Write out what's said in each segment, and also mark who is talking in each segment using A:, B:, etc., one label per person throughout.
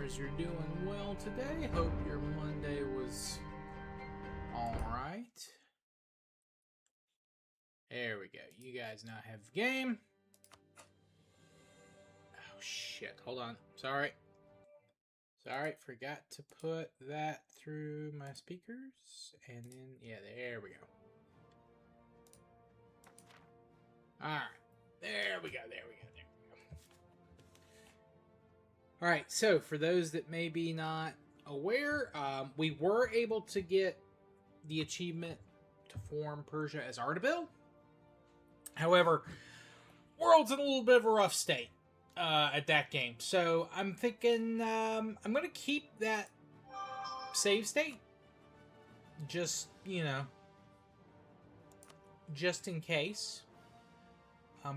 A: listeners, you're doing well today. Hope your Monday was alright. There we go. You guys now have the game. Oh shit, hold on. Sorry, forgot to put that through my speakers. And then, yeah, there we go. Alright, there we go. Alright, so for those that may be not aware, we were able to get the achievement to form Persia as Ardabil. However, world's in a little bit of a rough state at that game. So I'm thinking I'm going to keep that save state. Just, just in case.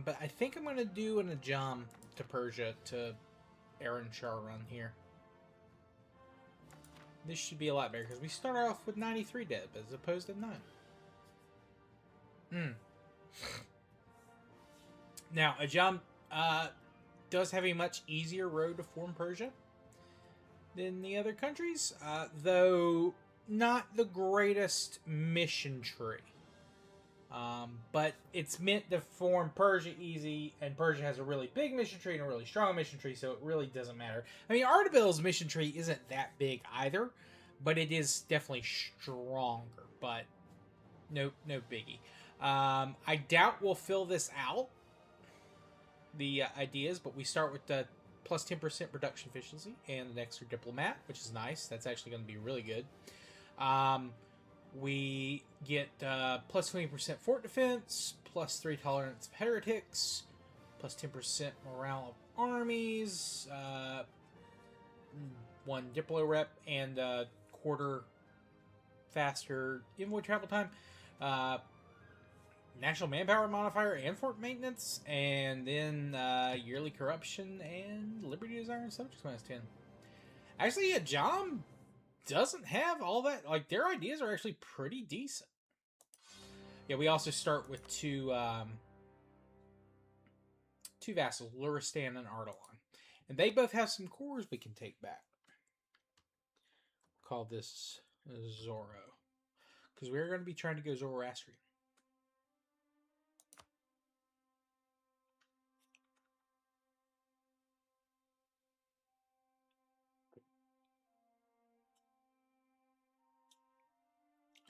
A: But I think I'm going to do an Ajam to Persia to Aaron Shah run here. This should be a lot better because we start off with 93 dead as opposed to 9. Now, Ajam does have a much easier road to form Persia than the other countries, though not the greatest mission tree. But it's meant to form Persia easy, and Persia has a really big mission tree and a really strong mission tree, so it really doesn't matter. I mean, Ardabil's mission tree isn't that big either, but it is definitely stronger, but no biggie. I doubt we'll fill this out, the ideas, but we start with the plus 10% production efficiency and an extra diplomat, which is nice. That's actually going to be really good. We get plus 20% fort defense, plus 3 tolerance of heretics, plus 10% morale of armies, 1 diplo rep, and quarter faster envoy travel time, national manpower modifier and fort maintenance, and then yearly corruption and liberty desire and subjects minus 10. Actually, Ajam doesn't have all that. Like, their ideas are actually pretty decent. Yeah, we also start with two vassals, Luristan and Ardalan. And they both have some cores we can take back. Call this Zoro. Because we're going to be trying to go Zoroastrian.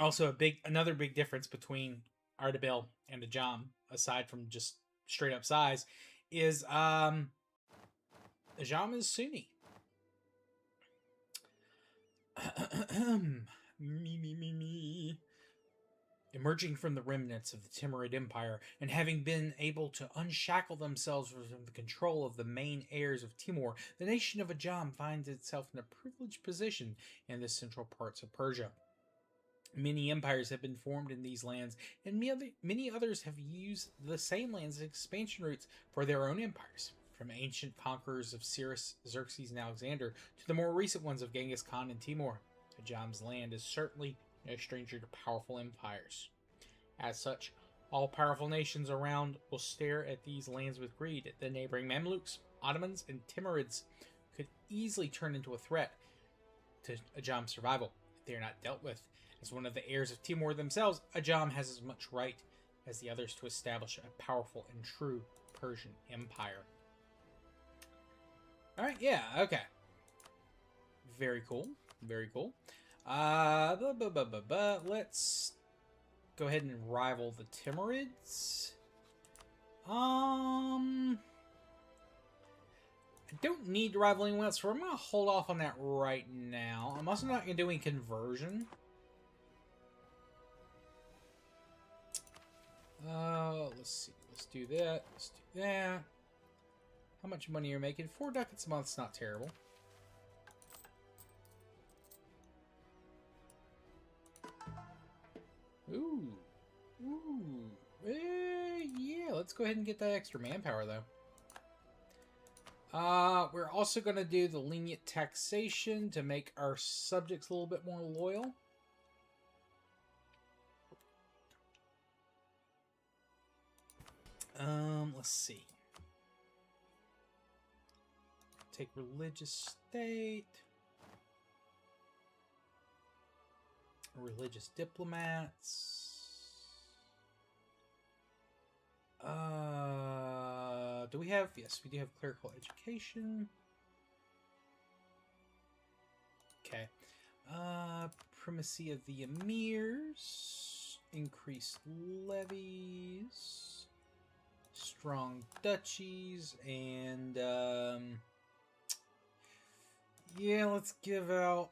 A: Also, another big difference between Ardabil and Ajam, aside from just straight up size, is Ajam is Sunni. me. Emerging from the remnants of the Timurid Empire and having been able to unshackle themselves from the control of the main heirs of Timur, the nation of Ajam finds itself in a privileged position in the central parts of Persia. Many empires have been formed in these lands, and many others have used the same lands as expansion routes for their own empires. From ancient conquerors of Cyrus, Xerxes, and Alexander to the more recent ones of Genghis Khan and Timur, Ajam's land is certainly no stranger to powerful empires. As such, all powerful nations around will stare at these lands with greed. The neighboring Mamluks, Ottomans, and Timurids could easily turn into a threat to Ajam's survival if they are not dealt with. As one of the heirs of Timur themselves, Ajam has as much right as the others to establish a powerful and true Persian empire. Alright, yeah, okay. Very cool. Very cool. Let's go ahead and rival the Timurids. I don't need to rival anyone else, so I'm going to hold off on that right now. I'm also not going to do any conversion. Let's see. Let's do that. Let's do that. How much money you're making? 4 ducats a month's not terrible. Ooh. Yeah, let's go ahead and get that extra manpower, though. We're also going to do the lenient taxation to make our subjects a little bit more loyal. Let's see. take religious state. Religious diplomats. Do we have? Yes, we do have clerical education. Okay. Primacy of the emirs. Increased levies. Strong duchies. And, yeah, let's give out...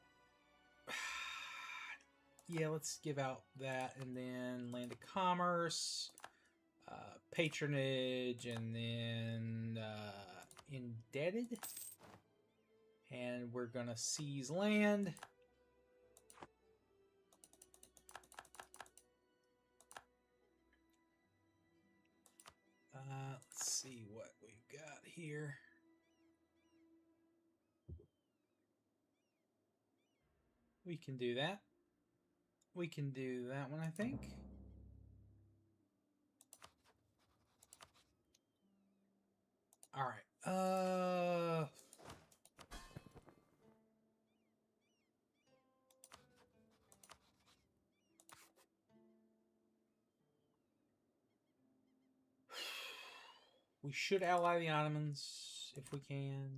A: Yeah, let's give out that. And then land of commerce. Patronage. And then, indebted. And we're going to seize land. Let's see what we've got here. We can do that. We can do that one, I think. All right. We should ally the Ottomans if we can.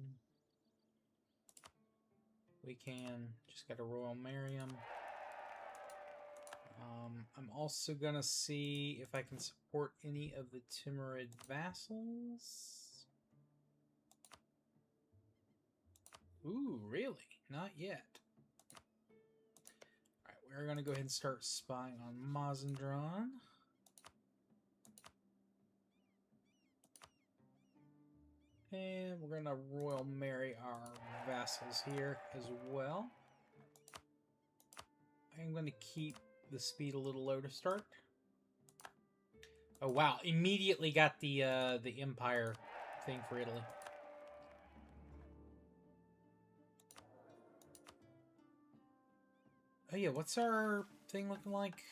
A: We can. Just got to Royal marry them. I'm also going to see if I can support any of the Timurid vassals. Ooh, really? Not yet. Alright, we're going to go ahead and start spying on Mazandran. And we're going to royal marry our vassals here as well. I'm going to keep the speed a little low to start. Oh wow, immediately got the empire thing for Italy. Oh yeah, what's our thing looking like?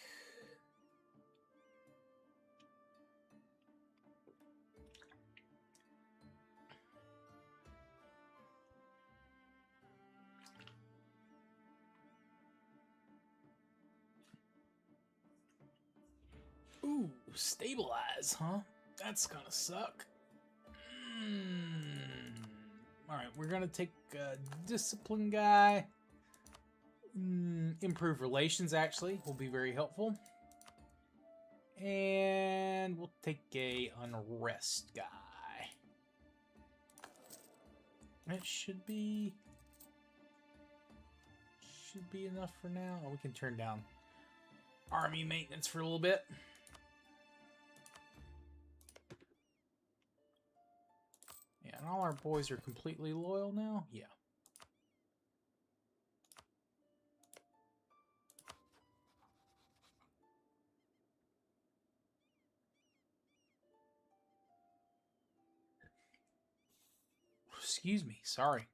A: Ooh, stabilize, huh? That's gonna suck. Alright, we're gonna take a discipline guy. Improve relations, actually, will be very helpful. And we'll take a unrest guy. That should be enough for now. Oh, we can turn down army maintenance for a little bit. Yeah, and all our boys are completely loyal now. Yeah. Excuse me, sorry.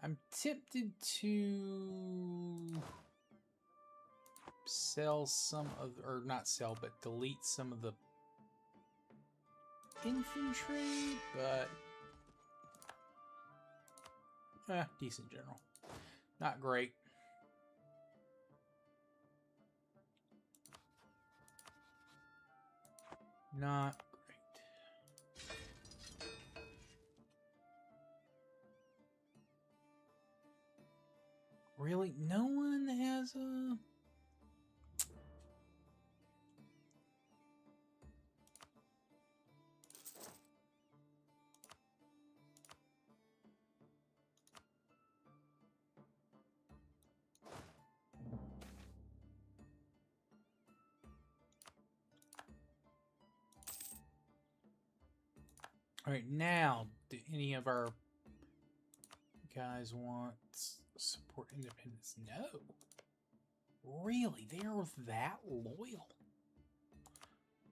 A: I'm tempted to sell some of, or not sell, but delete some of the infantry, but decent general. Not great. Not great. Really? No one has a... All right, now, do any of our... guys want support independence? No. Really? They are that loyal?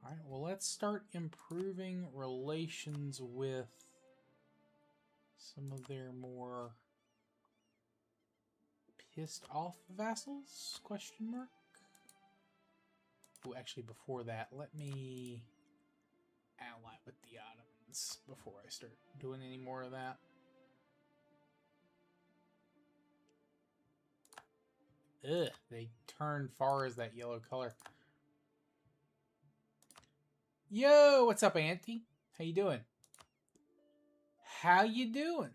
A: Alright, well, let's start improving relations with some of their more pissed off vassals? Question mark? Oh, actually, before that, let me ally with the Ottomans before I start doing any more of that. Ugh, they turn far as that yellow color. Yo, what's up, Auntie? How you doing? How you doing?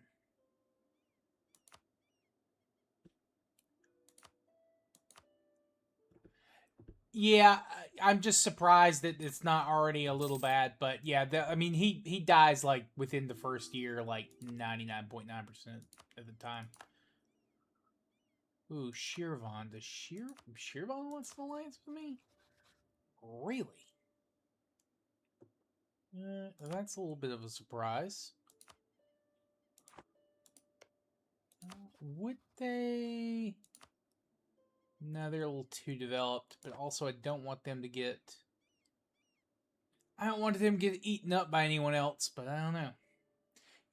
A: Yeah, I'm just surprised that it's not already a little bad, but yeah, I mean, he dies like within the first year, like 99.9% of the time. Ooh, Shirvan. Does Shirvan wants an alliance with me? Really? That's a little bit of a surprise. Would they? No, they're a little too developed, but also I don't want them to get... I don't want them to get eaten up by anyone else, but I don't know.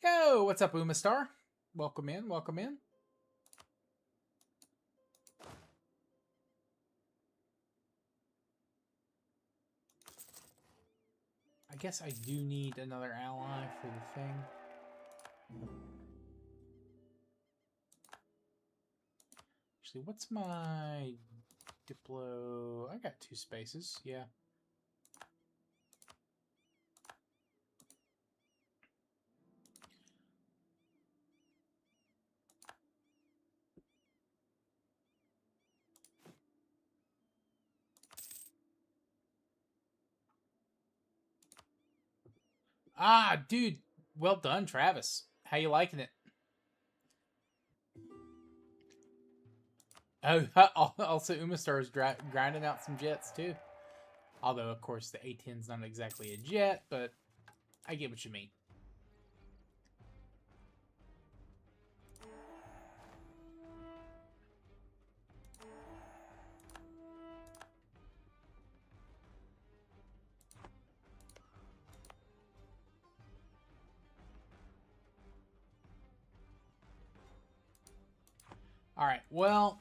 A: Yo, what's up, Umastar? Welcome in, welcome in. I guess I do need another ally for the thing. Actually, what's my Diplo? I got 2 spaces, yeah. Ah, dude, well done, Travis. How you liking it? Oh, also Umastar is grinding out some jets too. Although, of course, the A-10's not exactly a jet, but I get what you mean. Alright, well...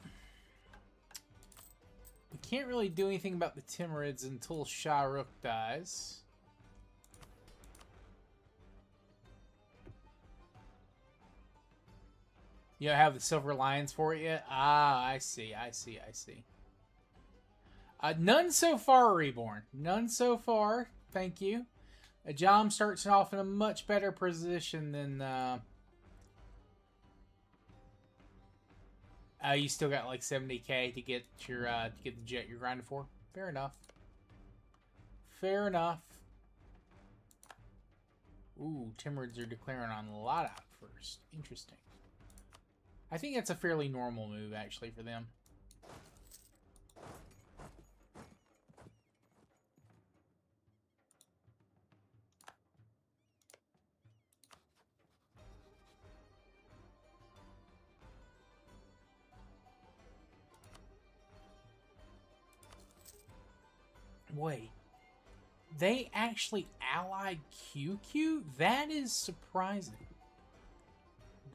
A: we can't really do anything about the Timurids until Shah Rukh dies. You don't have the Silver Lions for it yet? Ah, I see, I see, I see. None so far, Reborn. None so far. Thank you. Ajam starts off in a much better position than... you still got like 70k to get your to get the jet you're grinding for. Fair enough. Fair enough. Ooh, Timurids are declaring on Lada first. Interesting. I think that's a fairly normal move, actually, for them. Wait. They actually allied QQ? That is surprising.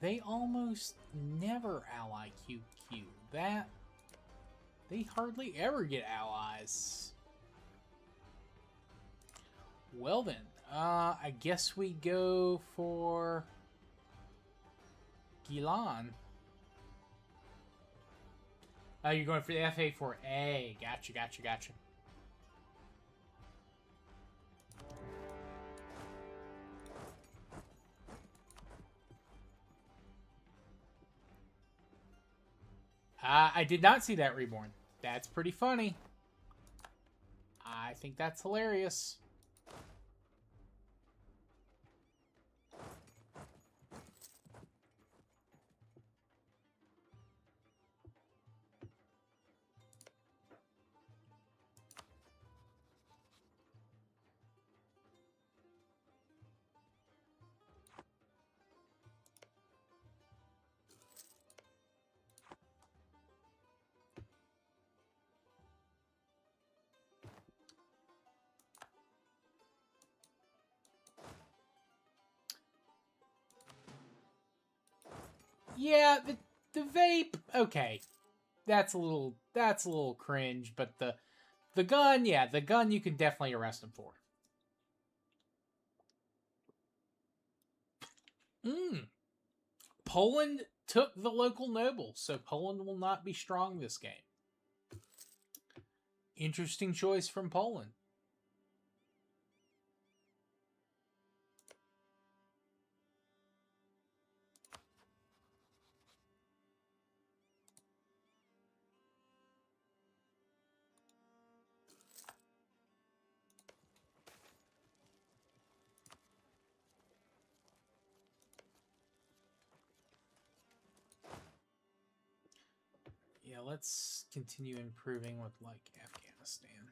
A: They almost never ally QQ. They hardly ever get allies. Well then, I guess we go for Gilan. Oh, you're going for the FA4A. Gotcha, gotcha, gotcha. I did not see that, Reborn. That's pretty funny. I think that's hilarious. Yeah, the vape, okay. That's a little cringe, but the gun, yeah, the gun you can definitely arrest him for. Poland took the local nobles, so Poland will not be strong this game. Interesting choice from Poland. Yeah, let's continue improving with, like, Afghanistan.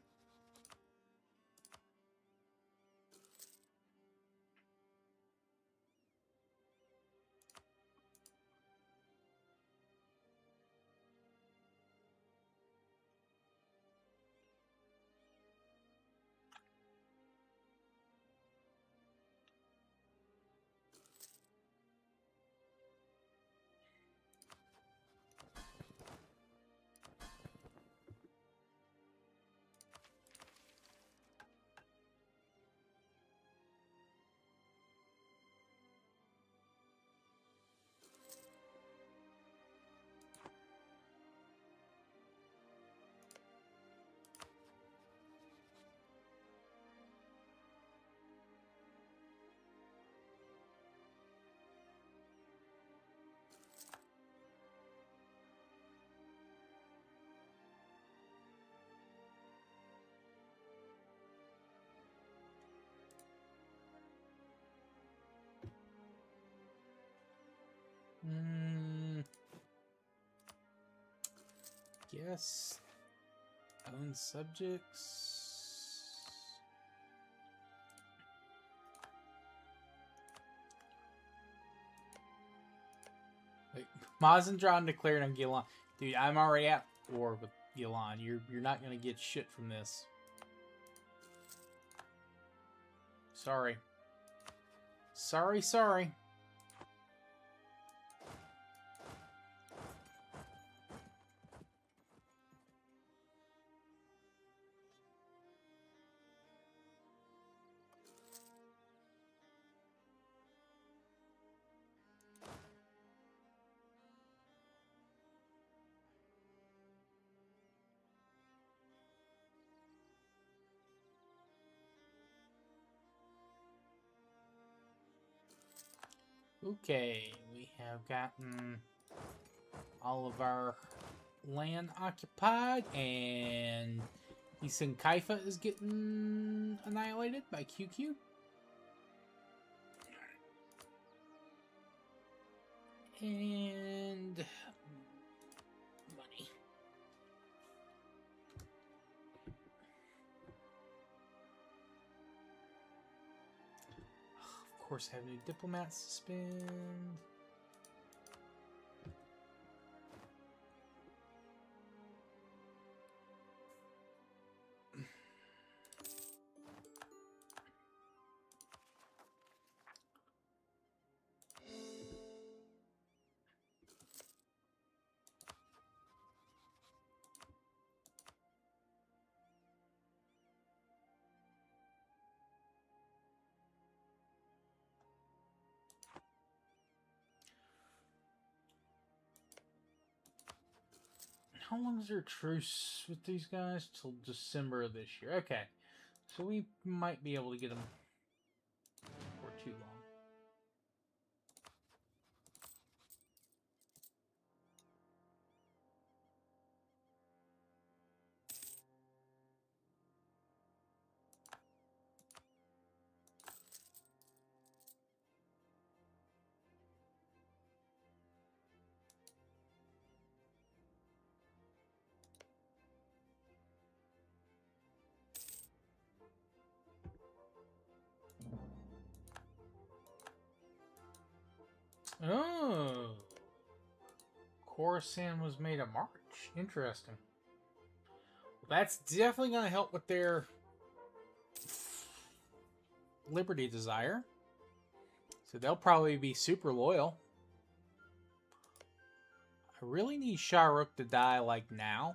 A: Guess own subjects. Wait, Mazandran declared on Gillan. Dude, I'm already at war with Gillan. You're not gonna get shit from this. Sorry. Sorry. Okay, we have gotten all of our land occupied, and Isan Kaifa is getting annihilated by QQ. And money. Of course, have new diplomats to spend. How long is their truce with these guys? Till December of this year. Okay. So we might be able to get them for too long. Oh. Khorasan was made a march. Interesting. Well, that's definitely going to help with their liberty desire. So they'll probably be super loyal. I really need Shahrukh to die, like, now.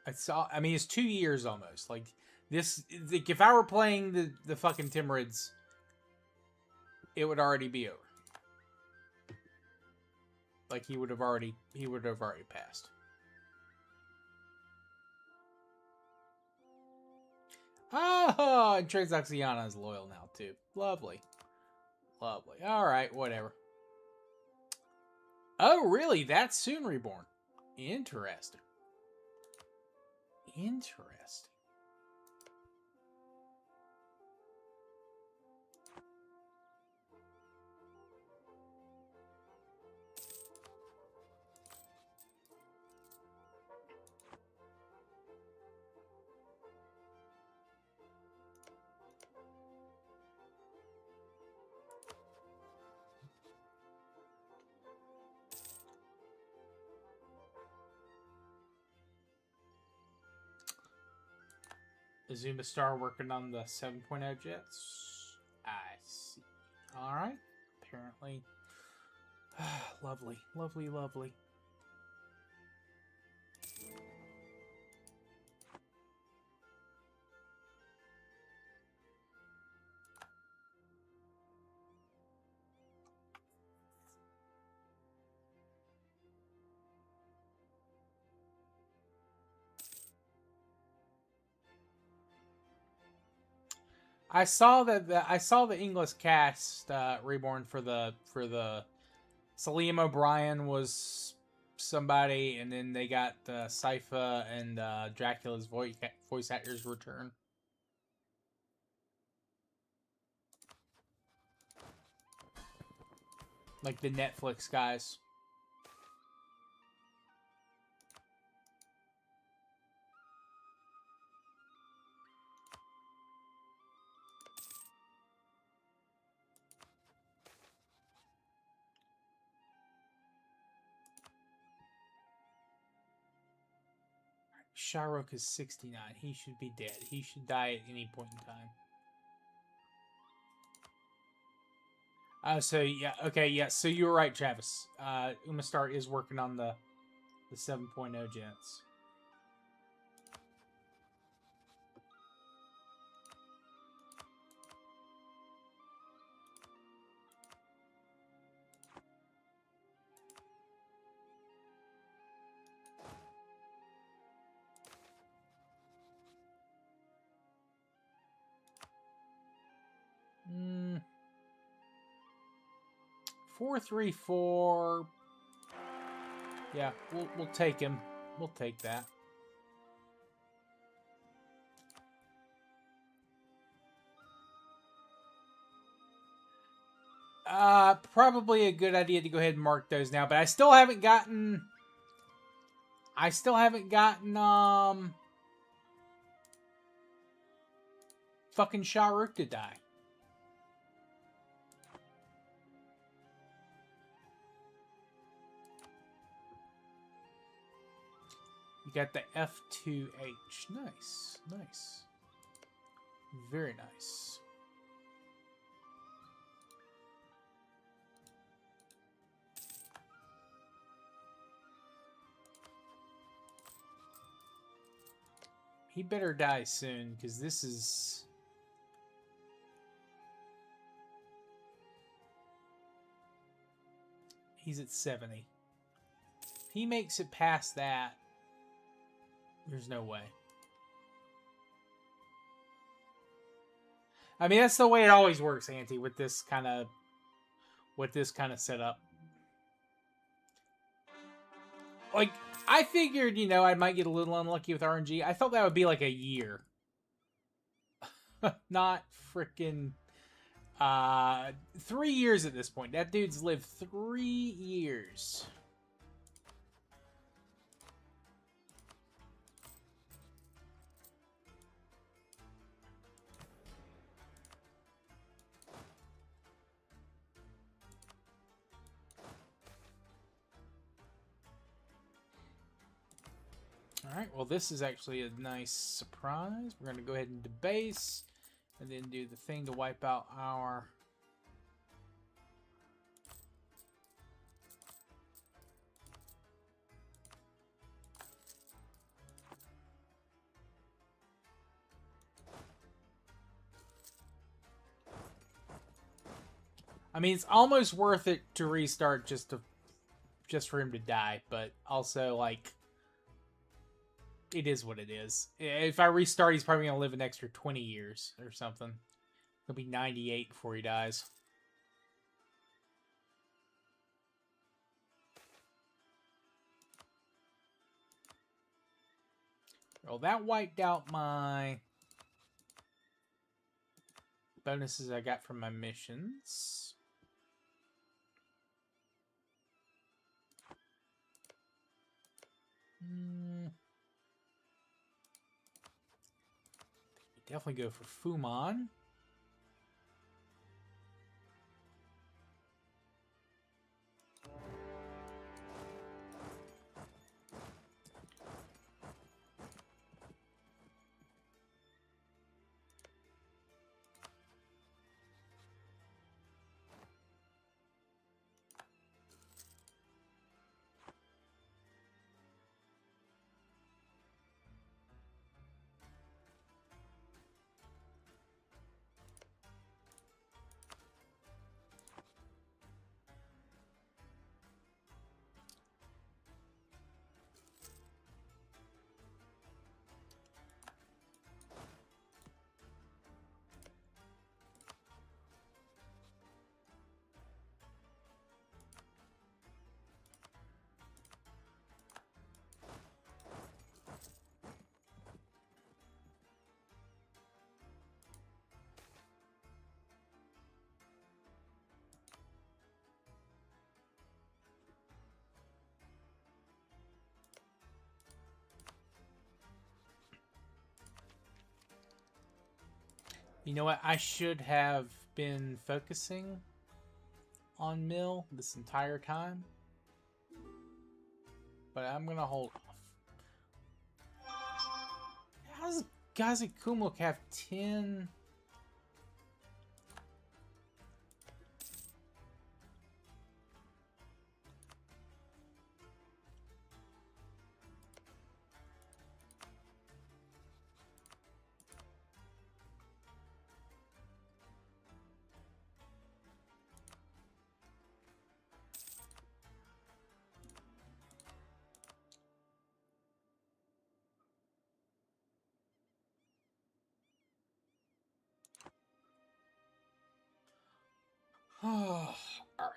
A: I mean, it's 2 years almost. Like, this... Like, if I were playing the fucking Timurids, it would already be over. Like, he would have already passed. Oh, and Transoxiana is loyal now, too. Lovely. Lovely. Alright, whatever. Oh, really? That's soon reborn. Interesting. Interesting. Azuma Star working on the 7.0 jets. I see. Alright. Apparently. Lovely. Lovely, lovely. I saw the English cast reborn for the Salim O'Brien was somebody, and then they got Sypha and Dracula's voice actors return. Like the Netflix guys. Shahrukh is 69. He should be dead. He should die at any point in time. So yeah, okay, yeah. So you were right, Travis. Umastar is working on the 7.0 jets. Hmm. 434. Yeah, we'll take him. We'll take that. Probably a good idea to go ahead and mark those now, but I still haven't gotten fucking Shahrukh to die. You got the F2H. Nice. Nice. Very nice. He better die soon, because this is... He's at 70. If he makes it past that, there's no way. I mean, that's the way it always works, Auntie, with this kind of setup. Like, I figured, you know, I might get a little unlucky with RNG. I thought that would be like a year. Not freaking 3 years at this point. That dude's lived 3 years. Alright, well this is actually a nice surprise. We're going to go ahead and debase, and then do the thing to wipe out our... I mean, it's almost worth it to restart just for him to die, but also like it is what it is. If I restart, he's probably gonna live an extra 20 years or something. He'll be 98 before he dies. Well, that wiped out my bonuses I got from my missions. Definitely go for Fuman. You know what? I should have been focusing on Mill this entire time. But I'm going to hold off. How does Gazi Kumuk have 10? Oh, all right.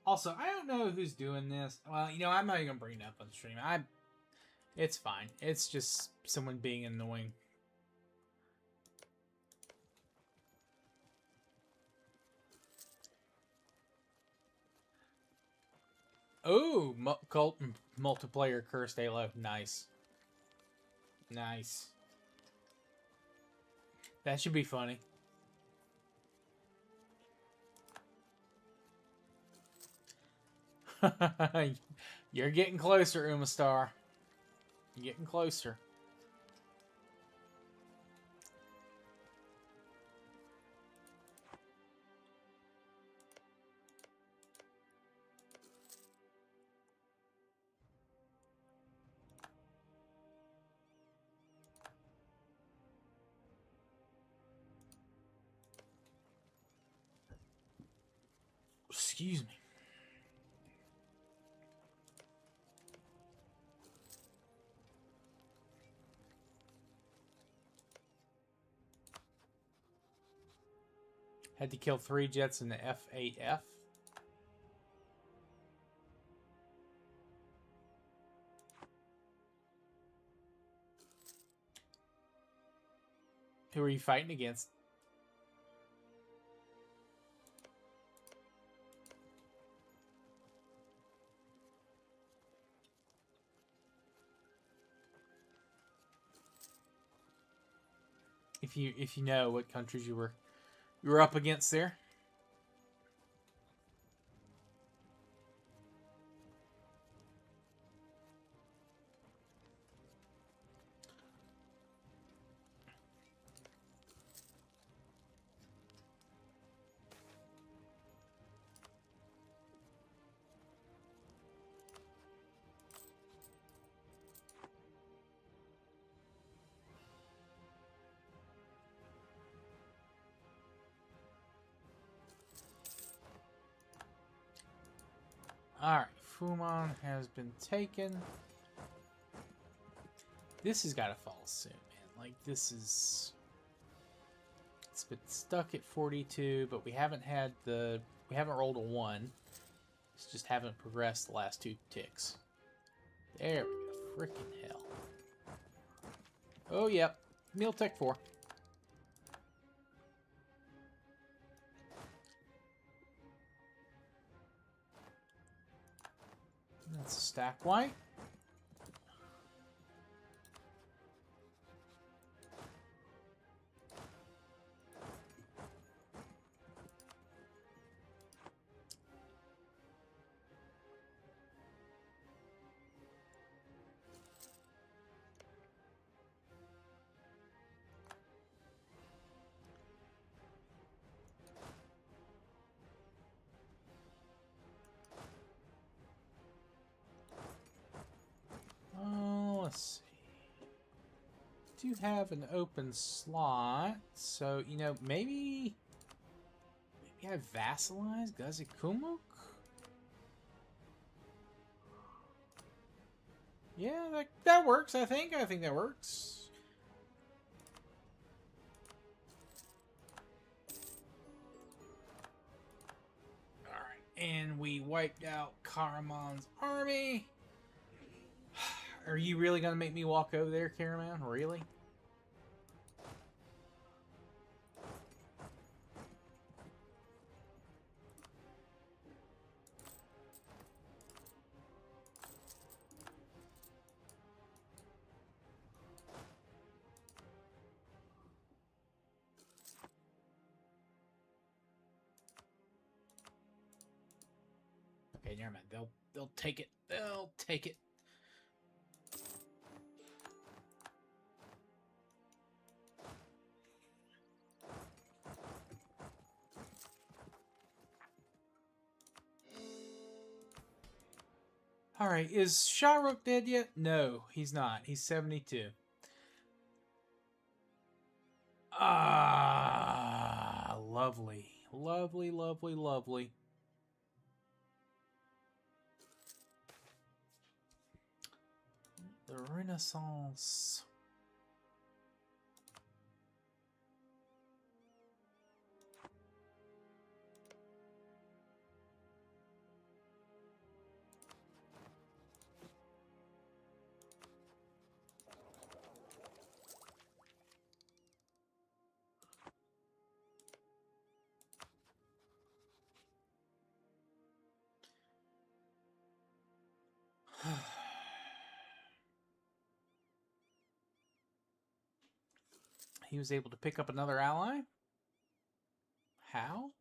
A: Also, I don't know who's doing this. Well, you know, I'm not even gonna bring it up on stream. It's fine. It's just someone being annoying. Oh, cult multiplayer cursed Halo. Nice. Nice. That should be funny. You're getting closer, Umastar. You're getting closer. Excuse me. Had to kill 3 jets in the F8F. Who are you fighting against? If you know what countries you were up against there. Alright, Fumon has been taken. This has got to fall soon, man. Like, this is... It's been stuck at 42, but we haven't had the... We haven't rolled a 1. It's just haven't progressed the last 2 ticks. There we go. Frickin' hell. Oh, yep. Meal Tech 4. That's a stack white. Let's see. Do have an open slot, so you know maybe I vassalize Gazikumuk. Yeah, that works. I think that works. All right, and we wiped out Karaman's army. Are you really going to make me walk over there, Caraman? Really? Okay, never mind. They'll take it. They'll take it. Alright, is Shahrukh dead yet? No, he's not. He's 72. Ah, lovely. Lovely, lovely, lovely. The Renaissance. He was able to pick up another ally? How?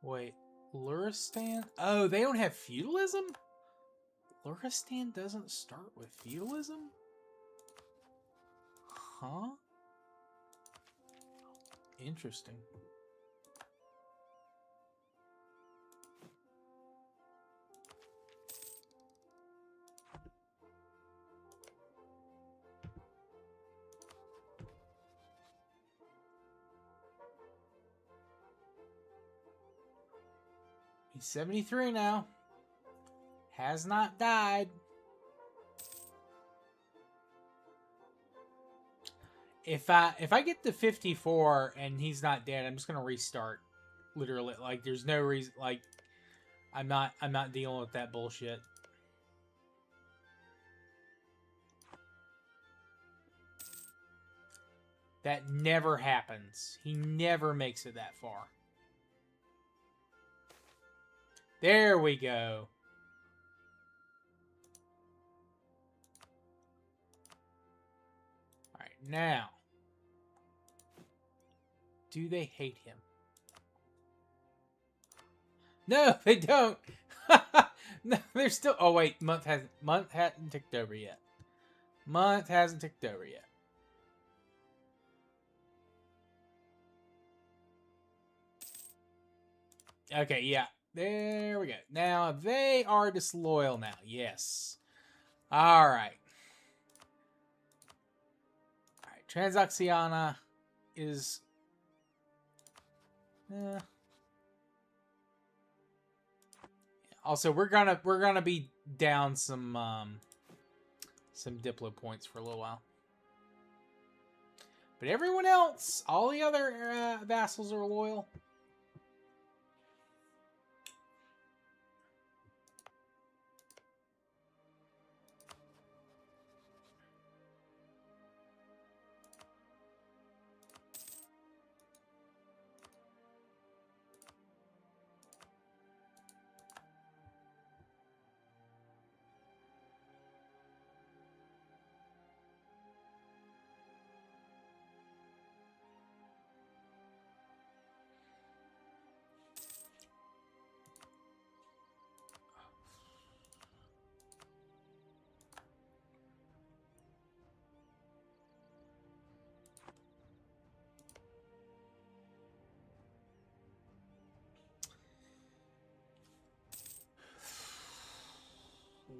A: Wait, Luristan? Oh, they don't have feudalism? Luristan doesn't start with feudalism? Huh? Interesting. He's 73 now. Has not died. If I get to 54 and he's not dead, I'm just gonna restart. Literally, like there's no reason. Like I'm not dealing with that bullshit. That never happens. He never makes it that far. There we go. All right, now. Do they hate him? No, they don't. No, they're still. Oh wait, month hasn't ticked over yet. Month hasn't ticked over yet. Okay, yeah. There we go. Now they are disloyal now. Yes. All right. All right. Transoxiana is. Also, we're gonna be down some Diplo points for a little while. But everyone else, all the other vassals are loyal.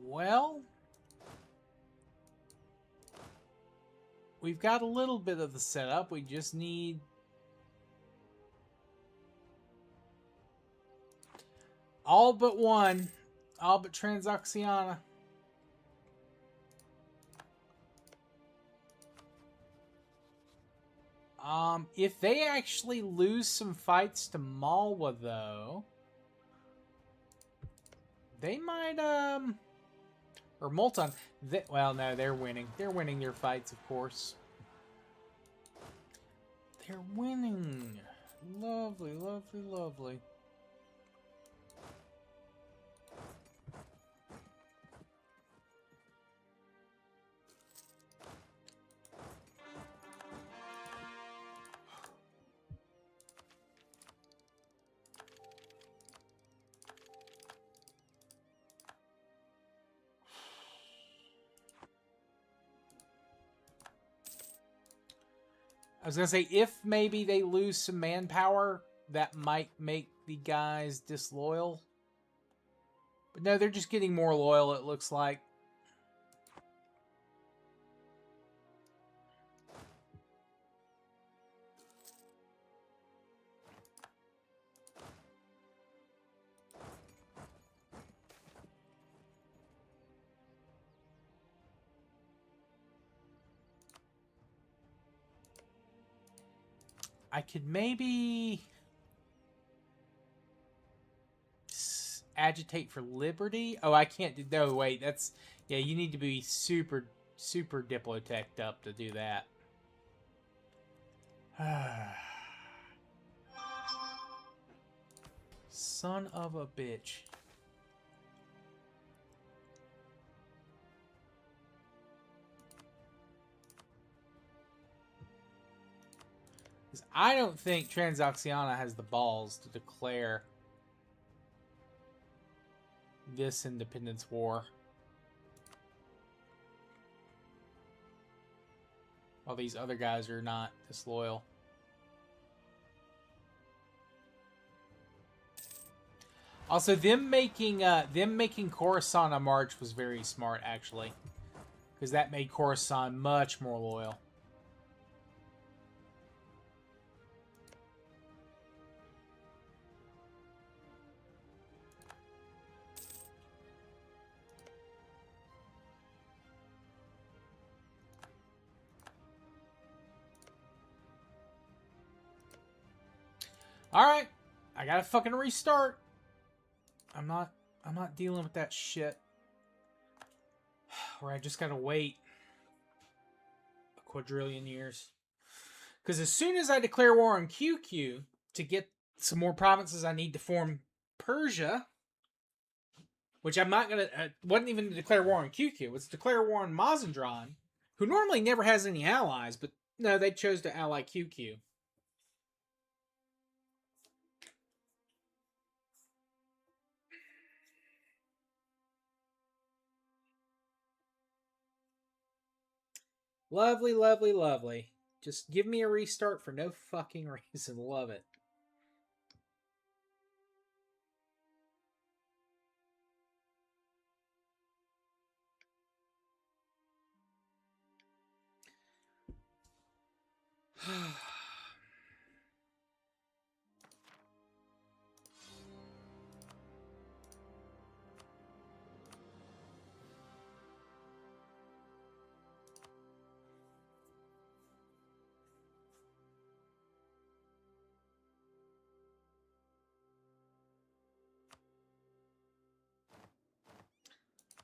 A: Well, we've got a little bit of the setup. We just need all but one. All but Transoxiana. If they actually lose some fights to Malwa, though, they might, or Molton. Well, no, they're winning. They're winning their fights, of course. They're winning. Lovely, lovely, lovely. I was going to say, if maybe they lose some manpower, that might make the guys disloyal. But no, they're just getting more loyal, it looks like. I could maybe agitate for liberty. Oh, I can't do. No, wait. That's yeah. You need to be super diploteched up to do that. Son of a bitch. I don't think Transoxiana has the balls to declare this independence war. While these other guys are not disloyal. Also, them making Coruscant a march was very smart, actually, because that made Coruscant much more loyal. Alright. I gotta fucking restart. I'm not dealing with that shit. Where I just gotta wait a quadrillion years. Because as soon as I declare war on QQ to get some more provinces I need to form Persia, which I'm not gonna, wasn't even to declare war on QQ, it's declare war on Mazandran, who normally never has any allies, but no, they chose to ally QQ. Lovely, lovely, lovely. Just give me a restart for no fucking reason. Love it.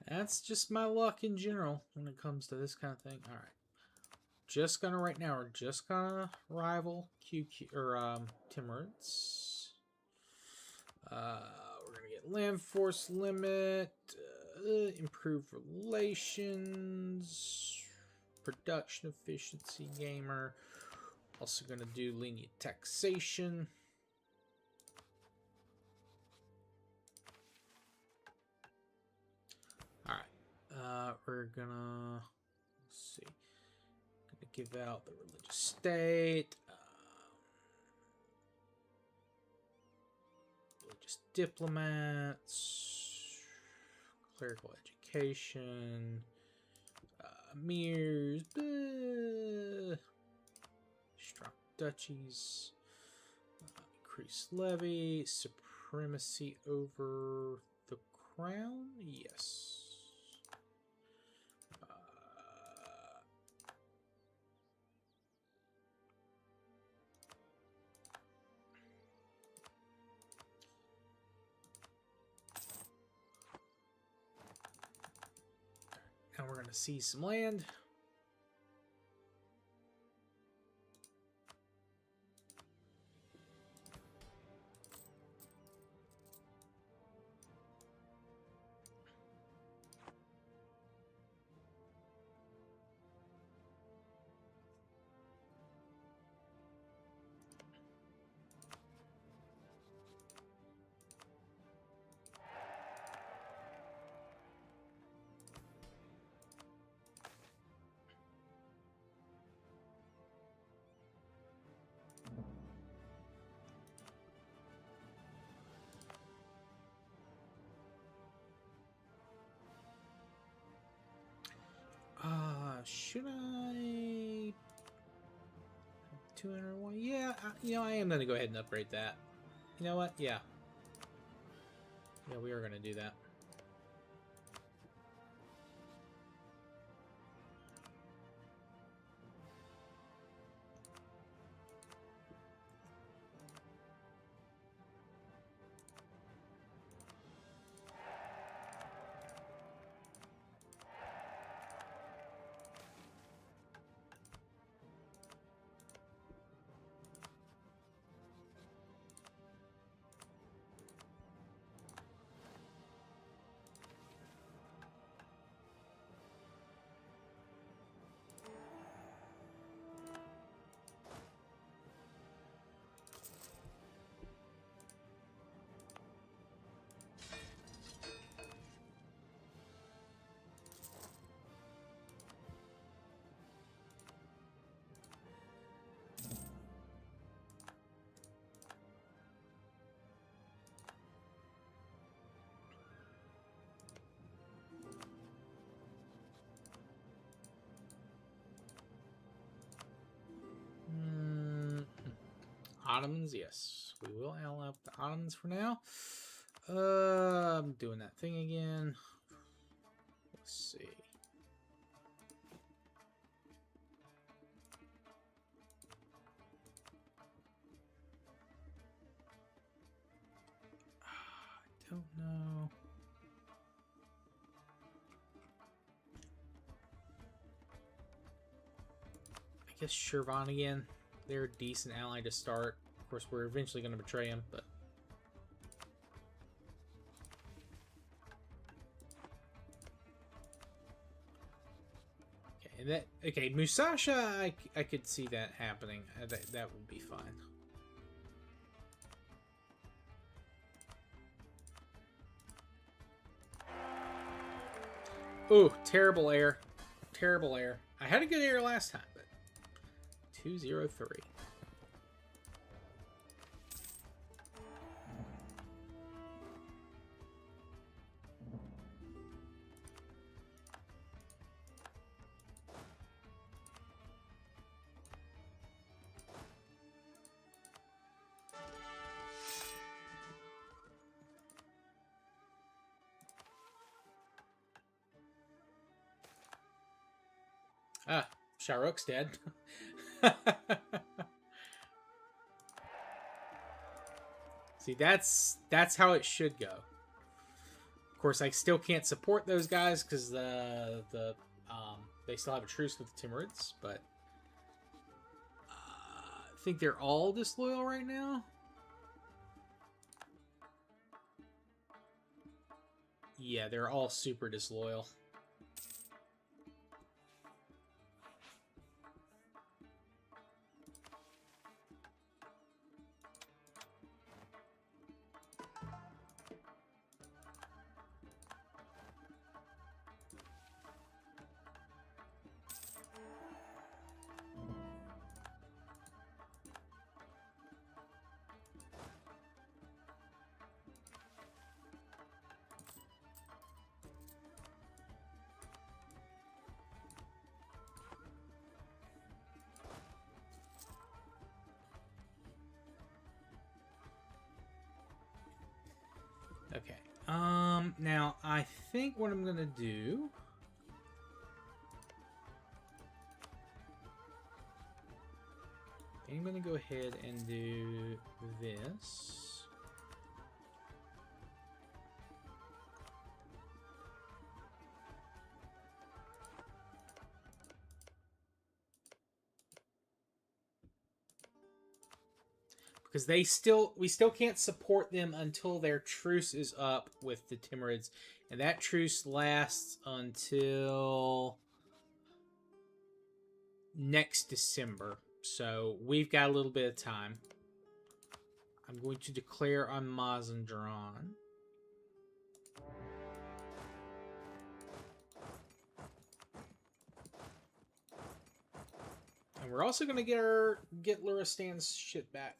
A: That's just my luck in general when it comes to this kind of thing. All right. Just gonna right now, we're just gonna rival QQ or Timurids. We're gonna get land force limit, improve relations, production efficiency gamer. Also gonna do lenient taxation. All right, we're gonna let's see. Give out the religious state, religious diplomats, clerical education, emirs, strong duchies, increased levy, supremacy over the crown, yes. Now we're going to seize some land. Should I 201? Yeah, you know, I am going to go ahead and upgrade that. You know what? Yeah. Yeah, we are going to do that. Ottomans, yes. We will ally up the Ottomans for now. I'm doing that thing again. Let's see. don't know. I guess Shirvan again. They're a decent ally to start. Of course, we're eventually going to betray them, but... Okay, Musasha, I could see that happening. That would be fine. Ooh, terrible air. Terrible air. I had a good air last time, but 203. Ah, Sharuk's dead. See, that's how it should go. Of course, I still can't support those guys because they still have a truce with the Timurids, but I think they're all disloyal right now. Yeah, they're all super disloyal. Okay. Now I think what I'm gonna do. I'm gonna go ahead and do this. Because we still can't support them until their truce is up with the Timurids, and that truce lasts until next December. So we've got a little bit of time. I'm going to declare on Mazandran. And we're also going to get Luristan's shit back.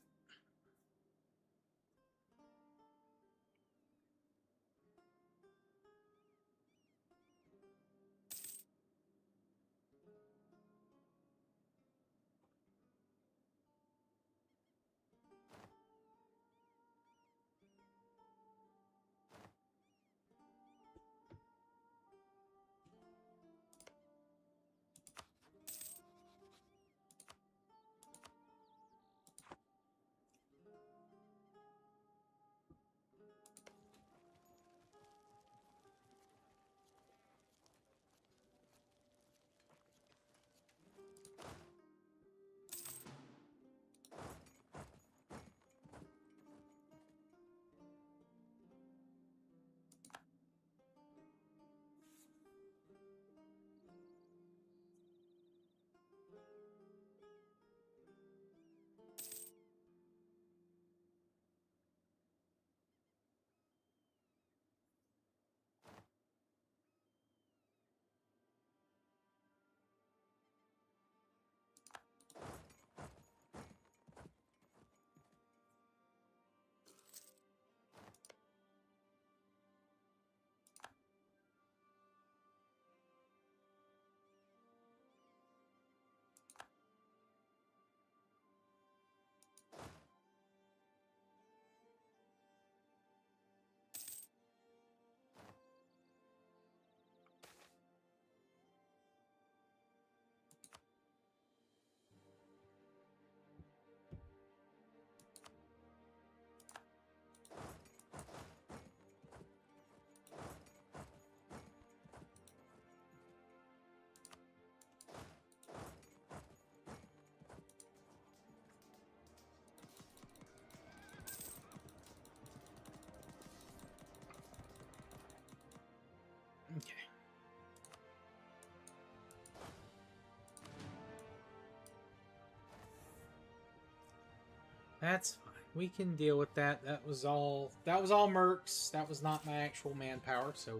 A: That's fine. We can deal with that. That was all mercs. That was not my actual manpower, so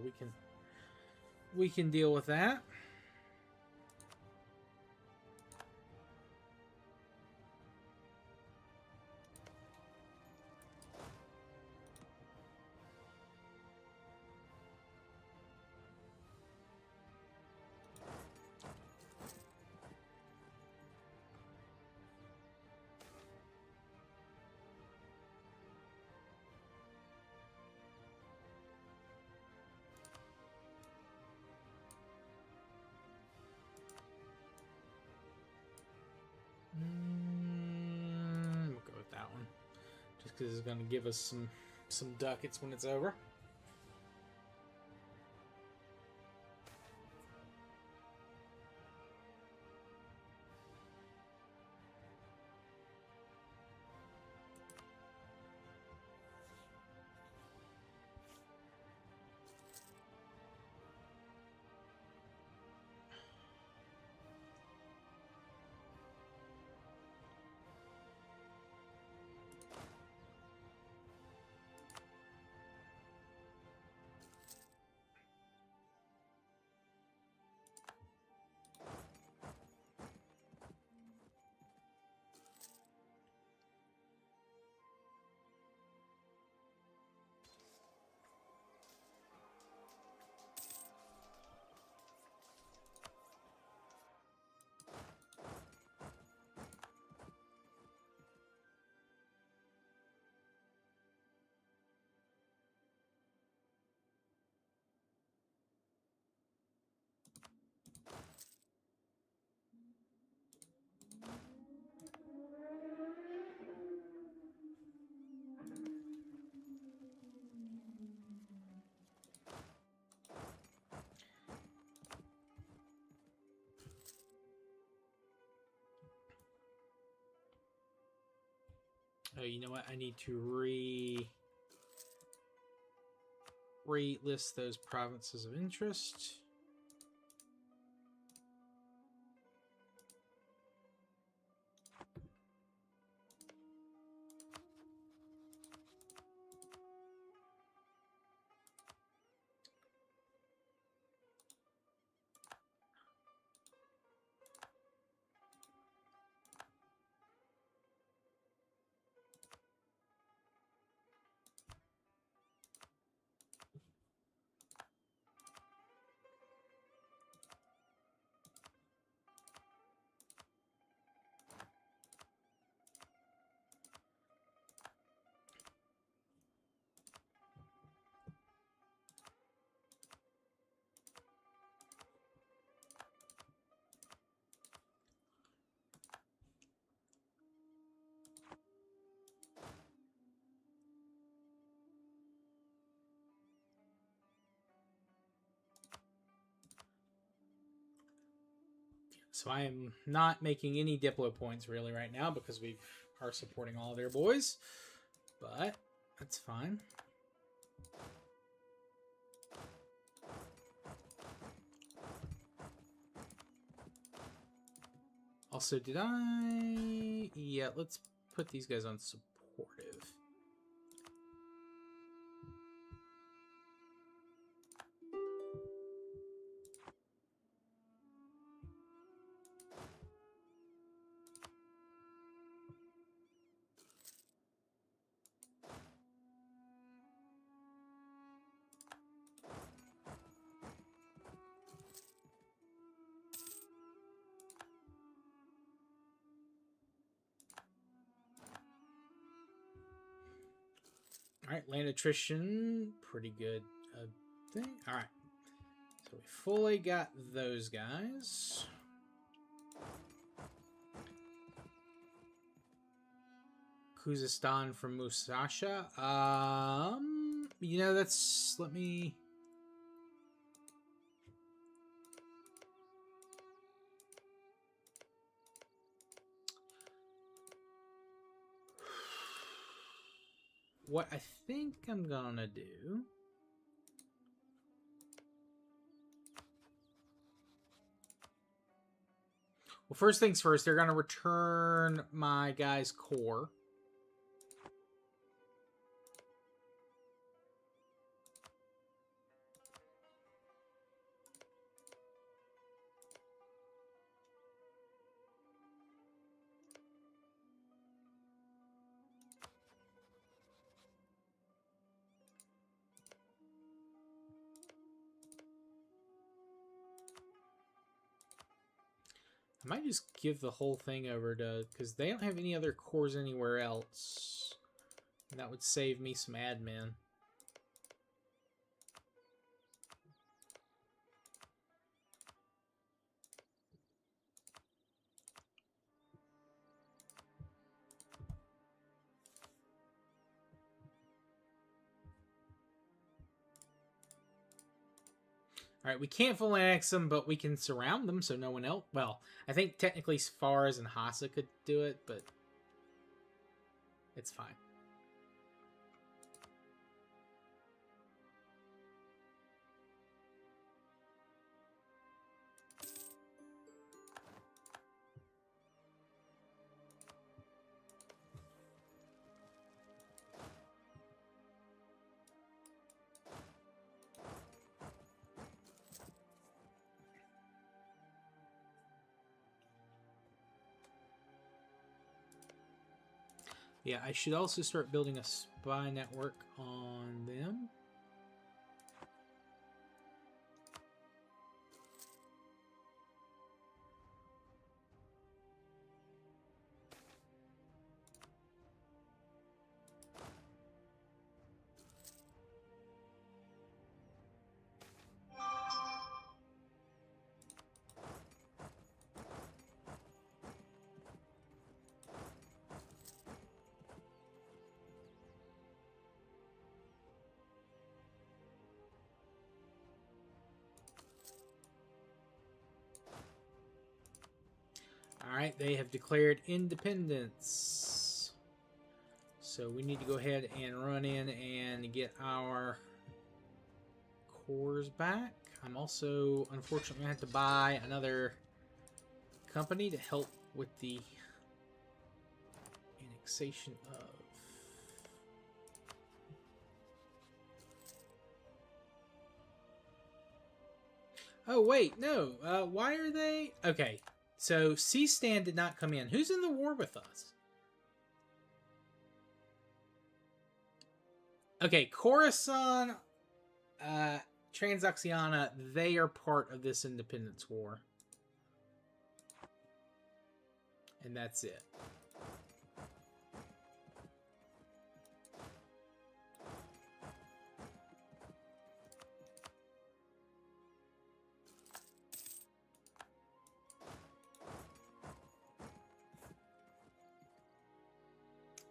A: we can deal with that. We'll go with that one. Just because it's going to give us some ducats when it's over. Oh, you know what? I need to re-list those provinces of interest. So I am not making any Diplo points really right now because we are supporting all their boys. But that's fine. Also, did I... Yeah, let's put these guys on supportive. Alright, land attrition. Pretty good thing. Alright. So we fully got those guys. Khuzestan from Musasha. You know, that's... Let me... What I think I'm gonna do... Well, first things first, they're gonna return my guy's core. might just give the whole thing over to... Because they don't have any other cores anywhere else. And that would save me some admin. Alright, we can't full annex them, but we can surround them so no one else... Well, I think technically Sfars and Hassa could do it, but... It's fine. Yeah, I should also start building a spy network on them. Alright, they have declared independence. So we need to go ahead and run in and get our cores back. I'm also, unfortunately, going to have to buy another company to help with the annexation of... Oh, wait, no. Why are they... Okay, so C-Stan did not come in. Who's in the war with us? Okay, Khorasan, Transoxiana, they are part of this independence war. And that's it.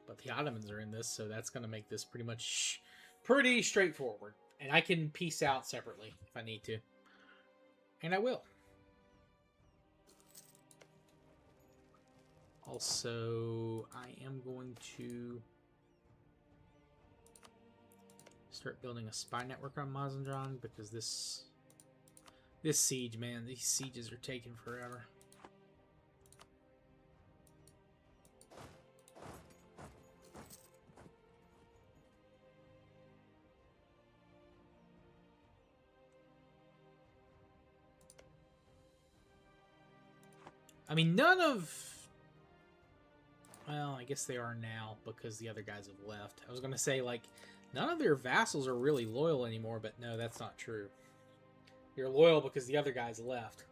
A: But the Ottomans are in this, so that's going to make this pretty straightforward. And I can peace out separately if I need to. And I will. Also, I am going to start building a spy network on Mazandran because this siege, man, these sieges are taking forever. I mean, none of... Well, I guess they are now because the other guys have left. I was going to say, like, none of their vassals are really loyal anymore, but no, that's not true. You're loyal because the other guys left.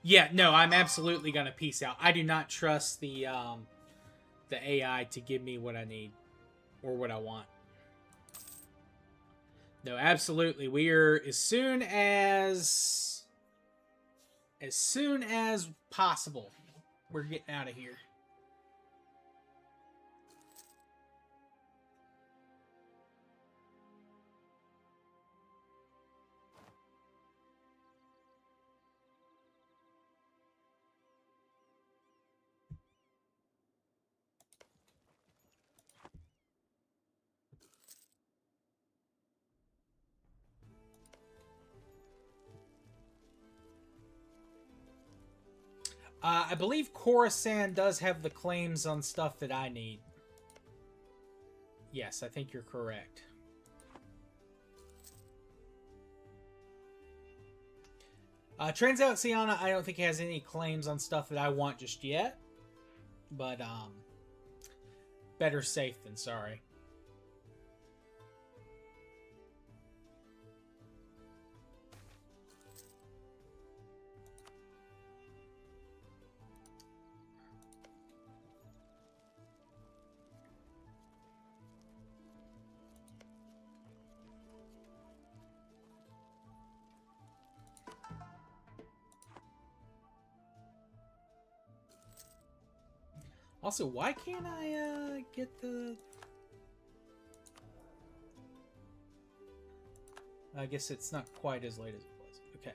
A: Yeah, no, I'm absolutely gonna peace out. I do not trust the AI to give me what I need or what I want. No, absolutely. We are as soon as possible. We're getting out of here. I believe Khorasan does have the claims on stuff that I need. Yes, I think you're correct. Transoxiana, I don't think has any claims on stuff that I want just yet. But, better safe than sorry. Also, why can't I, get the... I guess it's not quite as late as it was. Okay.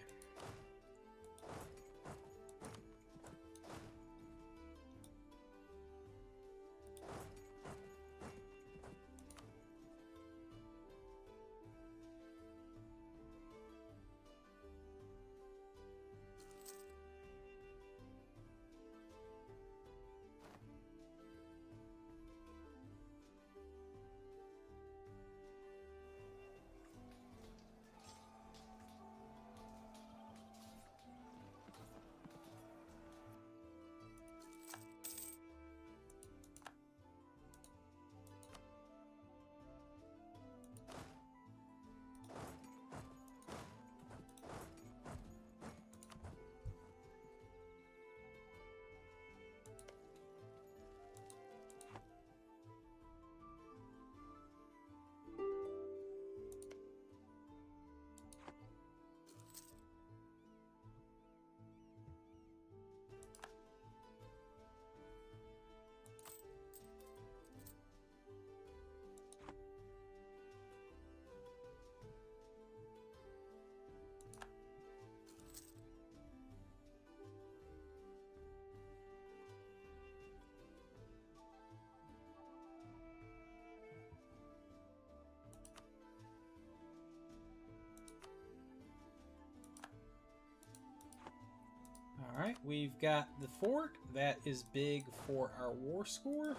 A: Alright, we've got the fort. That is big for our war score.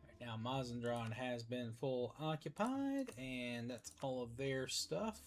A: Right now, Mazandran has been full occupied, and that's all of their stuff.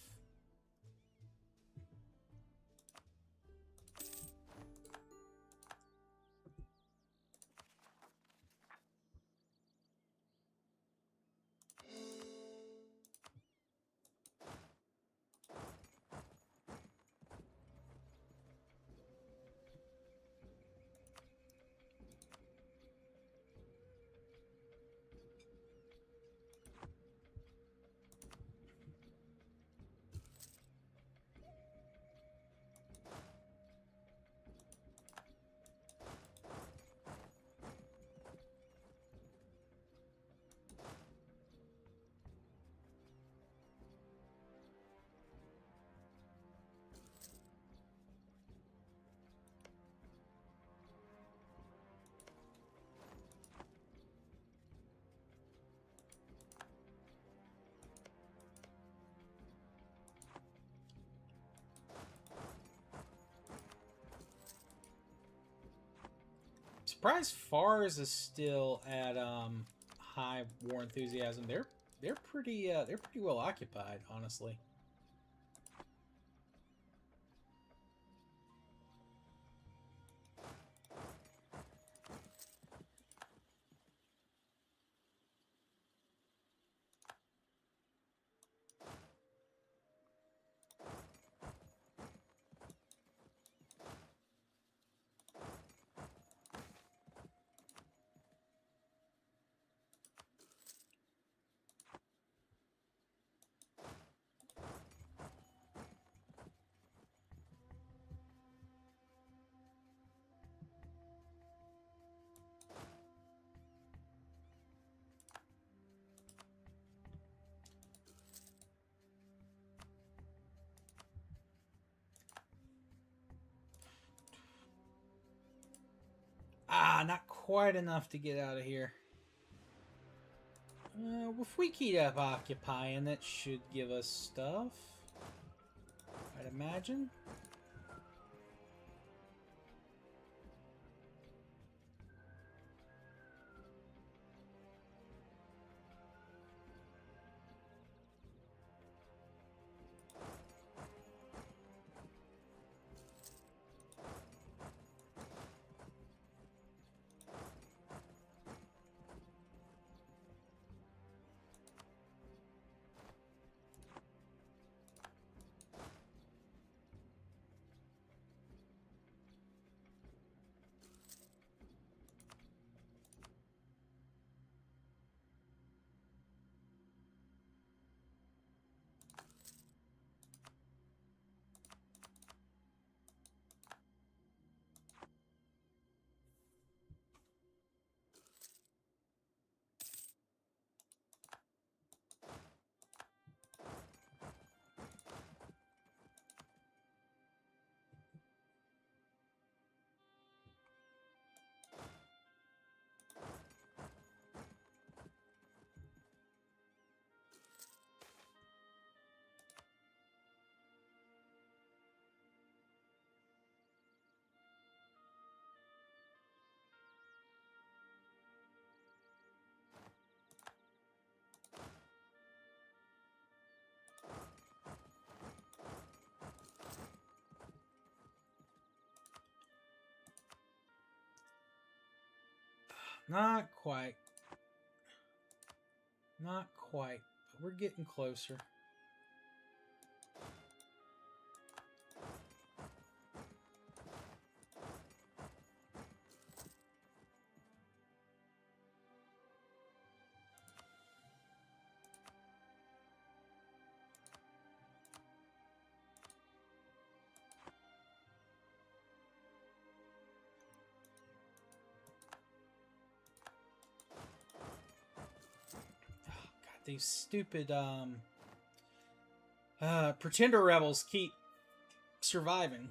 A: Surprised Fars is still at high war enthusiasm. They're pretty well occupied, honestly. Ah, not quite enough to get out of here. If we keep up occupying, that should give us stuff. I'd imagine. Not quite. Not quite. But we're getting closer. These stupid pretender rebels keep surviving.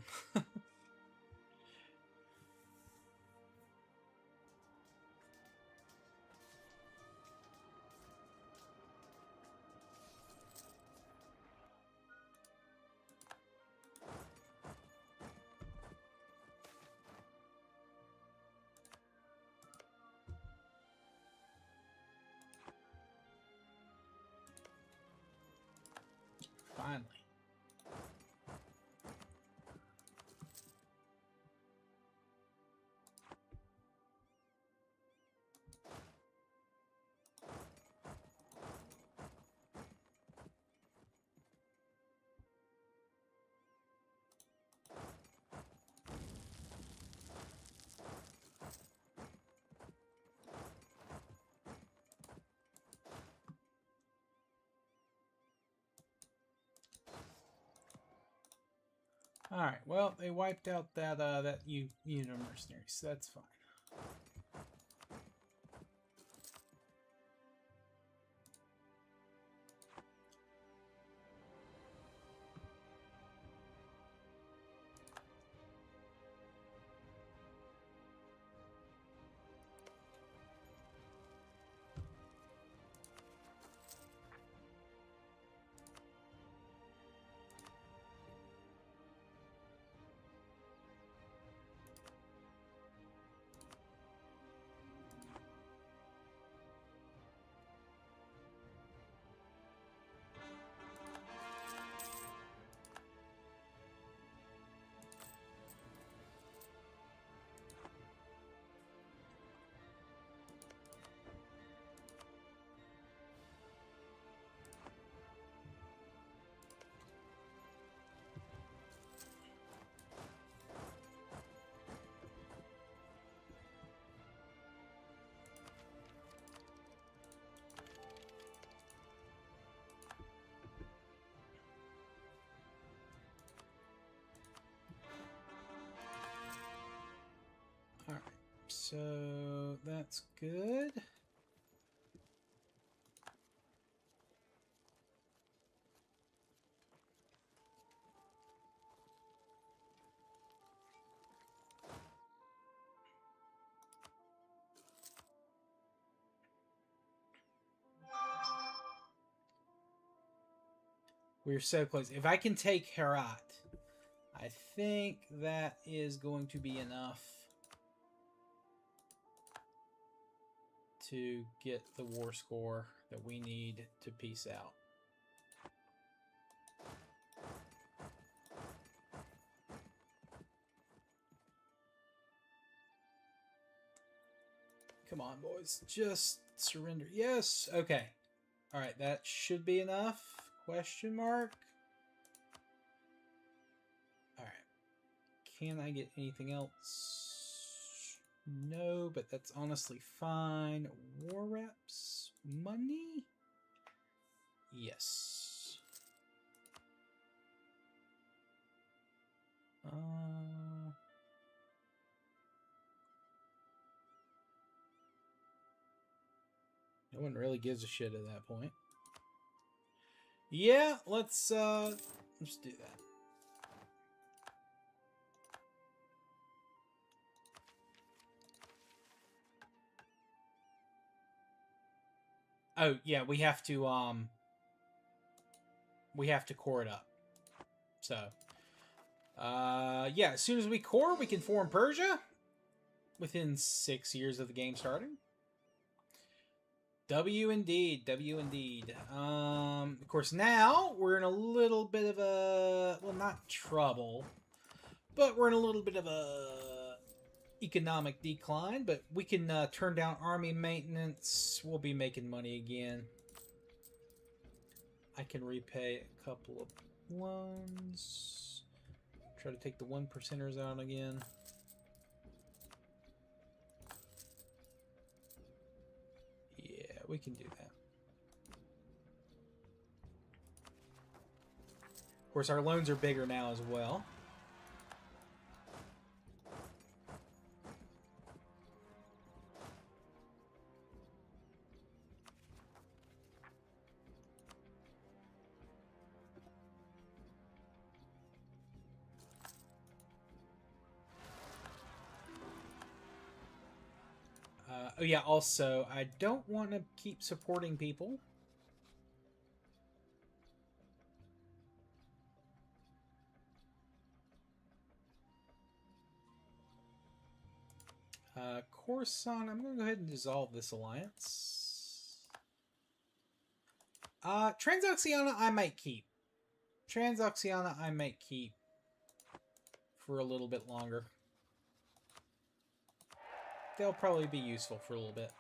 A: Finally. All right. Well, they wiped out that unit of mercenaries, so that's fine. All right. So that's good. We're so close. If I can take Herat, think that is going to be enough to get the war score that we need to peace out. Come on, boys. Just surrender. Yes. Okay. All right. That should be enough. Question mark. All right. Can I get anything else? No, but that's honestly fine. War reps? Money? Yes. No one really gives a shit at that point. Yeah, let's do that. Oh, yeah, we have to core it up. So, yeah, as soon as we core, we can form Persia within 6 years of the game starting. W indeed, W indeed. Of course, now we're in a little bit of a, well, not trouble, but we're in a little bit of a economic decline, but we can turn down army maintenance. We'll be making money again. I can repay a couple of loans. Try to take the 1%ers out again. Yeah, we can do that. Of course, our loans are bigger now as well. Oh yeah, also, I don't want to keep supporting people. Coruscant, I'm going to go ahead and dissolve this alliance. Transoxiana, I might keep. Transoxiana, I might keep for a little bit longer. They'll probably be useful for a little bit.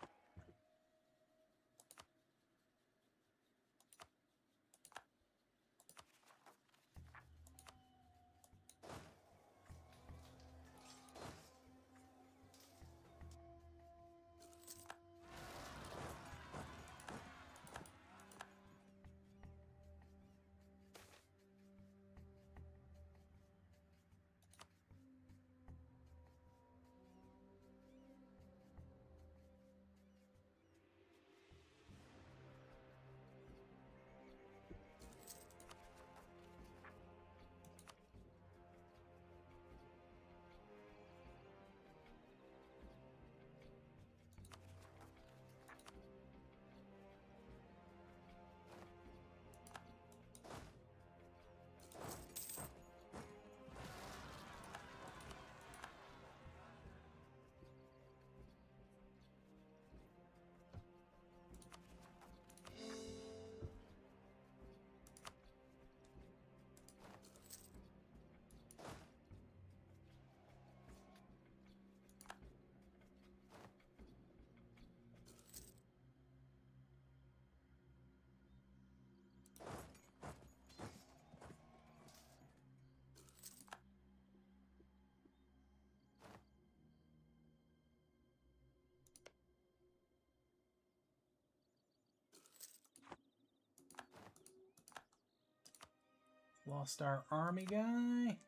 A: Lost our army guy. Alright,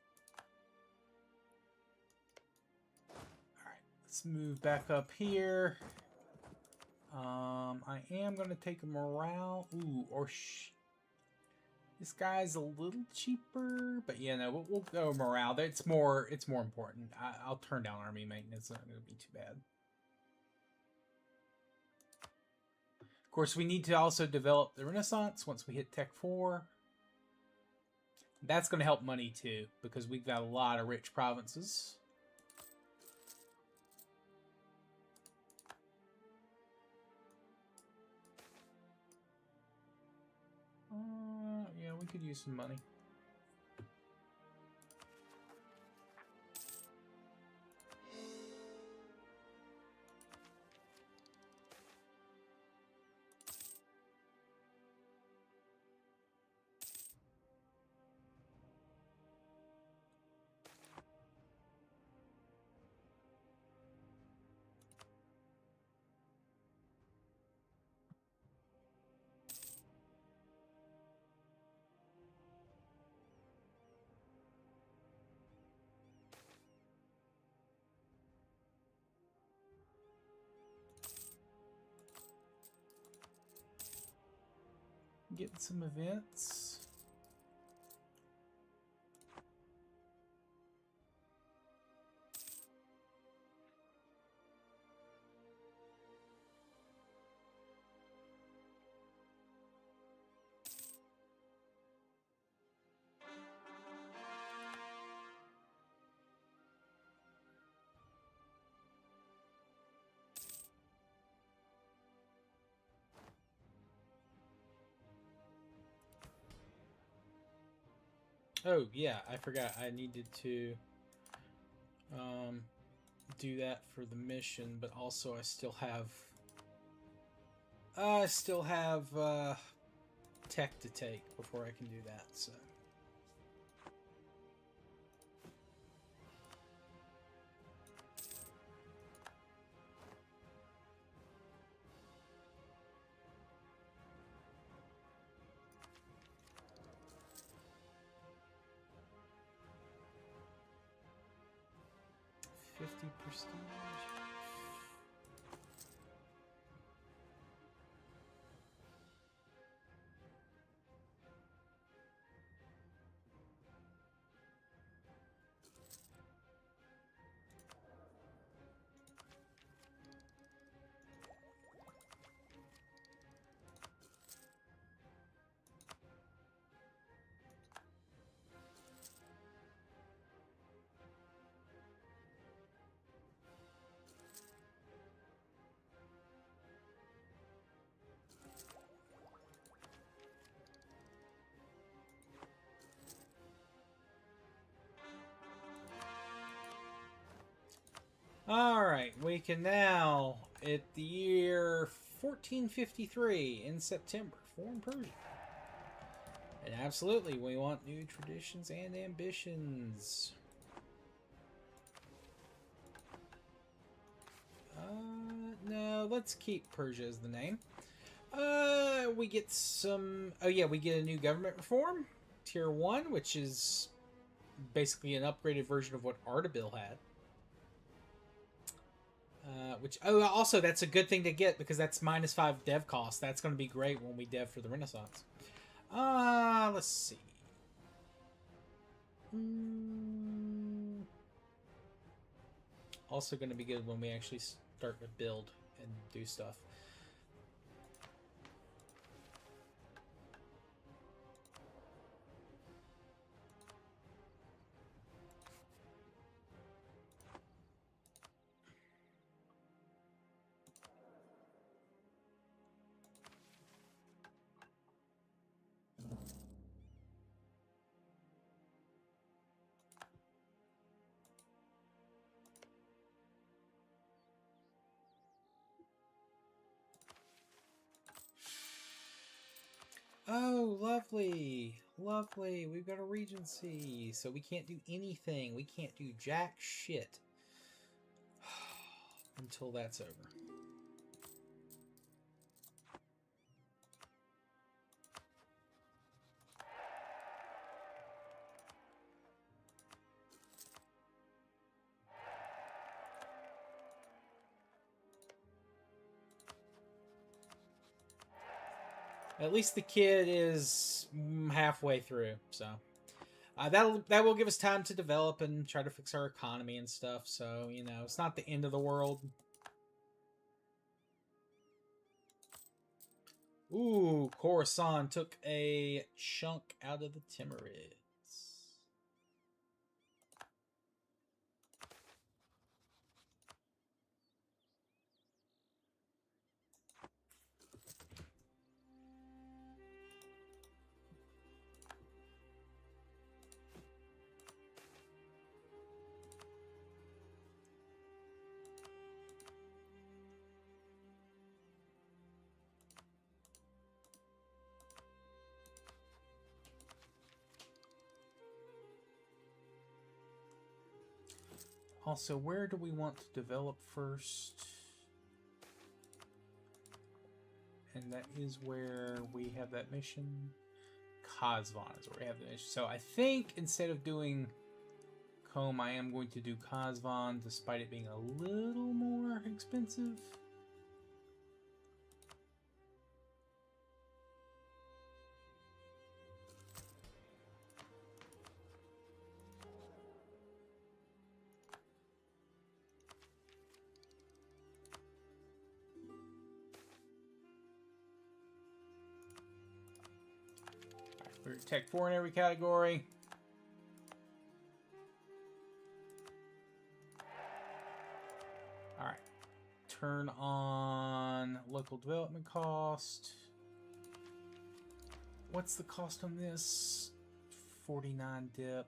A: let's move back up here. I am going to take a morale. Ooh, or this guy's a little cheaper, but yeah, no, we'll go morale. It's more important. I'll turn down army maintenance. It's not going to be too bad. Of course, we need to also develop the Renaissance once we hit Tech 4. That's going to help money too, because we've got a lot of rich provinces. Yeah, we could use some money. Getting some events. Oh, yeah, I forgot. I needed to do that for the mission, but also I still have tech to take before I can do that, so. $50 prestige. Alright, we can now, at the year 1453 in September, form Persia. And absolutely, we want new traditions and ambitions. No, let's keep Persia as the name. We get some... Oh yeah, we get a new government reform. Tier 1, which is basically an upgraded version of what Ardabil had. Also, that's a good thing to get because that's -5 dev cost. That's going to be great when we dev for the Renaissance. Let's see. Also going to be good when we actually start to build and do stuff. Oh, lovely. Lovely. We've got a regency. So we can't do anything. We can't do jack shit. Until that's over. At least the kid is halfway through, so that will give us time to develop and try to fix our economy and stuff. So you know, it's not the end of the world. Ooh, Khorasan took a chunk out of the Timurids. Also, where do we want to develop first? And that is where we have that mission. Kazvan is where we have the mission. So I think instead of doing Comb, I am going to do Kazvan, despite it being a little more expensive. We're Tech 4 in every category. Alright. Turn on local development cost. What's the cost on this? 49 dip.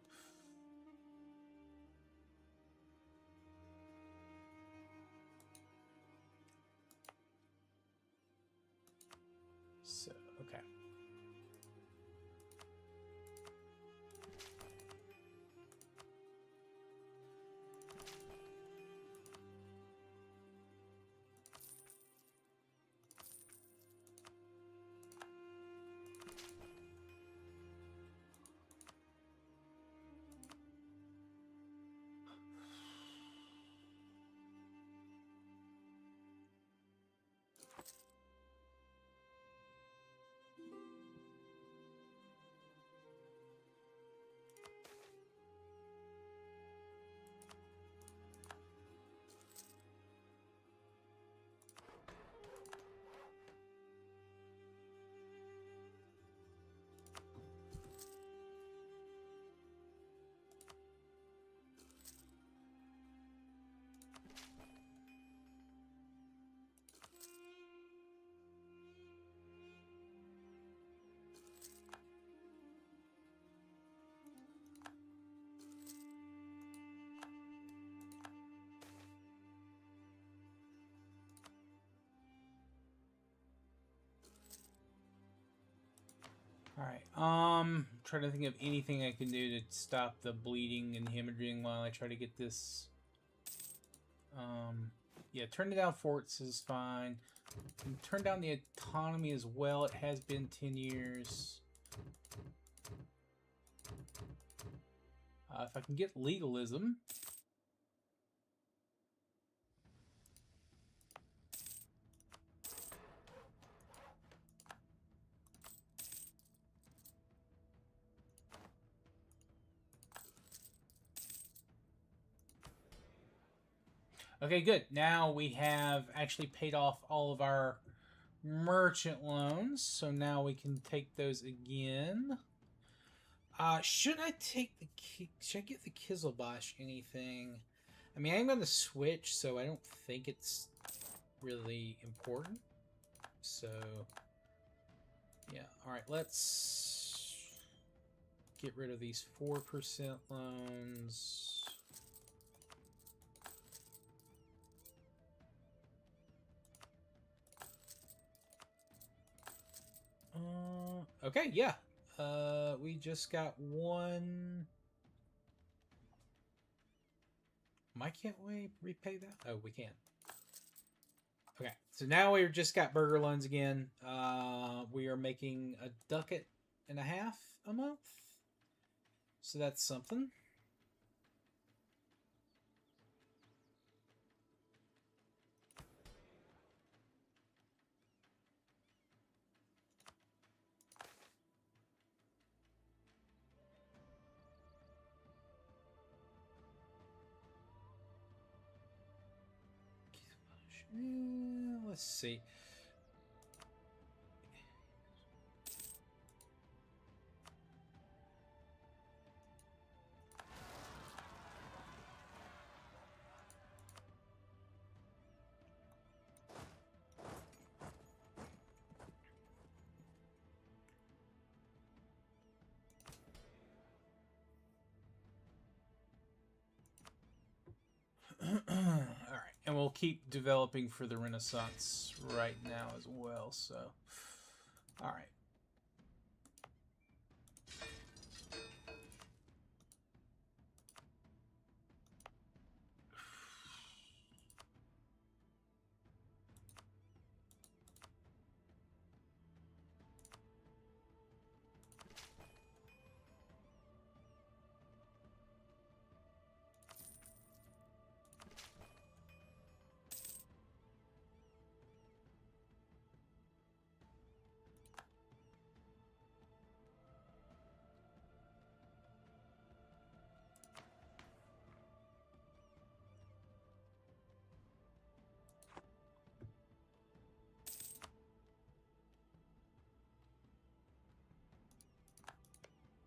A: So, okay. Alright, trying to think of anything I can do to stop the bleeding and hemorrhaging while I try to get this. Yeah, turn it down forts is fine. And turn down the autonomy as well. It has been 10 years. If I can get legalism. Okay, good. Now we have actually paid off all of our merchant loans, so now we can take those again. Should I take the should I get the Kizelbosh anything? I mean, I'm going to switch, so I don't think it's really important. So, yeah. All right, let's get rid of these 4% loans. Okay, yeah. We just got one. Why can't we repay that? Oh, we can. Okay, so now we've just got burger loans again. We are making a ducat and a half a month. So that's something. Let's see. Alright, and we'll keep developing for the Renaissance right now as well, so... Alright.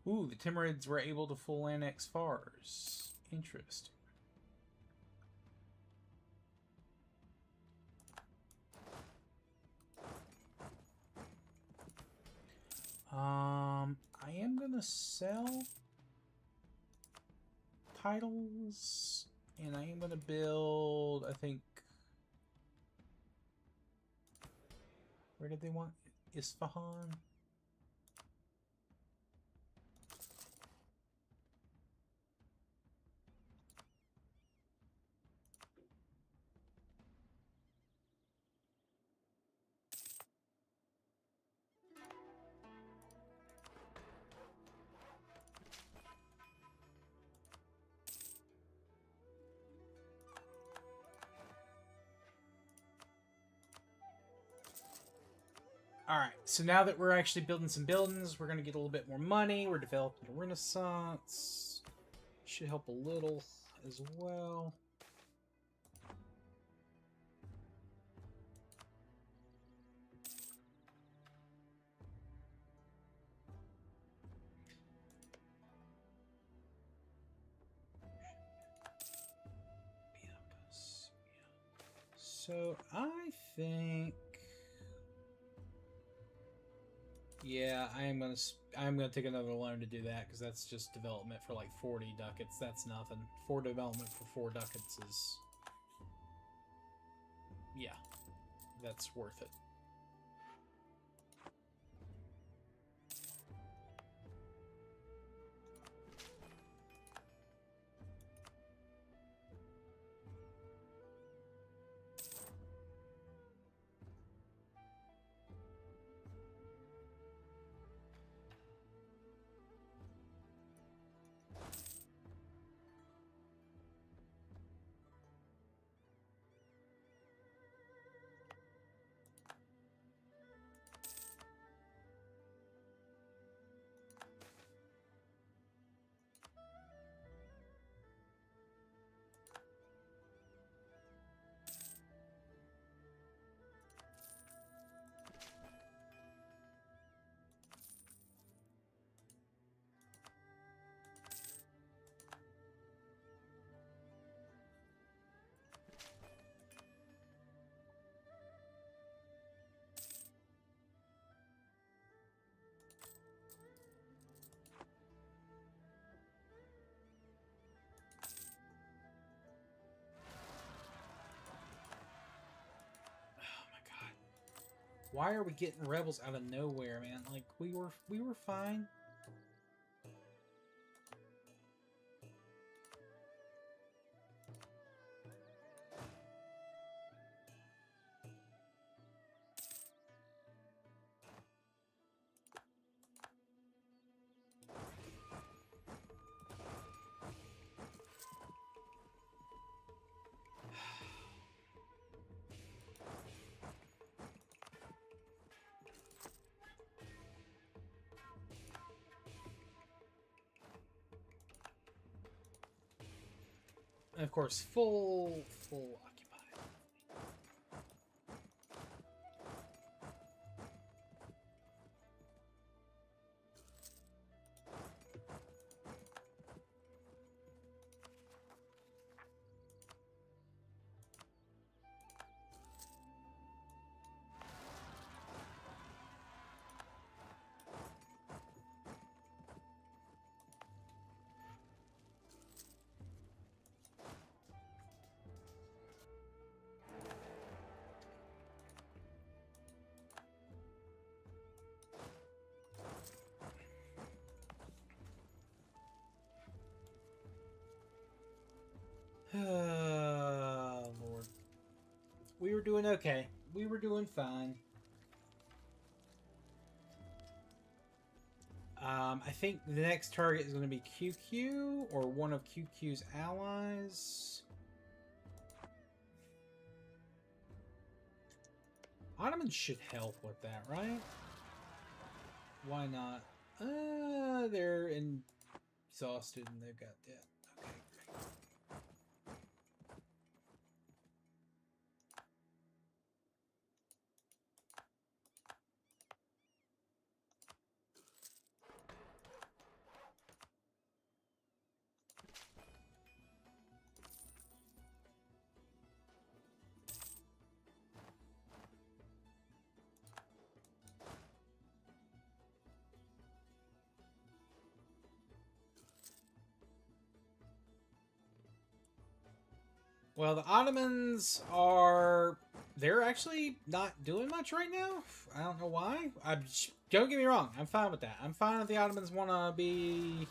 A: Ooh, the Timurids were able to full annex Fars. Interesting. I am gonna sell titles, and I am gonna build, I think, where did they want? Isfahan? Alright, so now that we're actually building some buildings, we're going to get a little bit more money. We're developing a renaissance. Should help a little as well. So I think, yeah, I'm gonna take another loan to do that because that's just development for like 40 ducats. That's nothing. 4 development for 4 ducats is, yeah, that's worth it. Why are we getting rebels out of nowhere, man? Like we were fine. And of course, full occupied. Lord. We were doing okay. We were doing fine. I think the next target is going to be QQ or one of QQ's allies. Ottomans should help with that, right? Why not? They're exhausted and they've got debt. Okay, great. Well, the Ottomans are... They're actually not doing much right now. I don't know why. Don't get me wrong. I'm fine with that. I'm fine if the Ottomans want to be...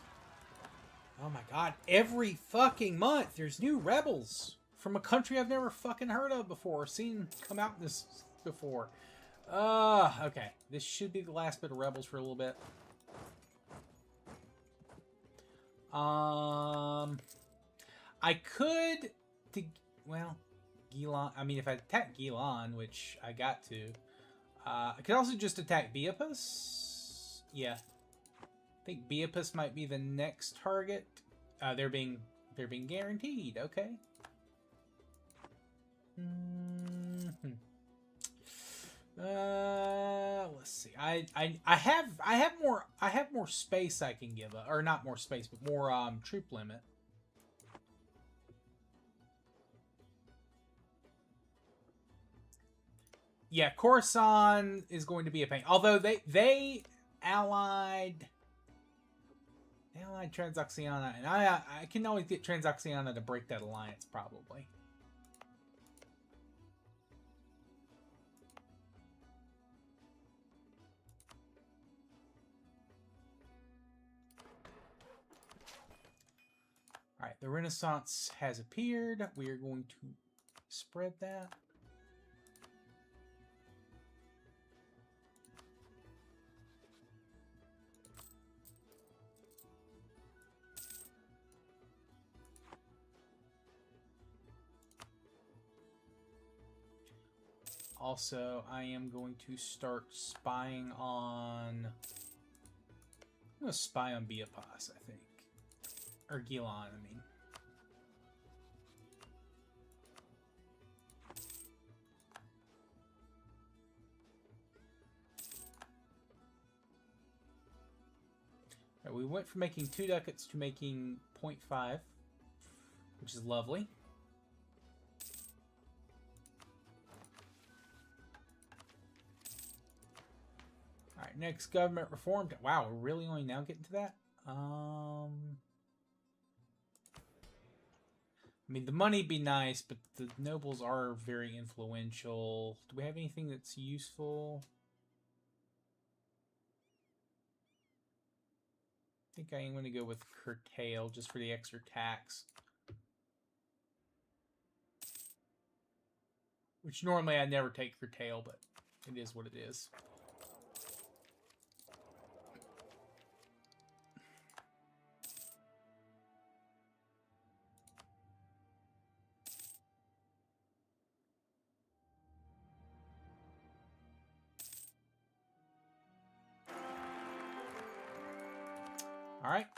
A: Oh my god. Every fucking month, there's new rebels from a country I've never fucking heard of before, or seen come out in this before. Okay. This should be the last bit of rebels for a little bit. I could... Well, Gilan... I mean, if I attack Gilan, which I got to... I could also just attack Beapus. Yeah. I think Beapus might be the next target. They're being guaranteed. Okay. Let's see. I have more space I can give, or not more space, but more troop limit. Yeah, Khorasan is going to be a pain. Although they allied Transoxiana, and I can always get Transoxiana to break that alliance probably. All right, the Renaissance has appeared. We are going to spread that. Also, I am going to start spying on... I'm going to spy on Beapus, I think. Or Gilan, I mean. Right, we went from making 2 ducats to making 0.5, which is lovely. Alright, next government reform. Wow, we're really only now getting to that? I mean, the money'd be nice, but the nobles are very influential. Do we have anything that's useful? I think I am going to go with curtail, just for the extra tax. Which normally I never take curtail, but it is what it is. All right,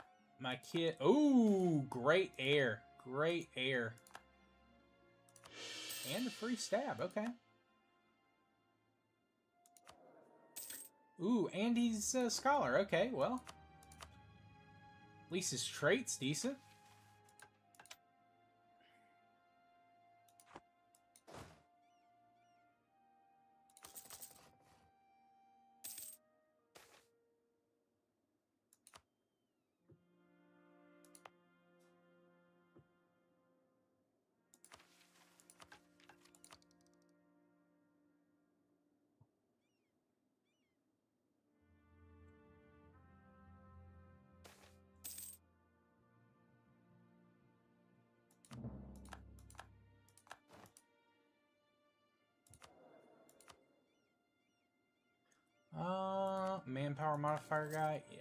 A: my kid. Oh, great air. Great air. And a free stab. Okay. Ooh, and he's a scholar. Okay, well. At least his trait's decent. Manpower modifier guy, yeah.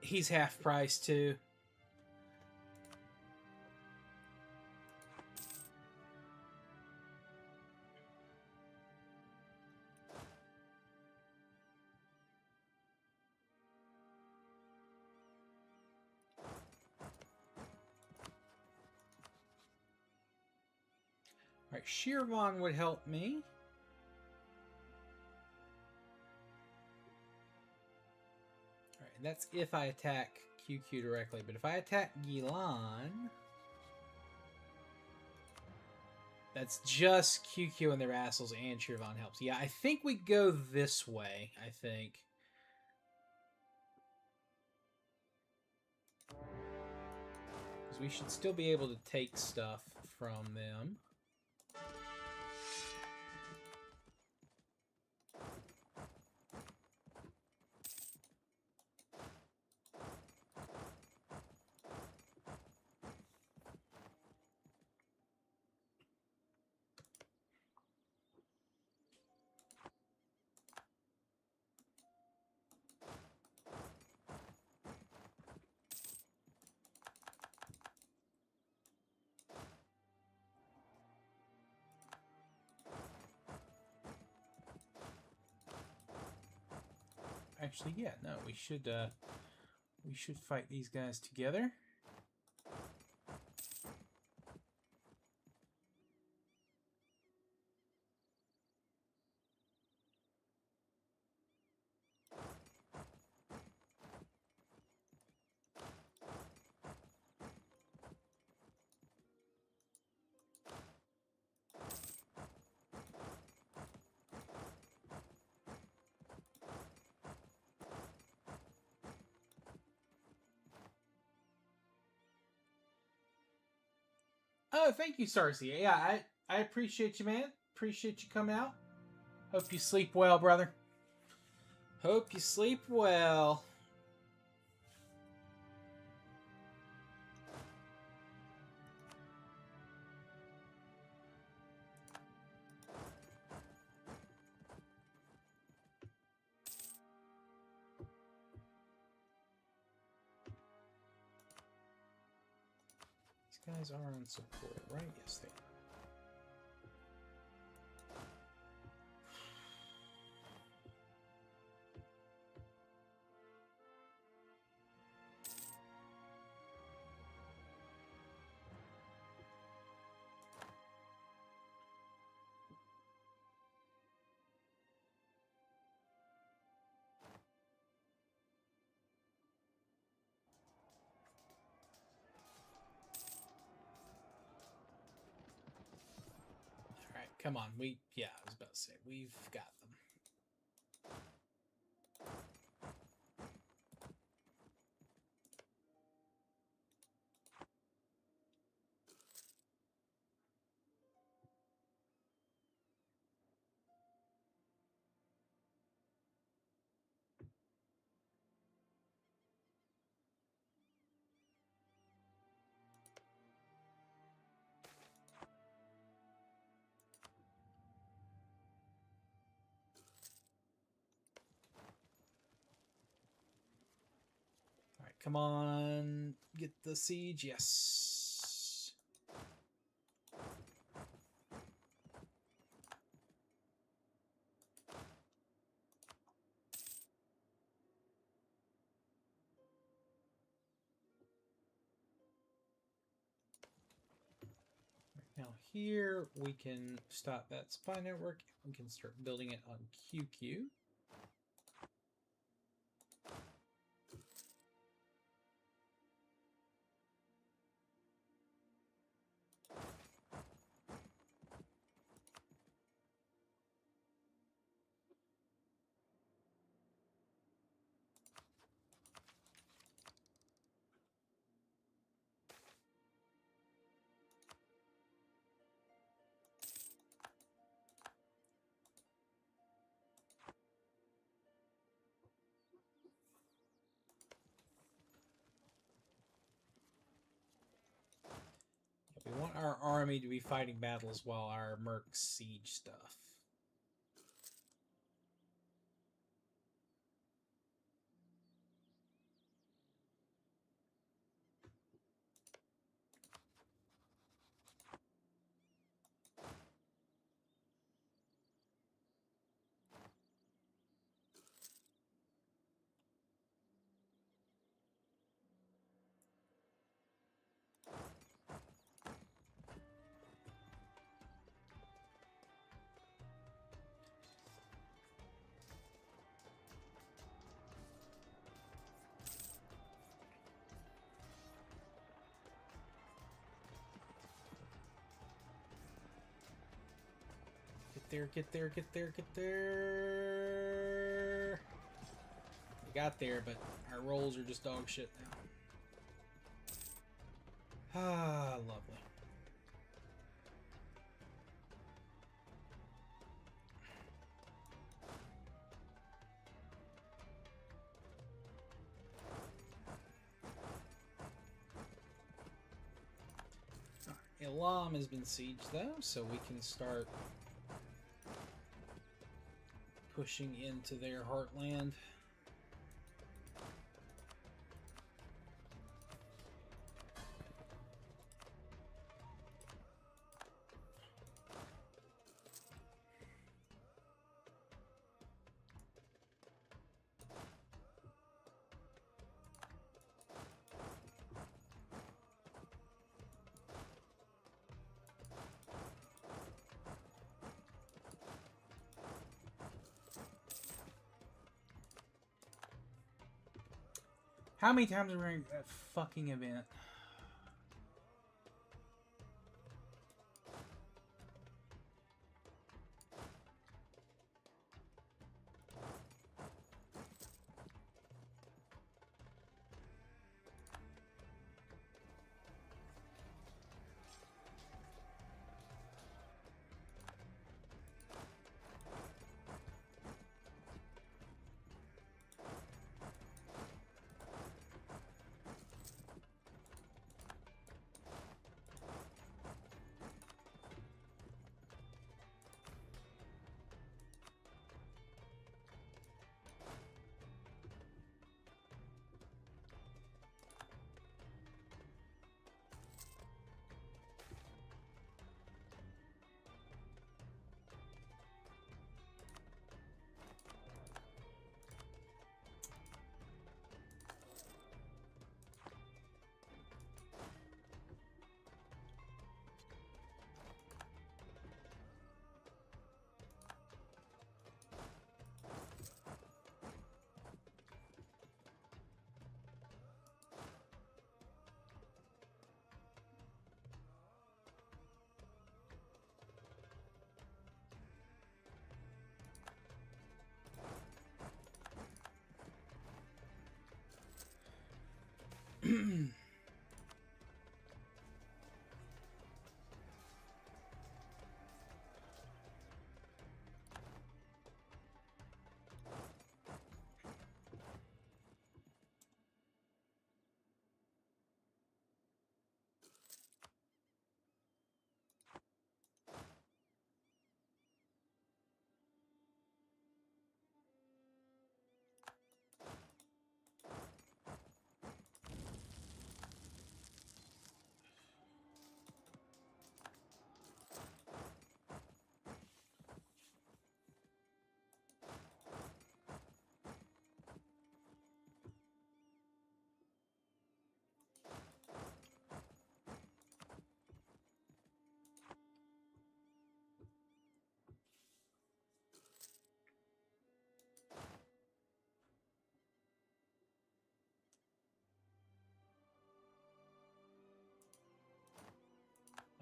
A: He's half price too. Alright, Shirvan would help me. Alright, that's if I attack QQ directly. But if I attack Gilan, that's just QQ and their vassals, and Shirvan helps. Yeah, I think we go this way, I think. Because we should still be able to take stuff from them. Actually, yeah, no, we should fight these guys together. Oh, thank you, Sarcy. Yeah, I appreciate you, man. Appreciate you coming out. Hope you sleep well, brother. Hope you sleep well. These guys are unsupported, right? Yes, they are. Alright, come on. Yeah, I was about to say, we've got them. Alright, come on. Get the siege. Yes. Now here we can stop that spy network. We can start building it on QQ. We want our army to be fighting battles while our mercs siege stuff. Get there. We got there, but our rolls are just dog shit now. Ah, lovely. Elam has been sieged though, so we can start pushing into their heartland. How many times are we in that fucking event?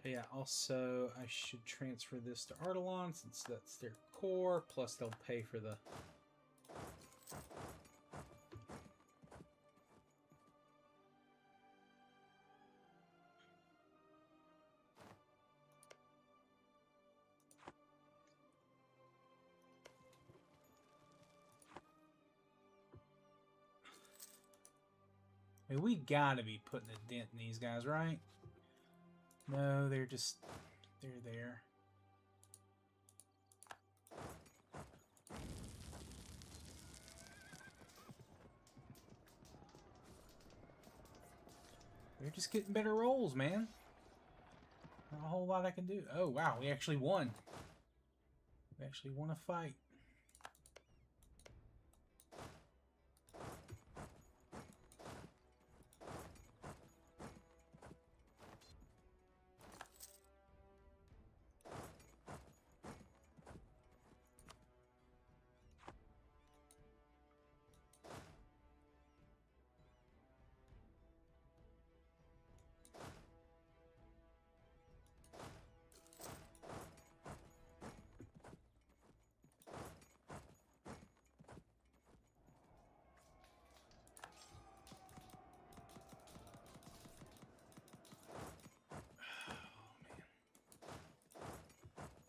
A: Yeah, also, I should transfer this to Ardalon since that's their core, plus they'll pay for the... I mean, we gotta be putting a dent in these guys, right? No, they're just... they're there. They're just getting better rolls, man. Not a whole lot I can do. Oh, wow, we actually won. We actually won a fight.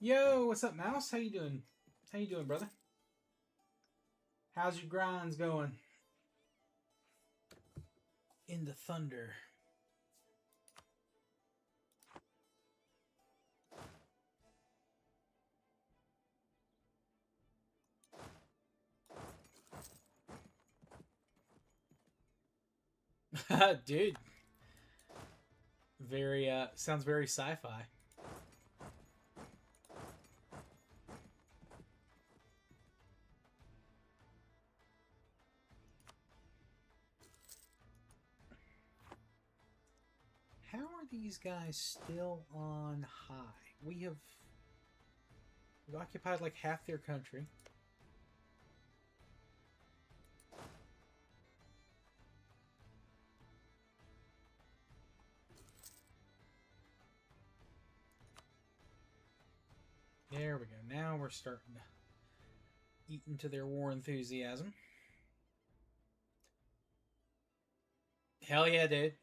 A: Yo, what's up, Mouse? How you doing? How you doing, brother? How's your grinds going? In the thunder. Dude. Very, sounds very sci-fi. How are these guys still on high? We've occupied like half their country. There we go. Now we're starting to eat into their war enthusiasm. Hell yeah, dude.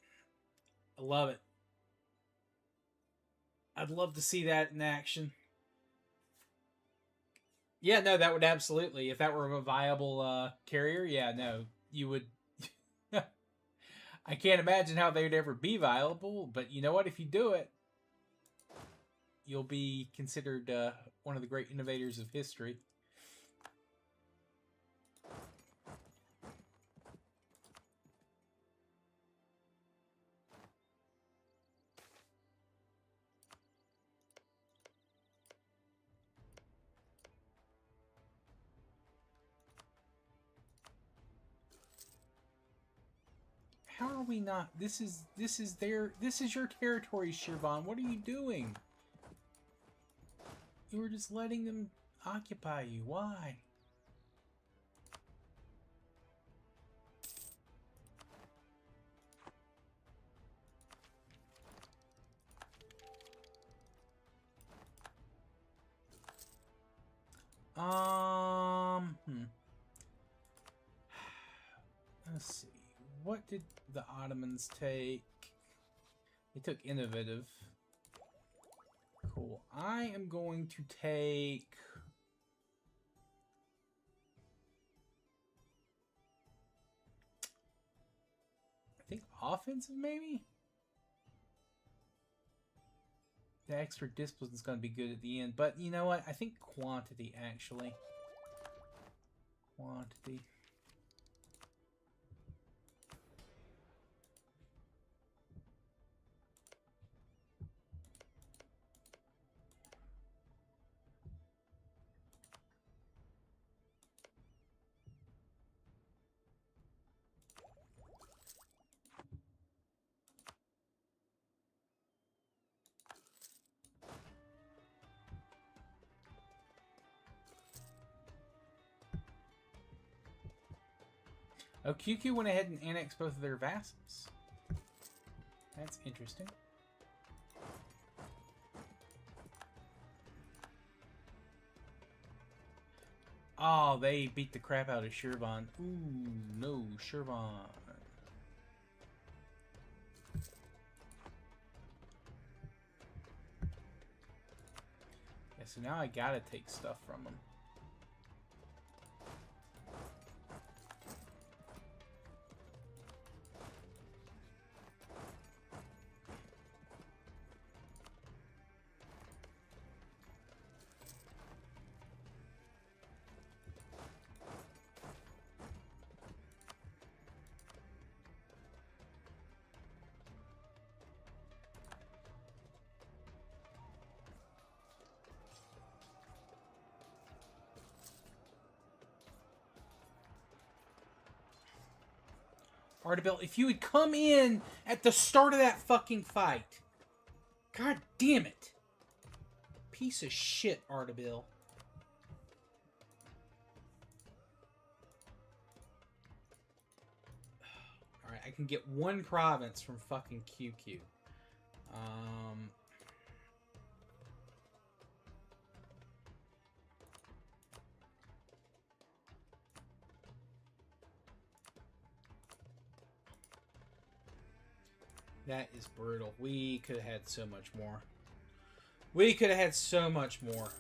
A: I love it. I'd love to see that in action. Yeah, no, that would absolutely. If that were a viable carrier, yeah, no, you would. I can't imagine how they would ever be viable, but you know what? If you do it, you'll be considered one of the great innovators of history. How are we not? This is your territory, Shirvan. What are you doing? You were just letting them occupy you. Why? Let's see. What did the Ottomans take? They took innovative. Cool. I am going to take... I think offensive, maybe? The extra discipline is going to be good at the end. But you know what? I think quantity, actually. Quantity. Oh, QQ went ahead and annexed both of their vassals. That's interesting. Oh, they beat the crap out of Shirvan. Ooh, no, Shirvan. Yeah, so now I gotta take stuff from them. Ardabil, if you had come in at the start of that fucking fight. God damn it. Piece of shit, Ardabil. Alright, I can get one province from fucking QQ. That is brutal. We could have had so much more. We could have had so much more.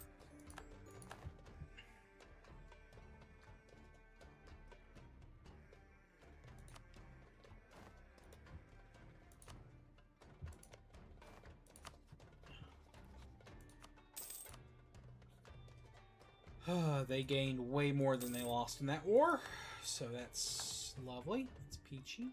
A: They gained way more than they lost in that war, so that's lovely. It's peachy.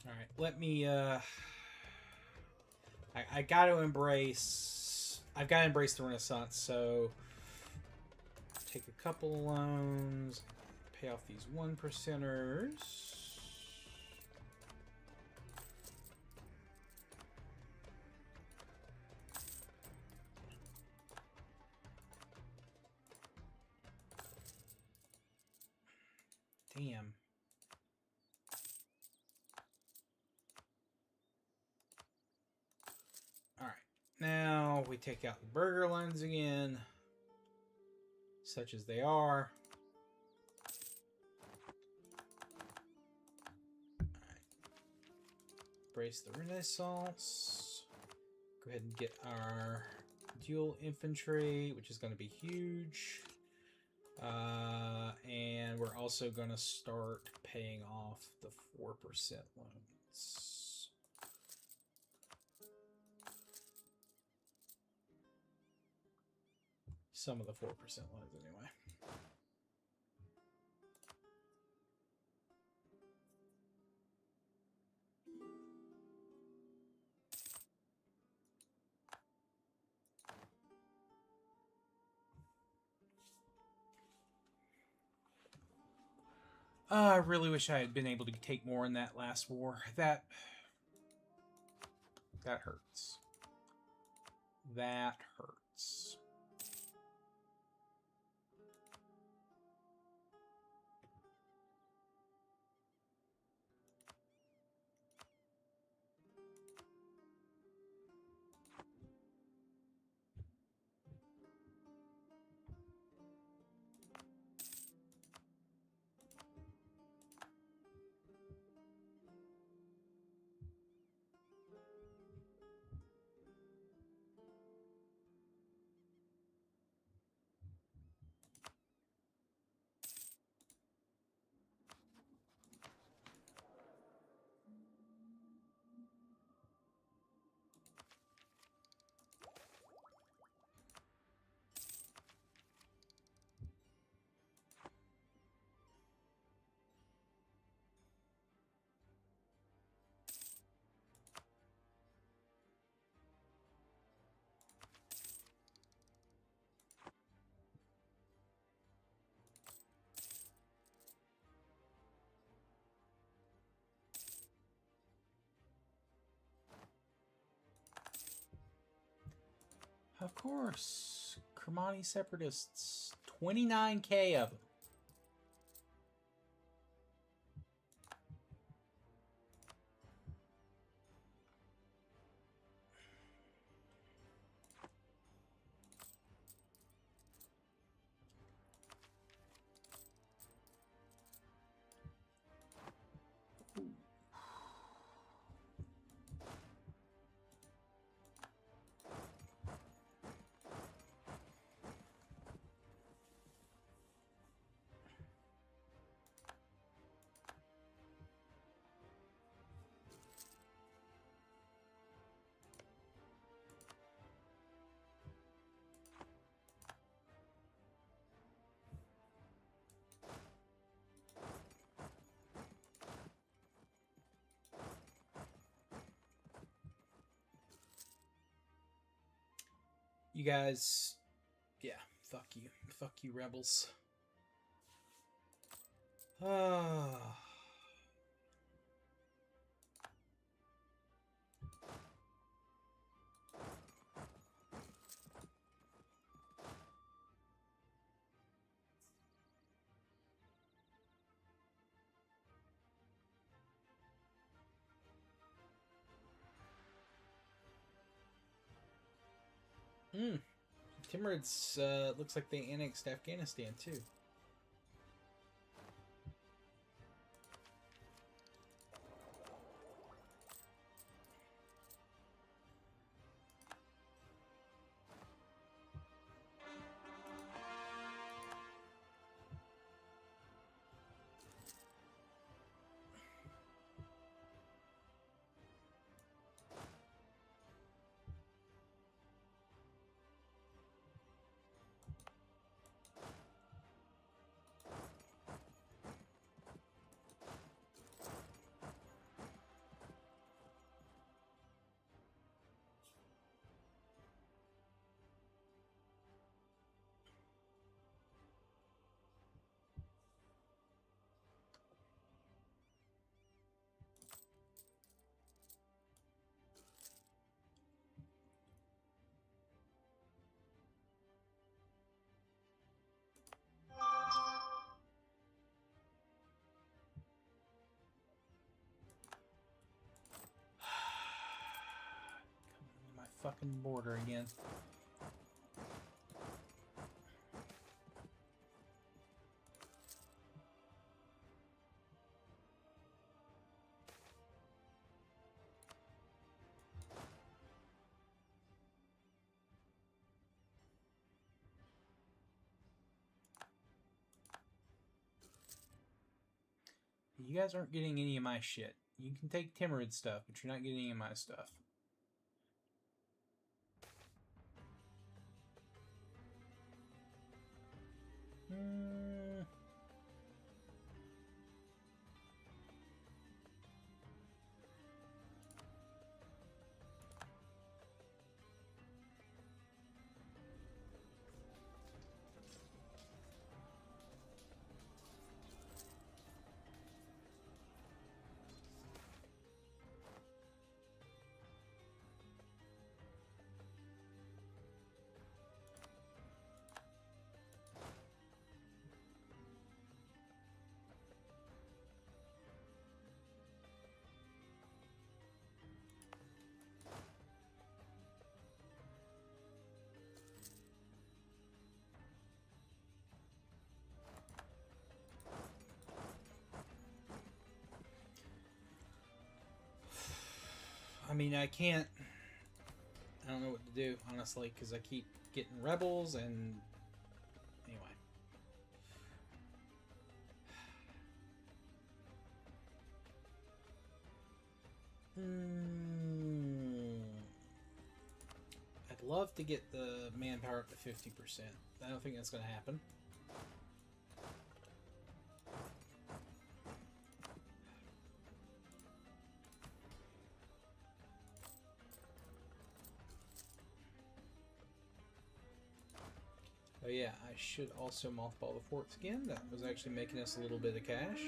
A: All right, let me. I got to embrace. I've got to embrace the Renaissance. So take a couple of loans, pay off these 1%ers. Damn. Alright. Now we take out the burger loans again. Such as they are. Alright. Brace the Renaissance. Go ahead and get our dual infantry, which is going to be huge. And we're also going to start paying off the 4% loans. Some of the 4% loans, anyway. I really wish I had been able to take more in that last war. That hurts. That hurts. Of course. Kermani separatists. 29k of them. You guys, yeah, fuck you. Fuck you, rebels. Timurids, looks like they annexed Afghanistan, too. My fucking border again. You guys aren't getting any of my shit. You can take Timurid stuff, but you're not getting any of my stuff. I mean, I can't... I don't know what to do, honestly, because I keep getting rebels and... Anyway. I'd love to get the manpower up to 50%. I don't think that's going to happen. Oh yeah, I should also mothball the forts again. That was actually making us a little bit of cash.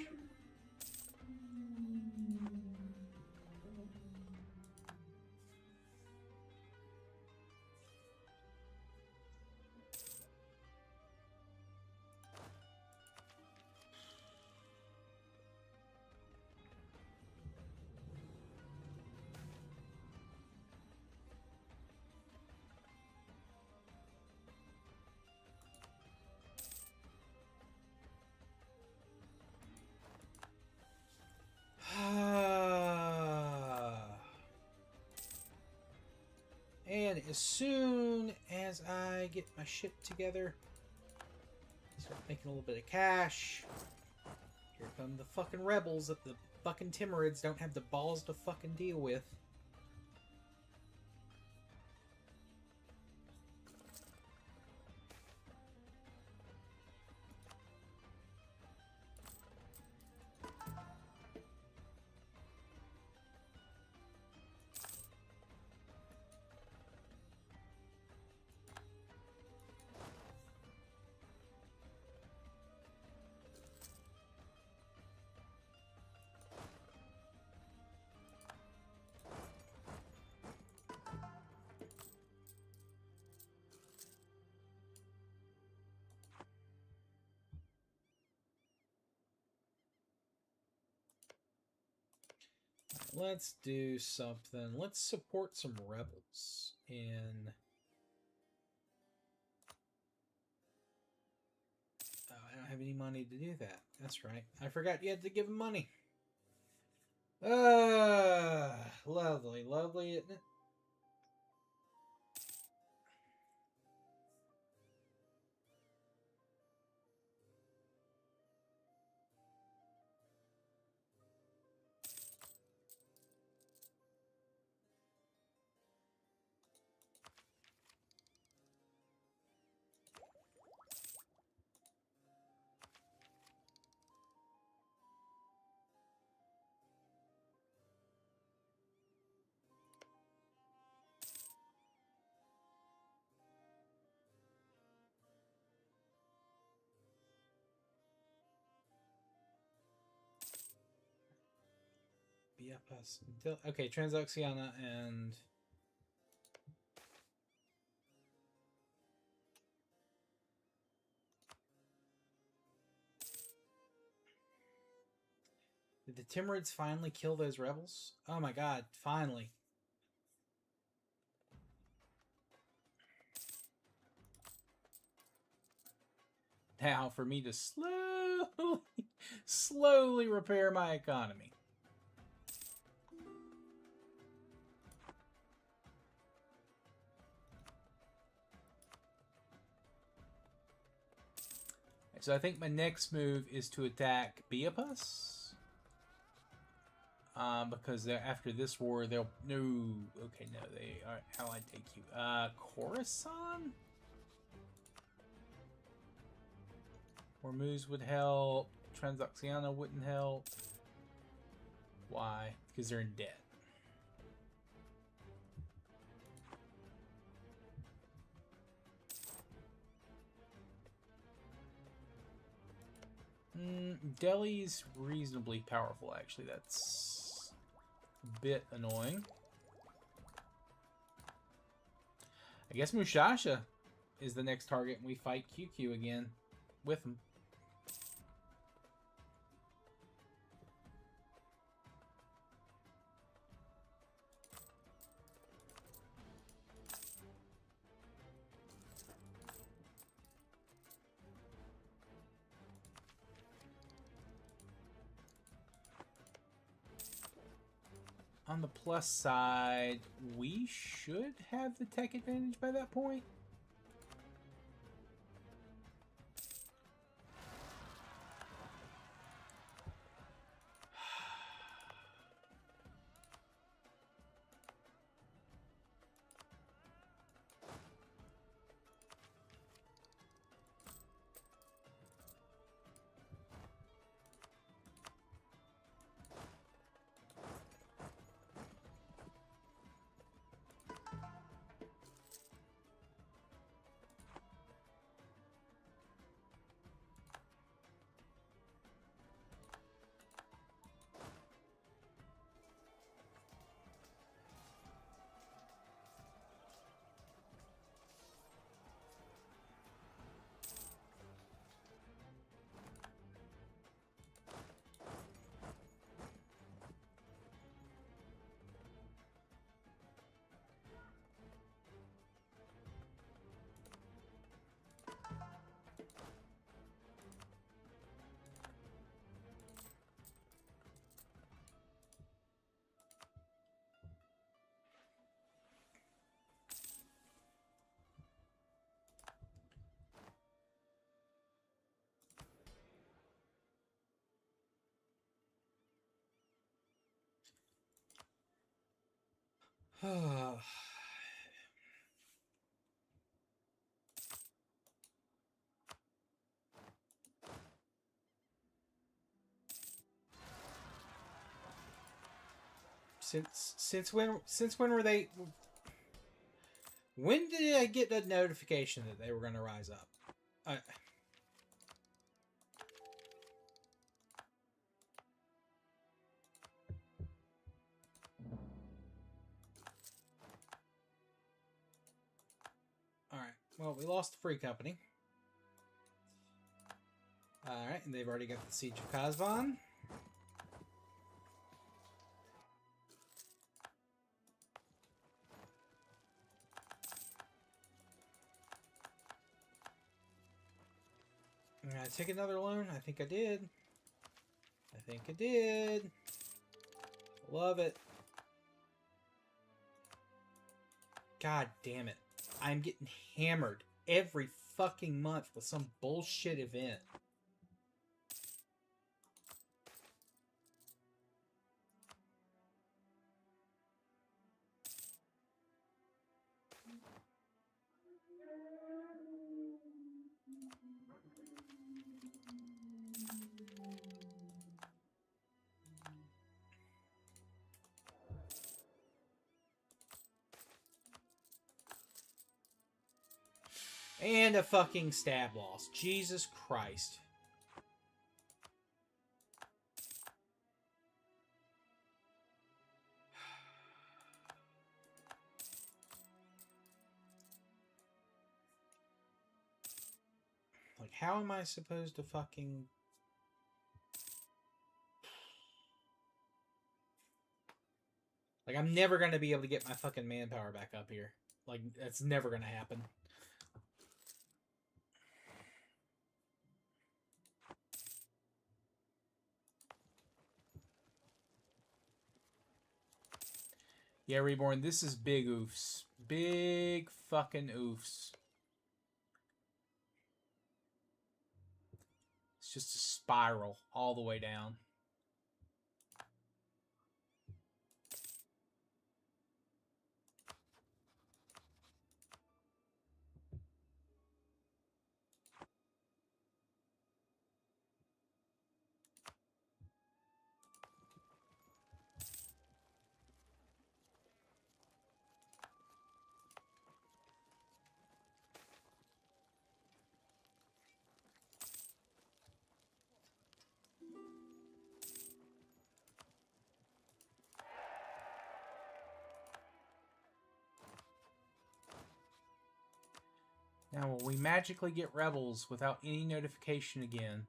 A: And as soon as I get my shit together, start making a little bit of cash, here come the fucking rebels that the fucking Timurids don't have the balls to fucking deal with. Let's do something. Let's support some rebels in have any money to do that. That's right. I forgot you had to give him money. Lovely, lovely, isn't it? BFS. Okay, Transoxiana and... Did the Timurids finally kill those rebels? Oh my god, finally. Now for me to slowly repair my economy. So I think my next move is to attack Beapus. Because after this war, they'll... No. Okay, no. They are... How I take you? Coruscant? Hormuz would help. Transoxiana wouldn't help. Why? Because they're in debt. Delhi's reasonably powerful, actually. That's a bit annoying. I guess Mushasha is the next target, and we fight QQ again with him. On the plus side, we should have the tech advantage by that point. Since when were they? When did I get the notification that they were going to rise up? Alright, well, we lost the Free Company. Alright, and they've already got the Siege of Kazvan. I take another loan? I think I did. I think I did. Love it. God damn it. I'm getting hammered every fucking month with some bullshit event. And a fucking stab loss. Jesus Christ. Like, how am I supposed to fucking... Like, I'm never going to be able to get my fucking manpower back up here. Like, that's never going to happen. Yeah, Reborn, this is big oofs. Big fucking oofs. It's just a spiral all the way down. Now, will we magically get rebels without any notification again?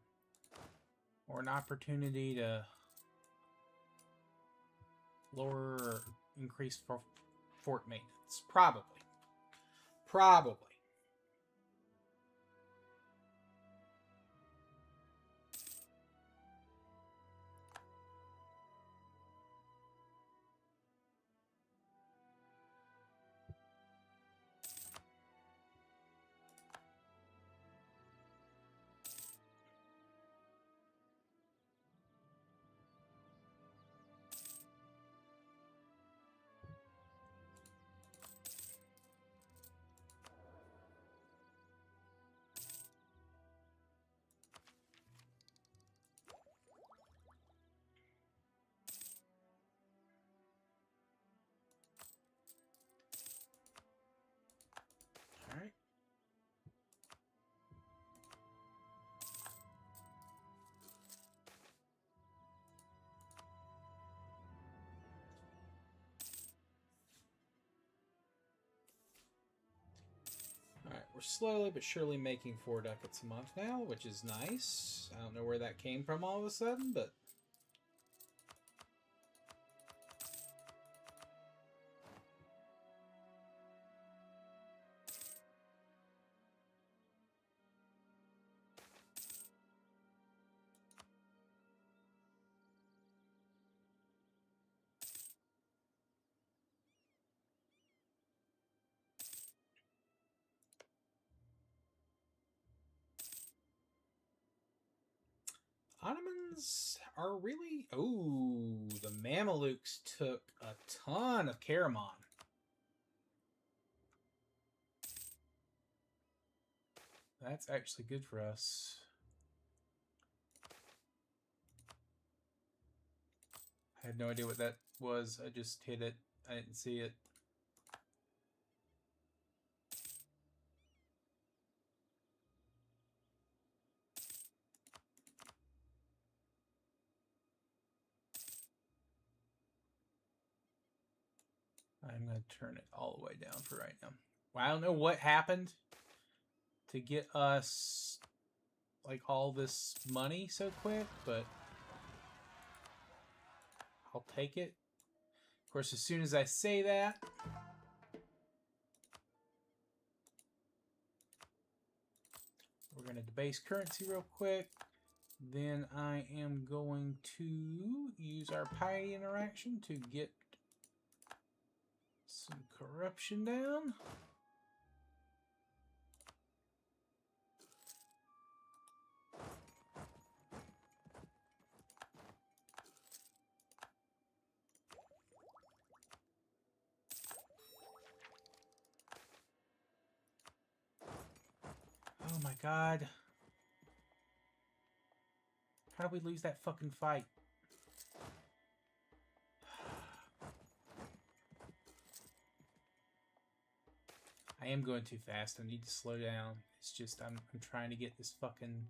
A: Or an opportunity to lower or increase fort maintenance? Probably. Probably. Alright. Alright, we're slowly but surely making 4 ducats a month now, which is nice. I don't know where that came from all of a sudden, but... Ottomans are really... Oh, the Mamelukes took a ton of Karaman. That's actually good for us. I had no idea what that was. I just hit it. I didn't see it. I'm going to turn it all the way down for right now. Well, I don't know what happened to get us like all this money so quick, but I'll take it. Of course, as soon as I say that, we're We're going to debase currency real quick. Then I am going to use our piety interaction to get some corruption down. Oh my god. How did we lose that fucking fight? I am going too fast. I need to slow down. It's just I'm trying to get this fucking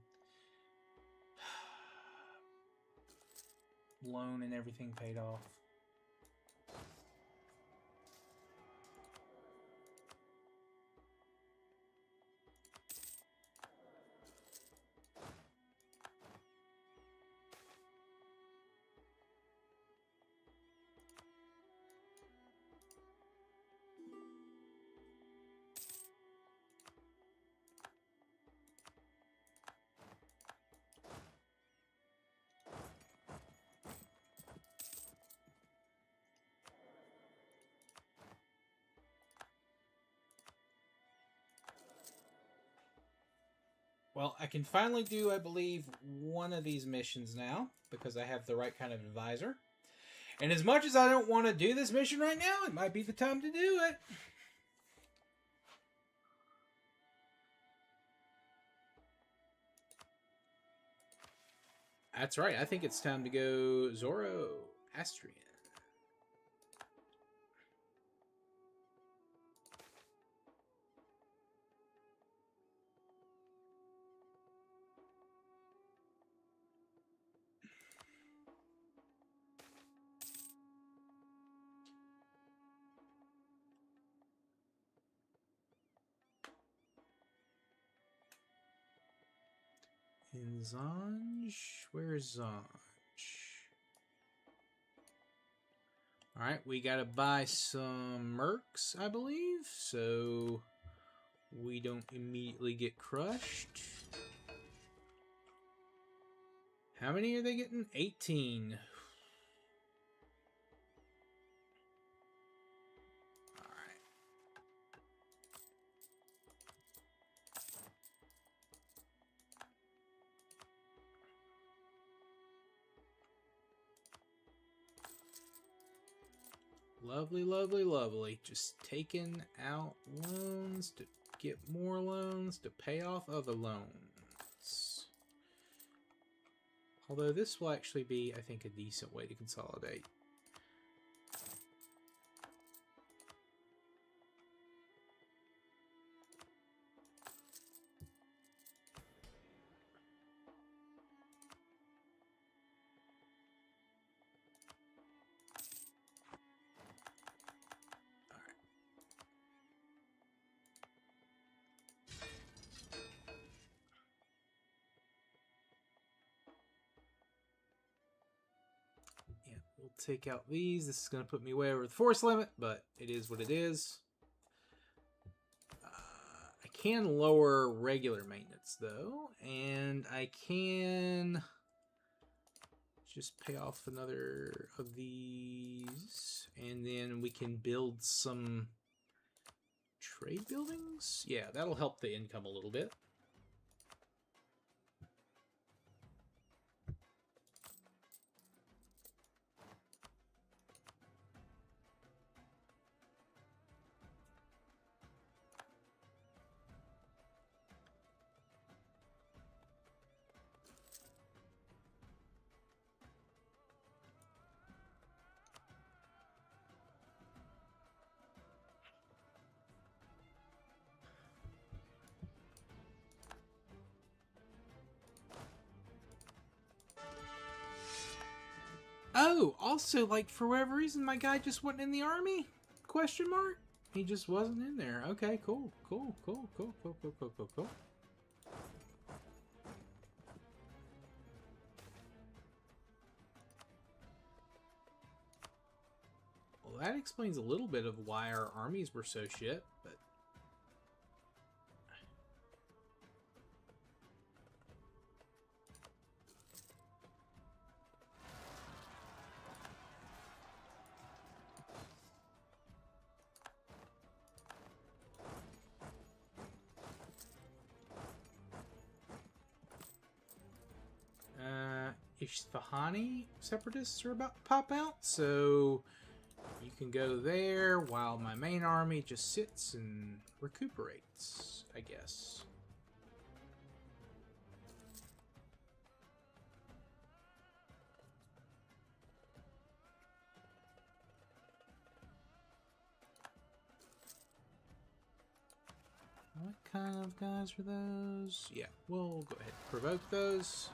A: loan and everything paid off. Well, I can finally do, I believe, one of these missions now, because I have the right kind of advisor. And as much as I don't want to do this mission right now, it might be the time to do it. That's right, I think it's time to go Zoroastrian. In Zanj? Where's Zanj? Alright, we gotta buy some mercs, I believe, so we don't immediately get crushed. How many are they getting? 18. Lovely, lovely, lovely. Just taking out loans to get more loans to pay off other loans. Although this will actually be, I think, a decent way to consolidate. We'll take out these. This is going to put me way over the force limit, but it is what it is. I can lower regular maintenance, though, and I can just pay off another of these, and then we can build some trade buildings. Yeah, that'll help the income a little bit. Oh, also, like, for whatever reason, my guy just wasn't in the army? Question mark? He just wasn't in there. Okay, cool. Cool. Well, that explains a little bit of why our armies were so shit, but... Isfahani separatists are about to pop out, so you can go there while my main army just sits and recuperates, I guess. What kind of guys are those? Yeah, we'll go ahead and provoke those.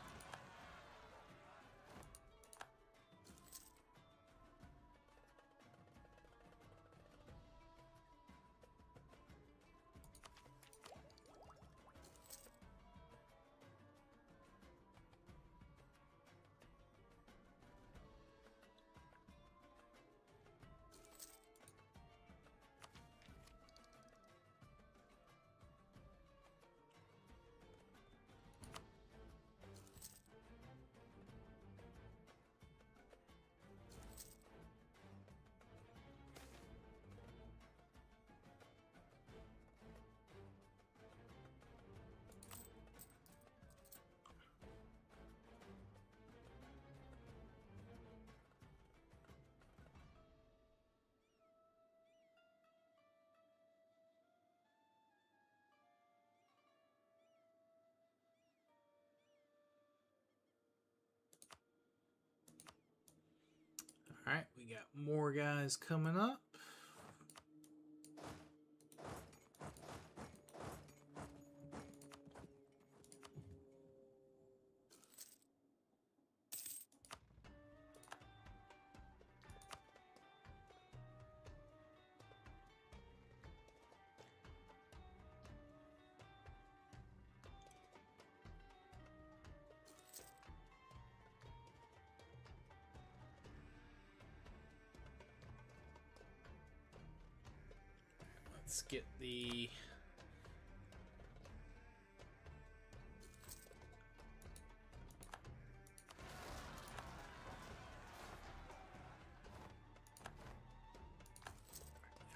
A: Alright, we got more guys coming up. Let's get the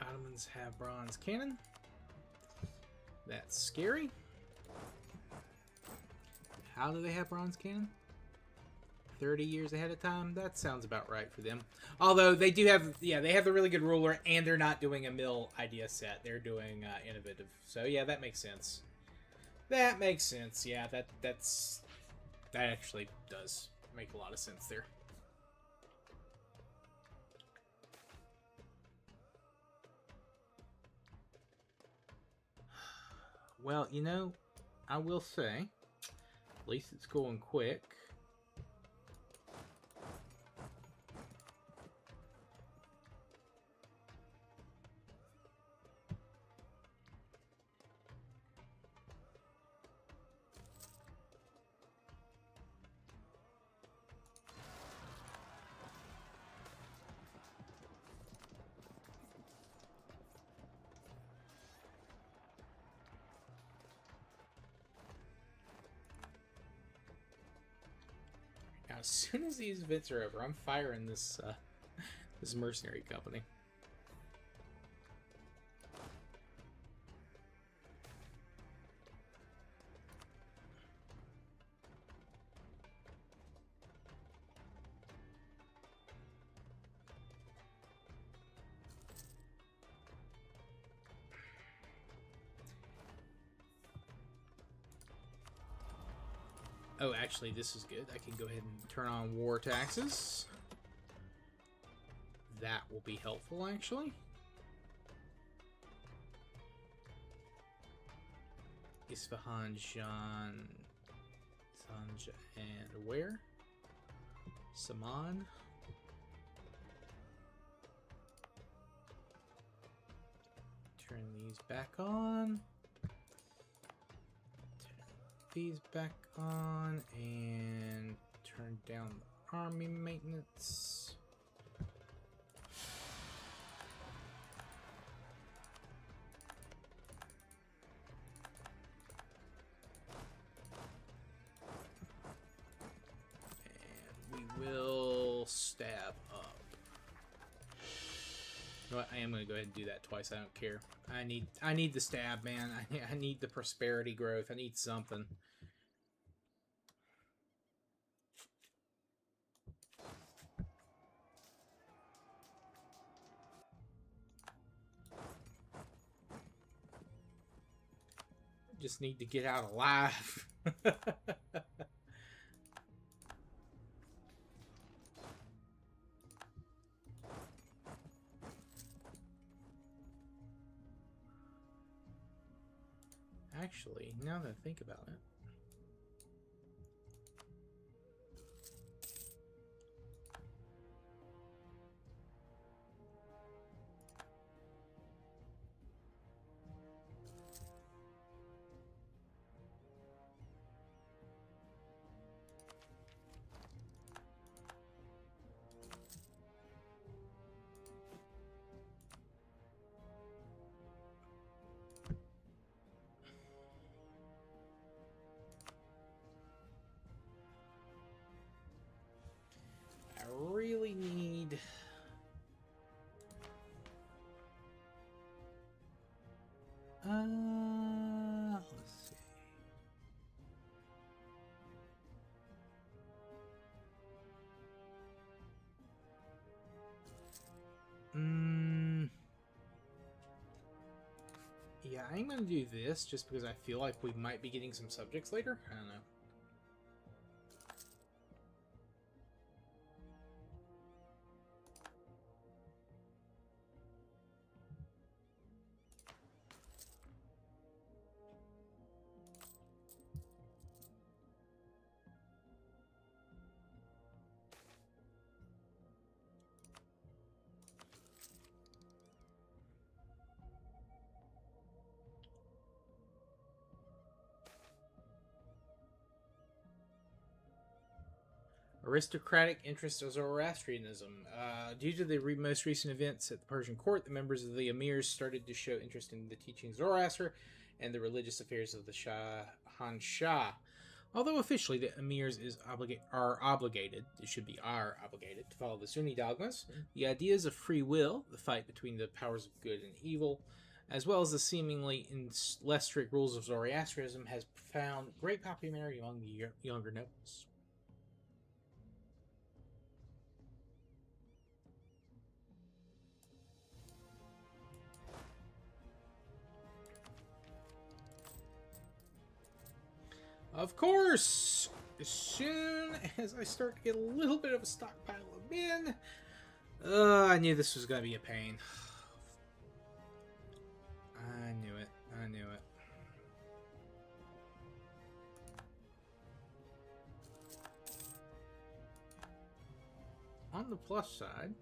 A: Ottomans have bronze cannon. That's scary. How do they have bronze cannon? 30 years ahead of time? That sounds about right for them. Although they do have, yeah, they have the really good ruler, and they're not doing a mill idea set. They're doing innovative. So yeah, that makes sense. That makes sense. Yeah, that actually does make a lot of sense there. Well, you know, I will say, at least it's going quick. Now, as soon as these events are over, I'm firing this this mercenary company. Oh, actually, this is good. I can go ahead and turn on war taxes. That will be helpful, actually. Isfahan, Shan, Sanja, and where? Saman. Turn these back on. These back on and turn down the army maintenance. And we will stab up. You know what? I am going to go ahead and do that twice. I don't care. I need the stab, man. I need the prosperity growth. I need something. just need to get out alive. Actually, now that I think about it. I really need... let's see. Yeah, I'm gonna do this just because I feel like we might be getting some subjects later. I don't know. Aristocratic interest of Zoroastrianism. Due to the most recent events at the Persian court, the members of the emirs started to show interest in the teachings of Zoroaster and the religious affairs of the Shah. Although officially the emirs are obligated, it should be are obligated, to follow the Sunni dogmas, the ideas of free will, the fight between the powers of good and evil, as well as the seemingly less strict rules of Zoroastrianism, has found great popularity among the younger nobles. Of course, as soon as I start to get a little bit of a stockpile of men, I knew this was going to be a pain. I knew it. I knew it. On the plus side,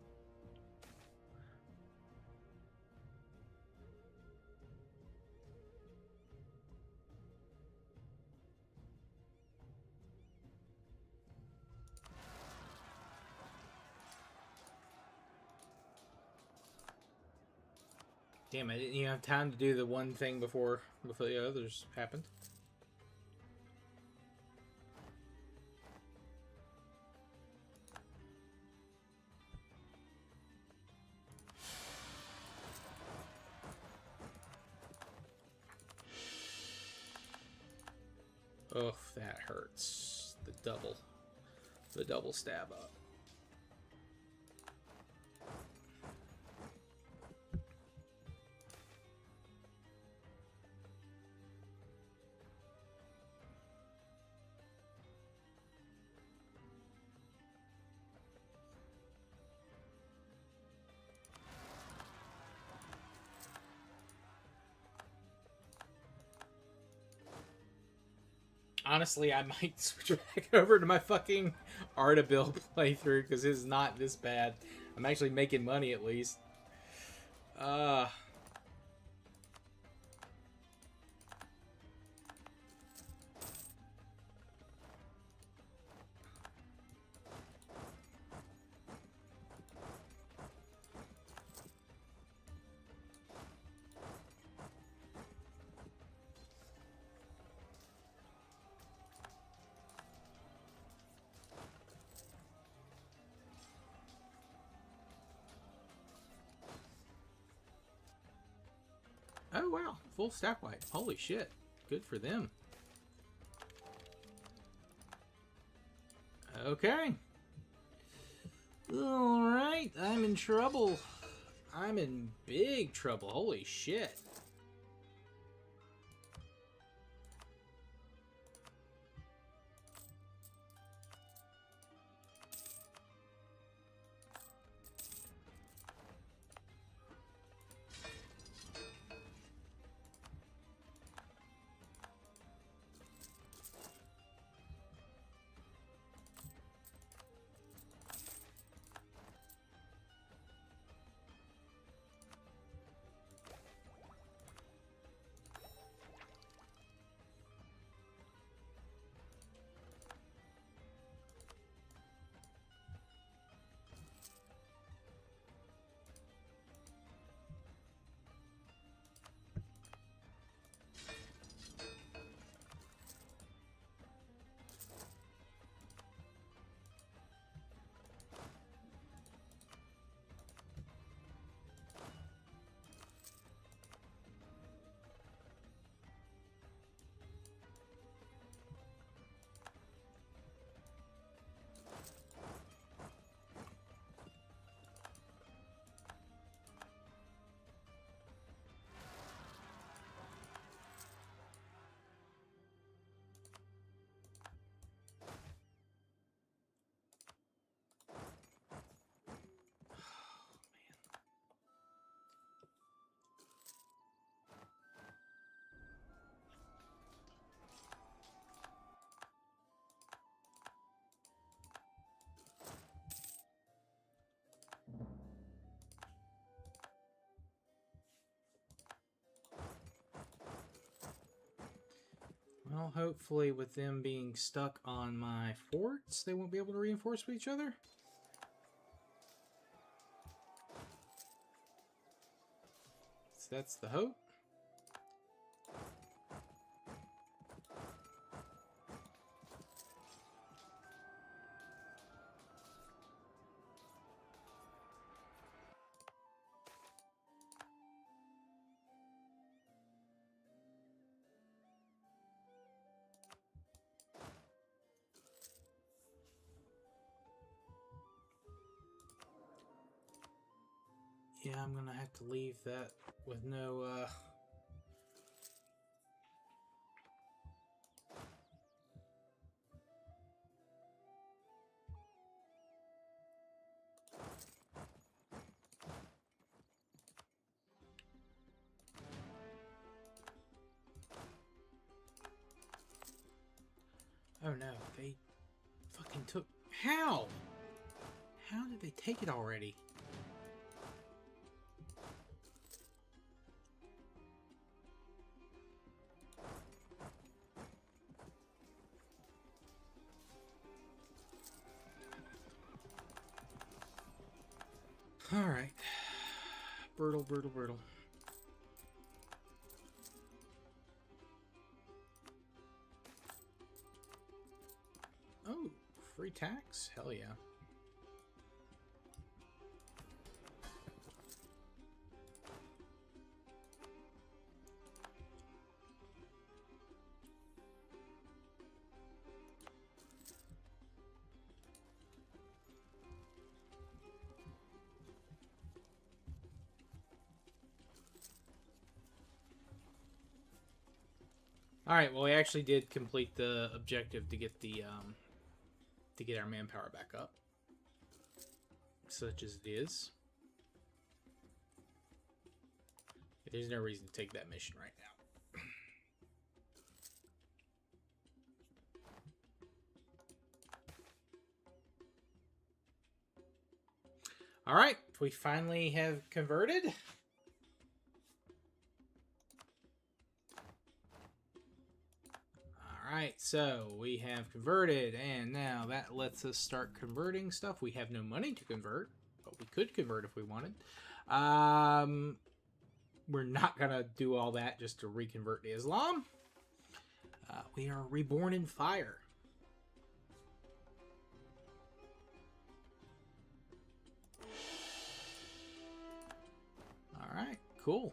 A: damn, I didn't even have time to do the one thing before the others happened. Oh, that hurts. The double stab up. Honestly, I might switch back over to my fucking Ardabil playthrough because it's not this bad. I'm actually making money at least. Oh wow, full stack wipe. Holy shit. Good for them. Okay. Alright, I'm in trouble. I'm in big trouble. Holy shit. Well, hopefully with them being stuck on my forts, they won't be able to reinforce with each other. So that's the hope. Yeah, I'm gonna have to leave that with no, Oh no, they fucking took... How? How did they take it already? Alright. Brutal, brutal, brutal. Oh, free tax? Hell yeah. Alright, well we actually did complete the objective to get the, to get our manpower back up. Such as it is. There's no reason to take that mission right now. Alright, we finally have converted. Alright, so we have converted, and now that lets us start converting stuff. We have no money to convert, but we could convert if we wanted. We're not going to do all that just to reconvert to Islam. We are reborn in fire. Alright, cool.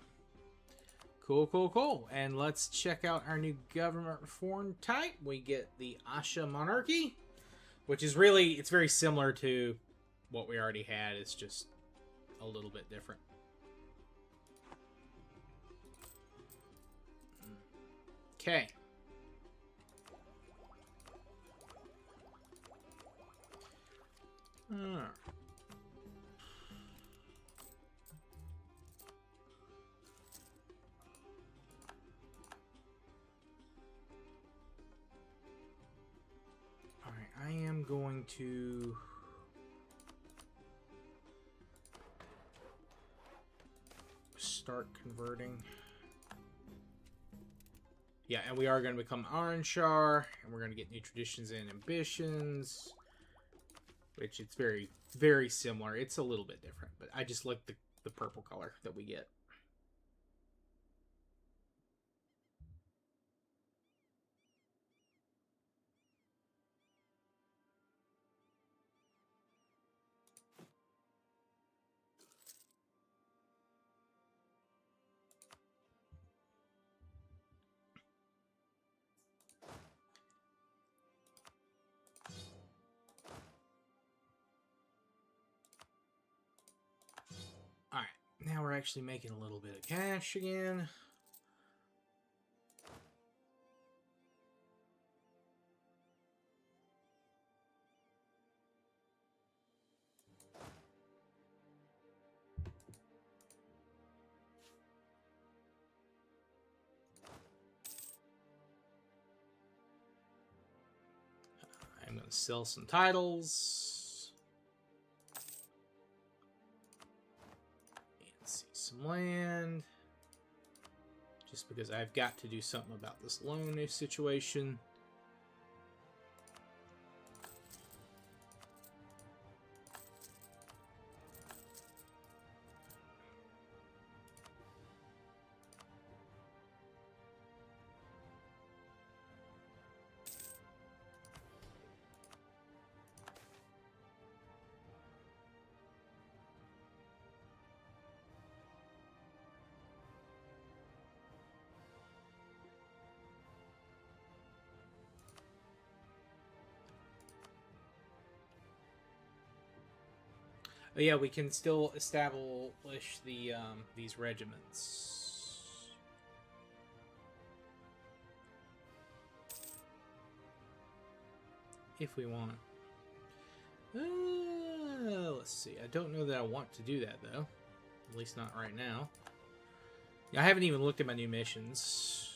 A: Cool, cool, cool. And let's check out our new government reform type. We get the Asha monarchy, which is really, it's very similar to what we already had. It's just a little bit different. Okay. Alright. I am going to start converting. Yeah, and we are going to become Aranshar, and we're going to get new traditions and ambitions, which it's very, very similar. It's a little bit different, but I just like the purple color that we get. Alright, now we're actually making a little bit of cash again. I'm going to sell some titles. And see some land. Just because I've got to do something about this loan situation. But yeah, we can still establish the these regiments. If we want. Let's see. I don't know that I want to do that, though. At least not right now. Yeah, I haven't even looked at my new missions.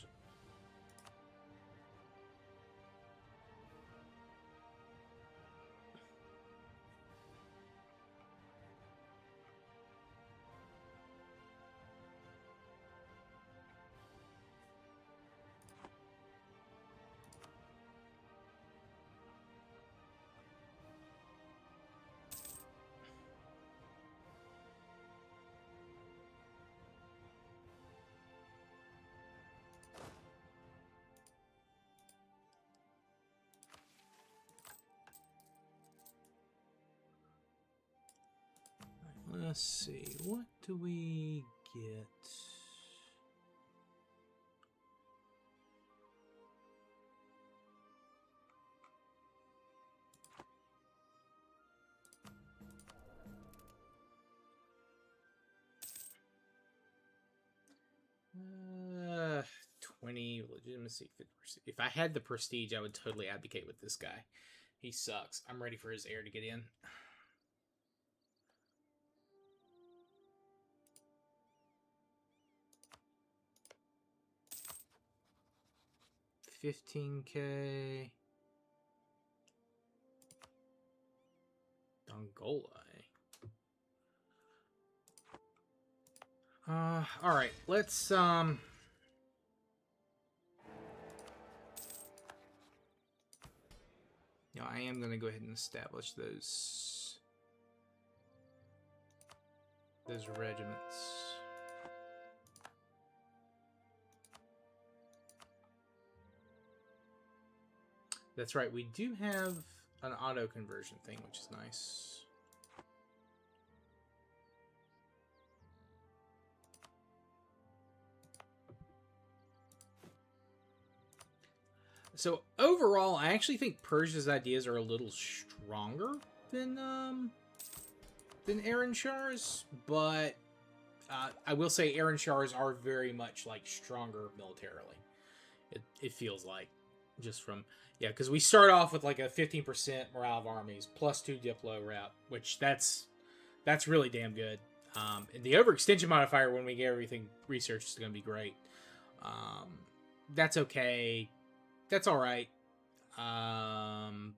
A: Let's see, what do we get? Uh, 20 legitimacy, 50%. If I had the prestige, I would totally advocate with this guy. He sucks. I'm ready for his heir to get in. 15k. Dongola. All right. Let's you know, I am going to go ahead and establish those regiments. That's right, we do have an auto conversion thing, which is nice. So overall, I actually think Persia's ideas are a little stronger than Aaron Shar's, but I will say Aaron Shar's are very much like stronger militarily. It feels like, just from because we start off with like a 15% morale of armies plus 2 Diplo route, which that's really damn good. And the overextension modifier when we get everything researched is going to be great. That's okay. That's all right. Cost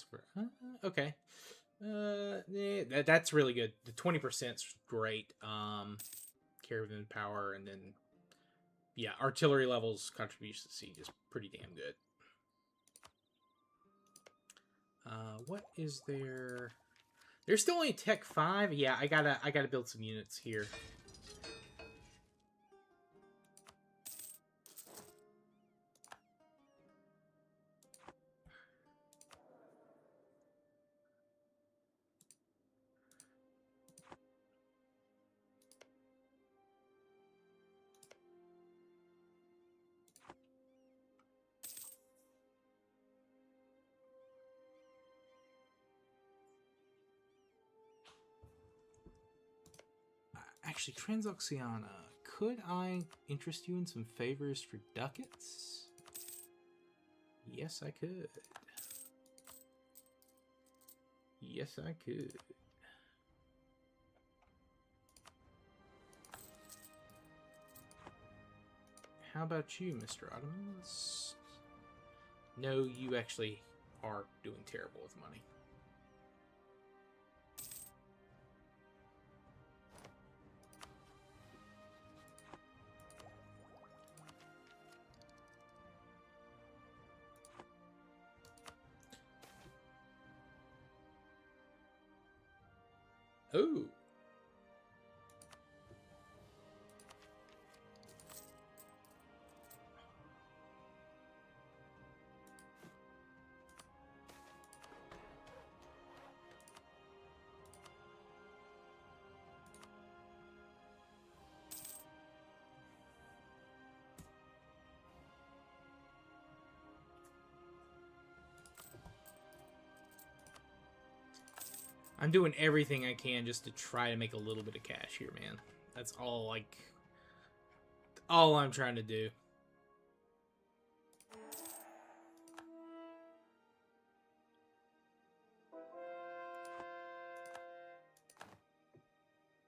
A: for okay. That's really good. The 20% is great. Caravan power, and then artillery levels contribution to siege is pretty damn good. What is there? There's still only Tech 5. Yeah, I gotta build some units here. Actually, Transoxiana, could I interest you in some favors for ducats? Yes, I could. Yes, I could. How about you, Mr. Ottomans? No, you actually are doing terrible with money. Ooh. I'm doing everything I can just to try to make a little bit of cash here, man. That's all, like, all I'm trying to do.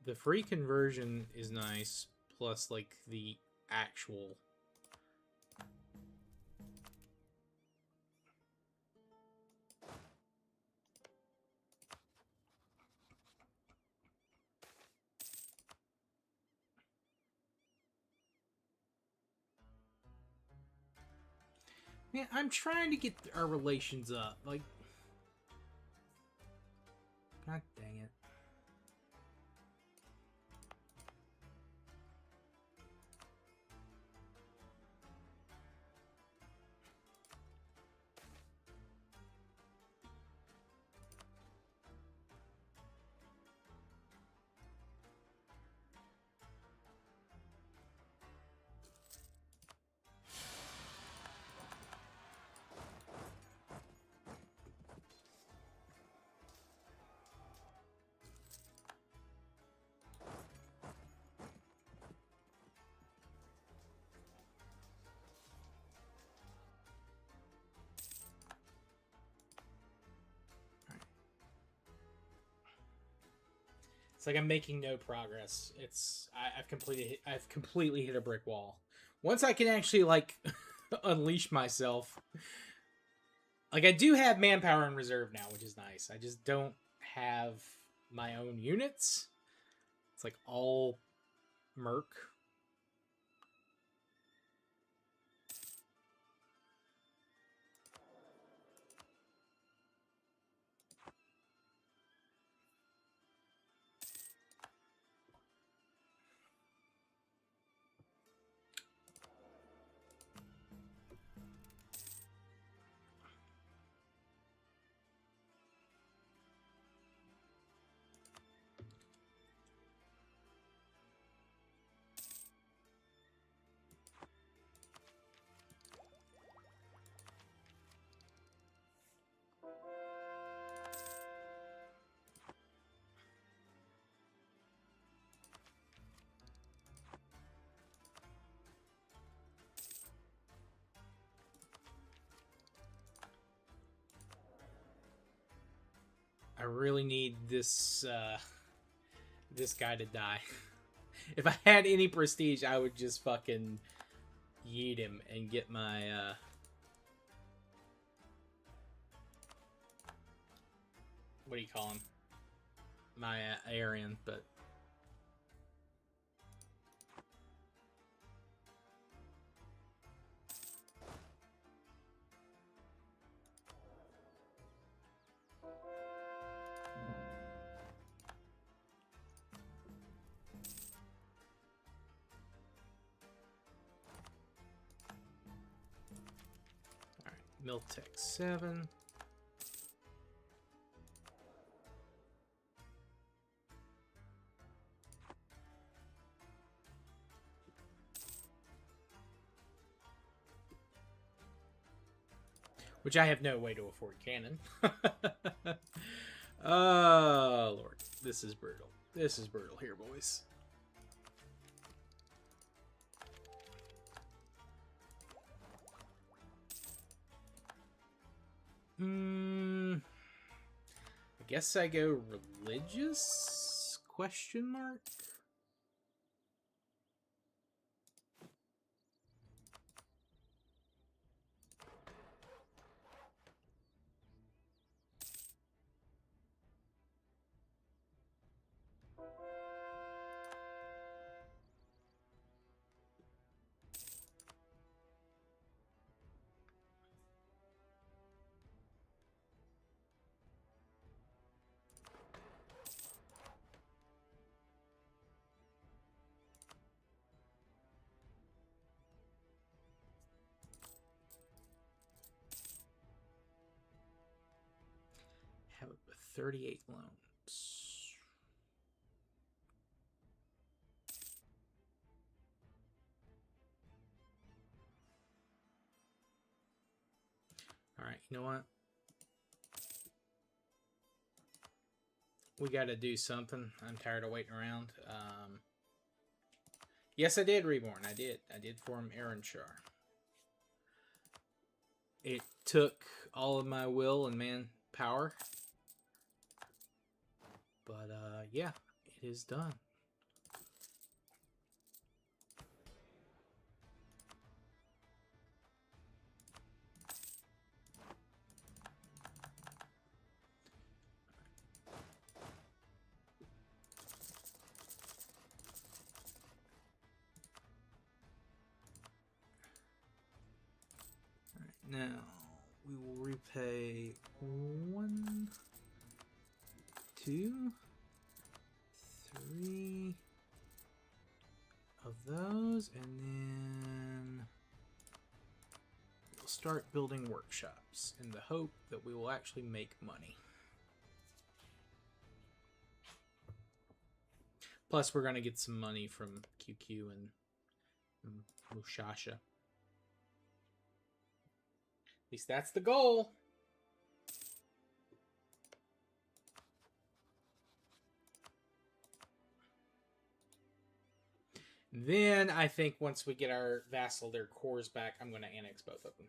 A: The free conversion is nice, plus, like, the actual... Man, I'm trying to get our relations up. Like, god dang it. It's like I'm making no progress. I've completely hit a brick wall. Once I can actually like unleash myself, like I do have manpower in reserve now, which is nice. I just don't have my own units. It's like all merc. I really need this this guy to die. If I had any prestige, I would just fucking yeet him and get my what do you call him? My Aryan, but Miltech 7. Which I have no way to afford cannon. Oh, Lord. This is brutal. This is brutal here, boys. I guess I go religious? Question mark? 38 loans. All right, you know what? We got to do something. I'm tired of waiting around. Yes, I did reborn. I did form Aaronshar. It took all of my will and manpower. But, yeah, it is done. Now, we will repay 1, 2, 3 of those, and then we'll start building workshops in the hope that we will actually make money. Plus, we're going to get some money from QQ and Mushasha. At least that's the goal. Then I think once we get our vassal their cores back, I'm going to annex both of them.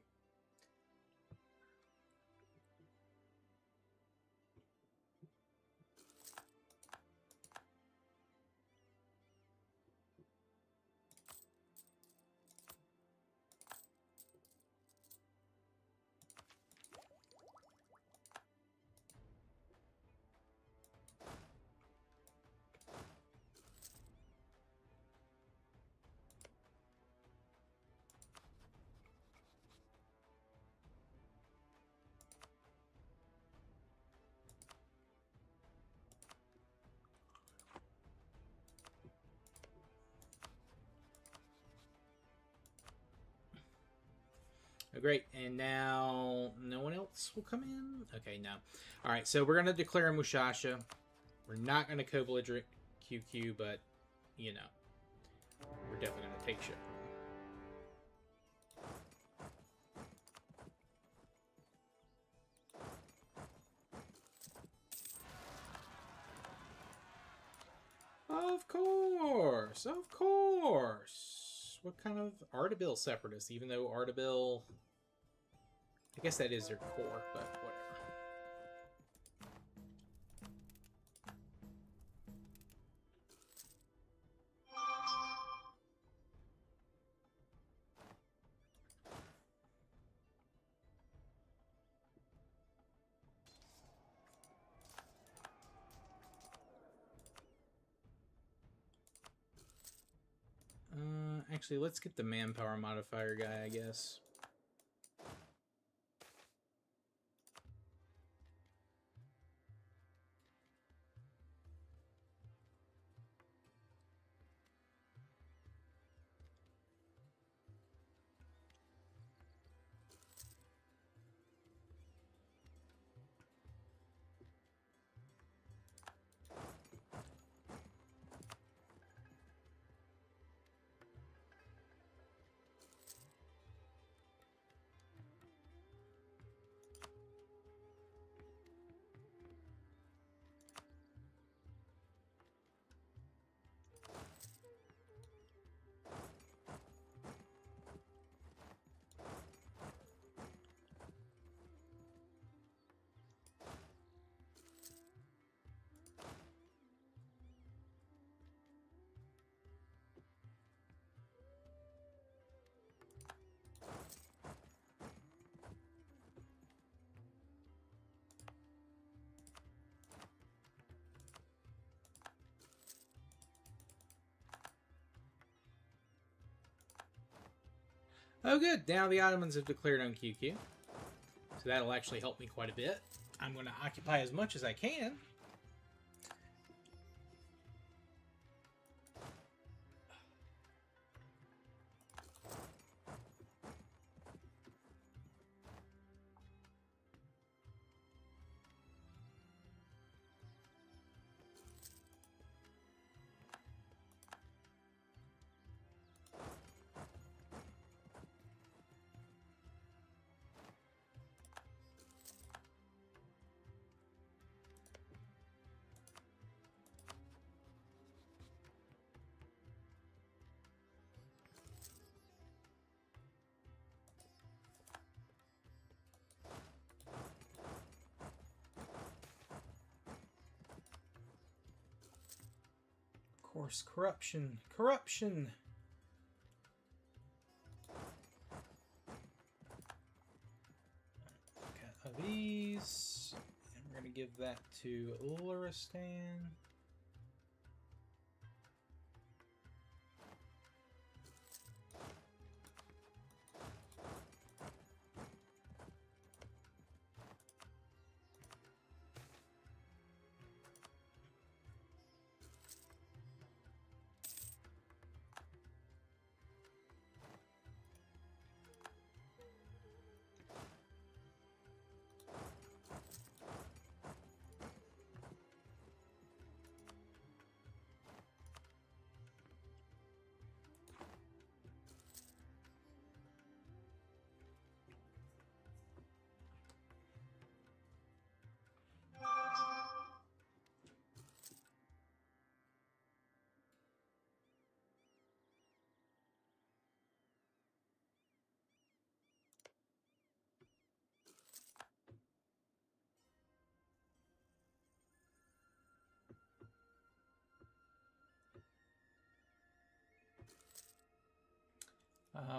A: Oh, great. And now no one else will come in? Okay, no. All right, so we're going to declare Mushasha. We're not going to co-belligerent QQ, but, you know, we're definitely going to take shit from them. Of course. Of course. What kind of Ardabil separatists? Even though Ardabil... I guess that is their core, but whatever. Actually, let's get the manpower modifier guy, I guess. Oh, good. Now the Ottomans have declared on QQ. So that'll actually help me quite a bit. I'm going to occupy as much as I can. course, corruption. Corruption! Of these. And we're going to give that to Luristan.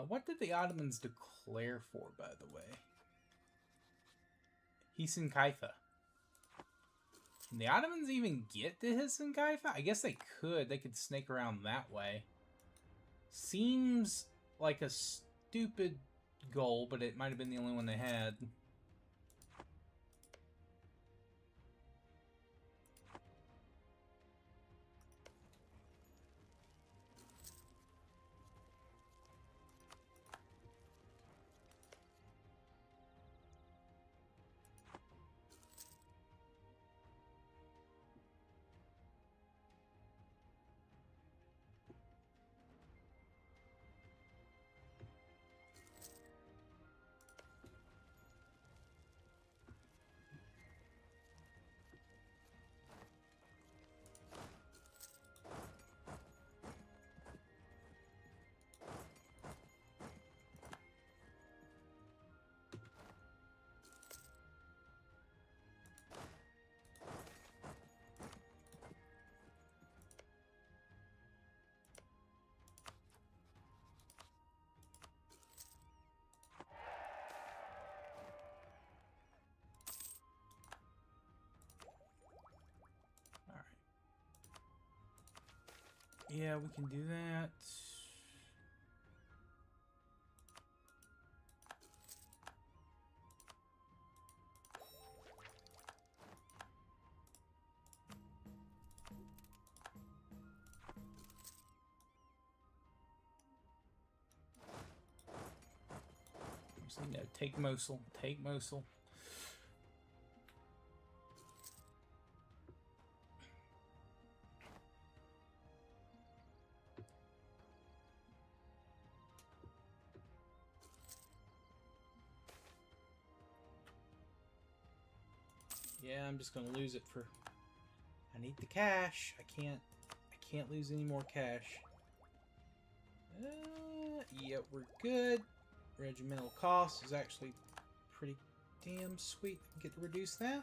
A: What did the Ottomans declare for, by the way? Hisin Kaifa. Can the Ottomans even get to Hisin Kaifa? I guess they could. They could snake around that way. Seems like a stupid goal, but it might have been the only one they had. Yeah, we can do that. Actually, no, take Mosul. Take Mosul. Yeah, I'm just gonna lose it for... I need the cash. I can't lose any more cash. Yeah, we're good. Regimental cost is actually pretty damn sweet. Get to reduce that.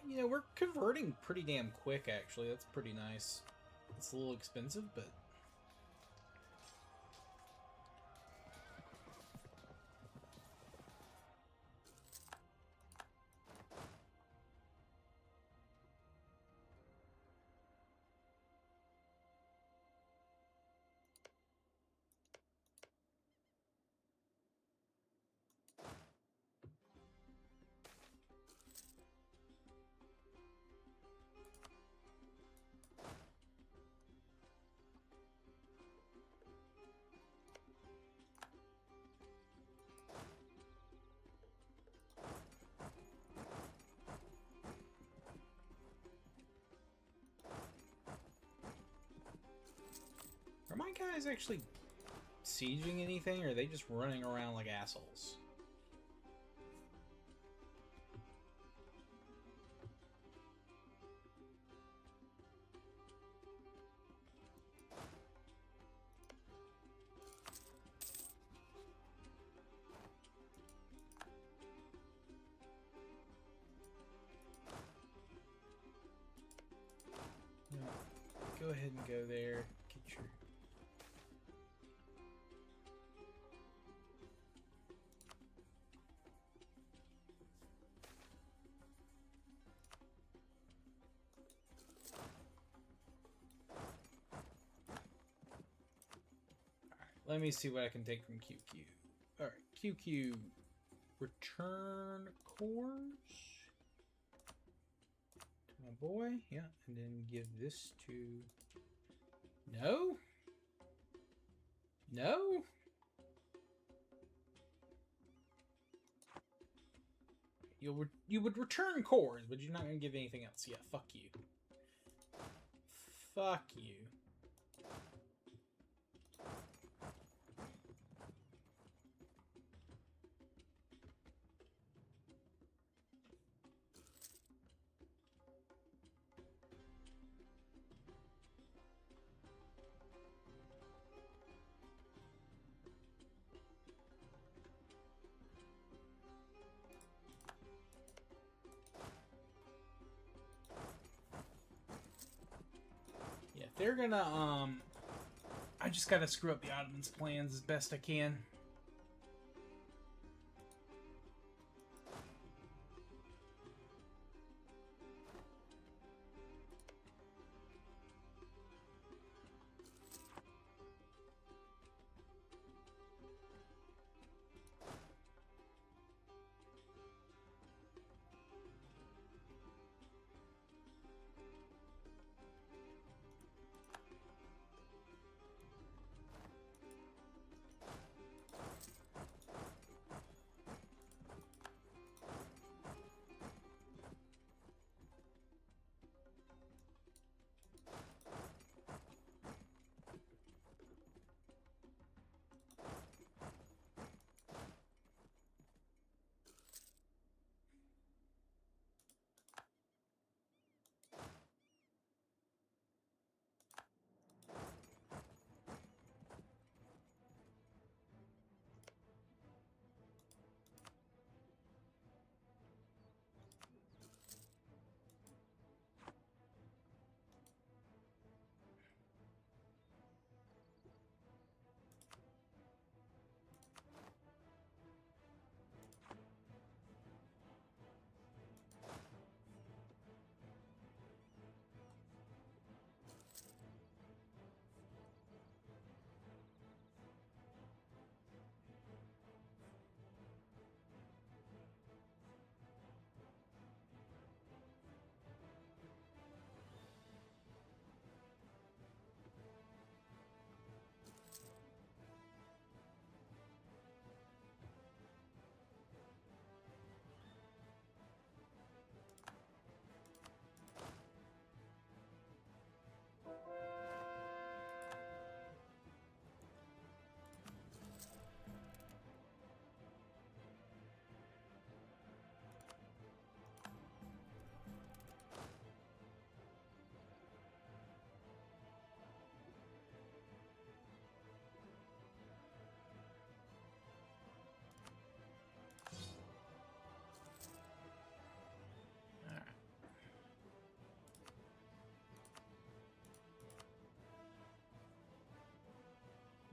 A: You know, we're converting pretty damn quick, actually. That's pretty nice. It's a little expensive, but... Are my guys actually sieging anything, or are they just running around like assholes? No. Go ahead and go there. Get your... Let me see what I can take from QQ. Alright, QQ. Return cores to my boy. Yeah, and then give this to... No? No? You would return cores, but you're not going to give anything else. Yeah, fuck you. Fuck you. They're gonna, I just gotta screw up the Ottomans' plans as best I can.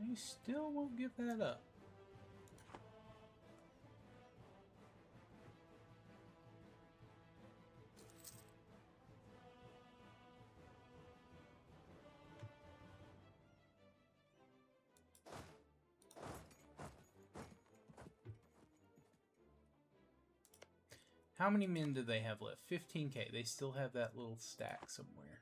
A: They still won't give that up. How many men do they have left? 15k. They still have that little stack somewhere.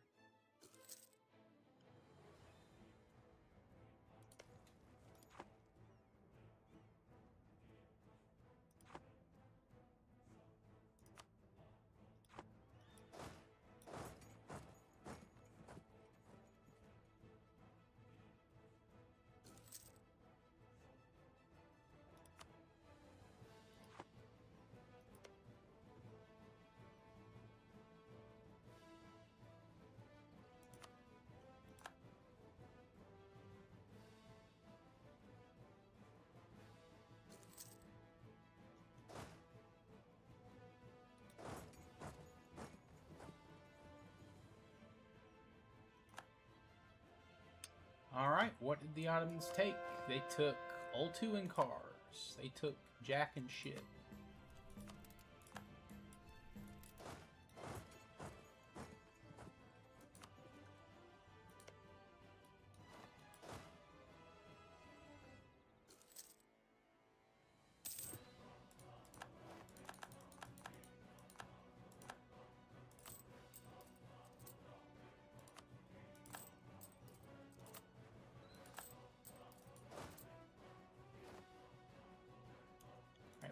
A: Alright, what did the Ottomans take? They took Ultu and cars. They took Jack and shit.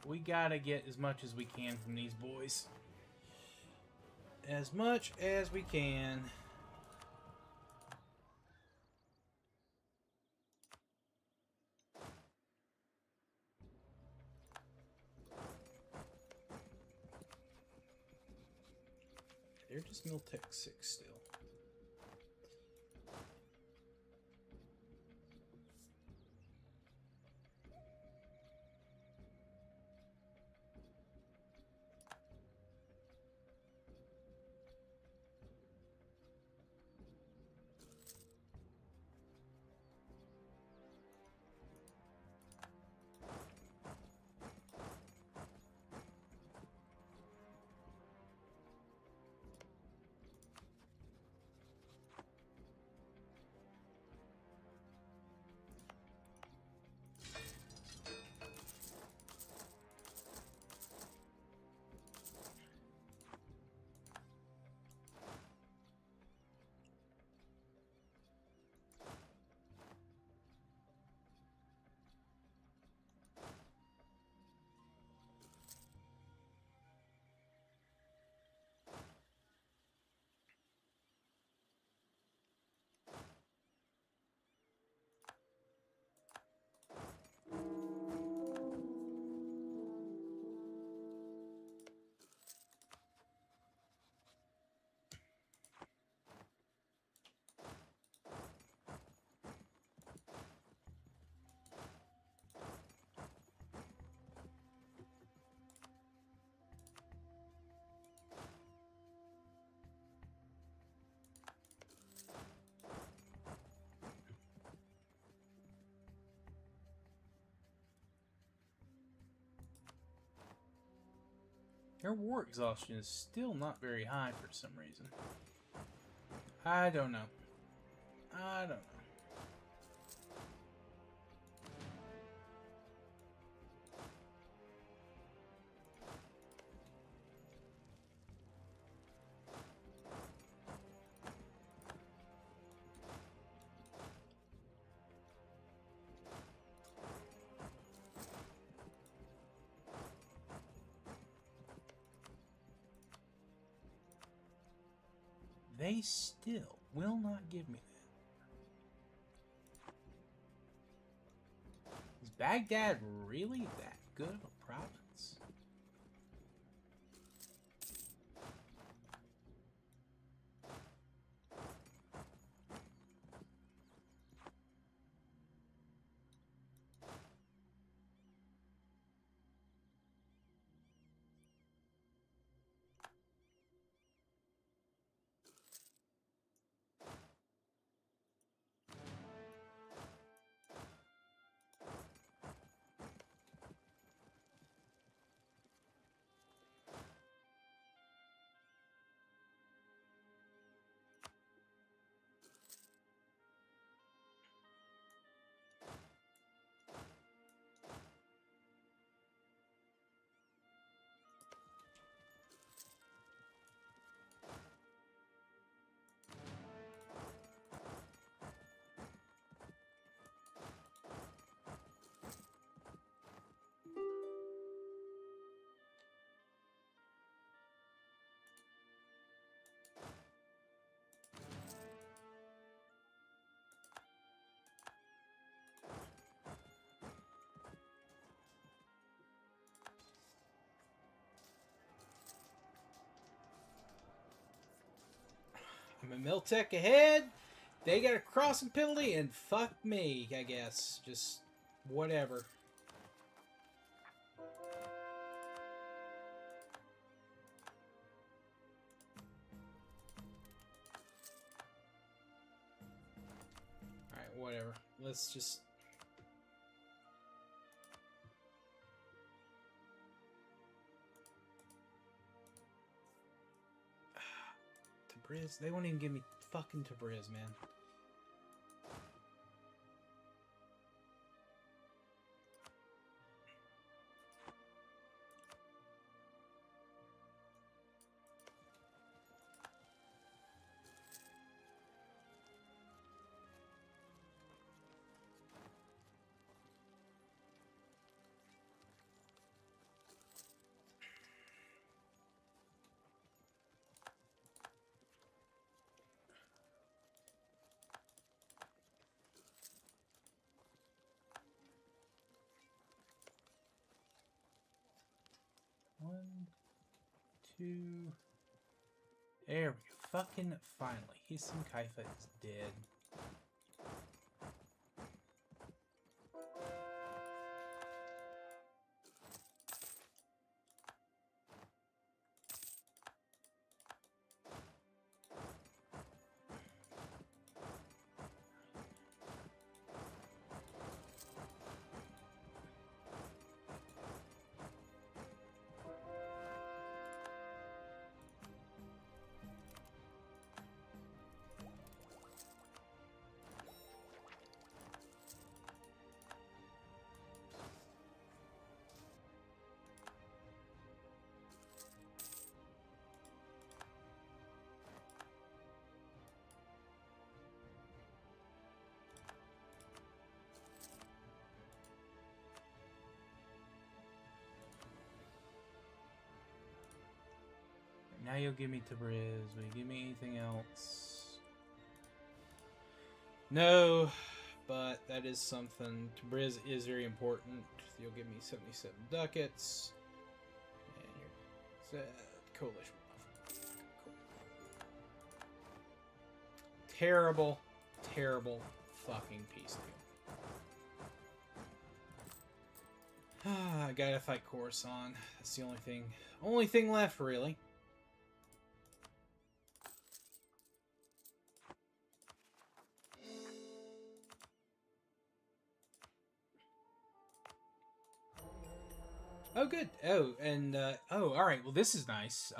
A: We gotta get as much as we can from these boys. As much as we can. They're just Miltech 6 still. Their war exhaustion is still not very high for some reason. I don't know. I don't know. They still will not give me that. Is Baghdad really that good of a province? I'm a Miltech ahead. They got a crossing penalty, and fuck me, I guess. Just whatever. Alright, whatever. let's just... Tabriz? They won't even give me fucking Tabriz, man. One, two. There we go. Fucking finally. Hisam Kaifa is dead. Now you'll give me Tabriz. Will you give me anything else? No, but that is something. Tabriz is very important. You'll give me 77 ducats. And your coalition. Cool. Terrible, terrible fucking peace deal. I gotta fight Coruscant. That's the only thing left, really. Oh, good. Oh, and, oh, alright. Well, this is nice.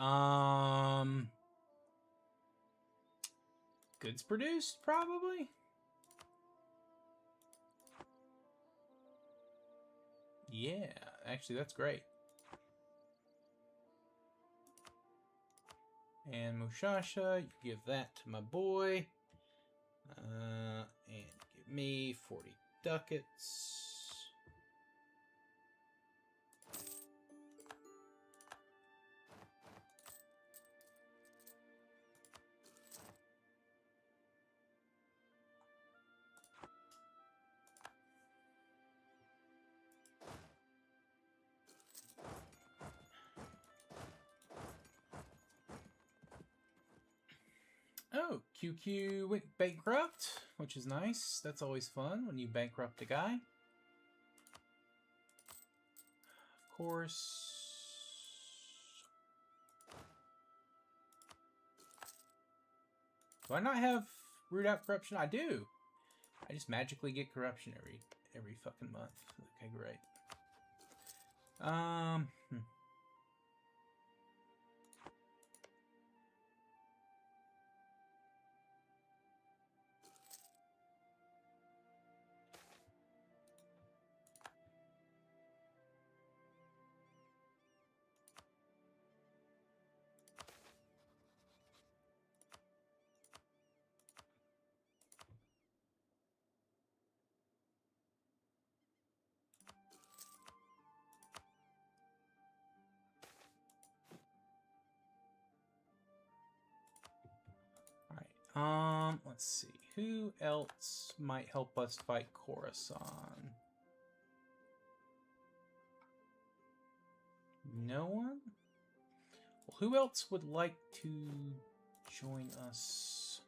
A: Goods produced, probably? Yeah, actually, that's great. And Mushasha, you give that to my boy. And give me 40 ducats. Oh, QQ went bankrupt, which is nice. That's always fun when you bankrupt a guy. Of course. Do I not have root out corruption? I do. I just magically get corruption every fucking month. Okay, great. Let's see. Who else might help us fight Coruscant? No one? Well, who else would like to join us?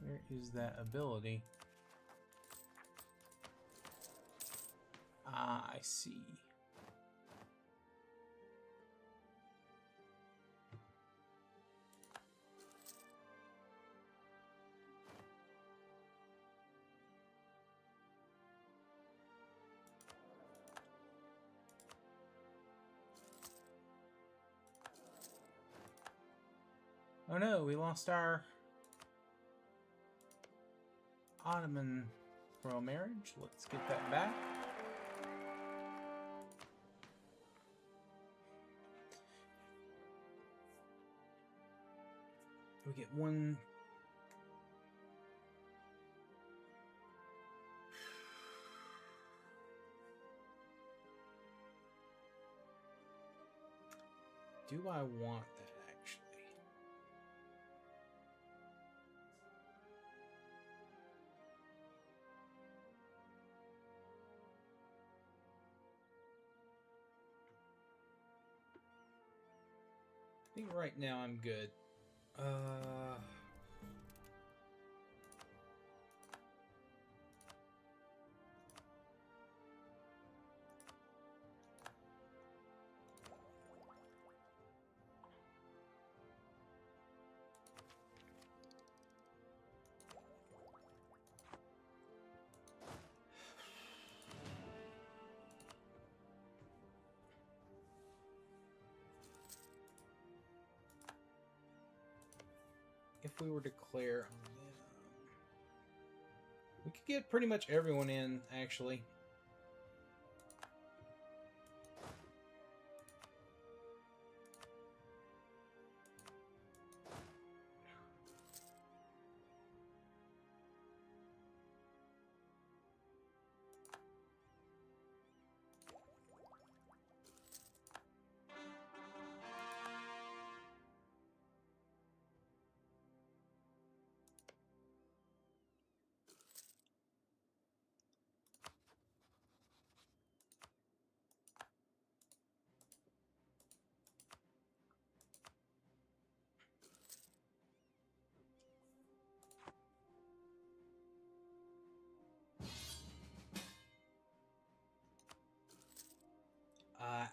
A: Where is that ability? Ah, I see. Oh no, we lost our Ottoman royal marriage. Let's get that back. We get one. Do I want that actually? I think right now I'm good. If we were to declare on them, we could get pretty much everyone in, actually.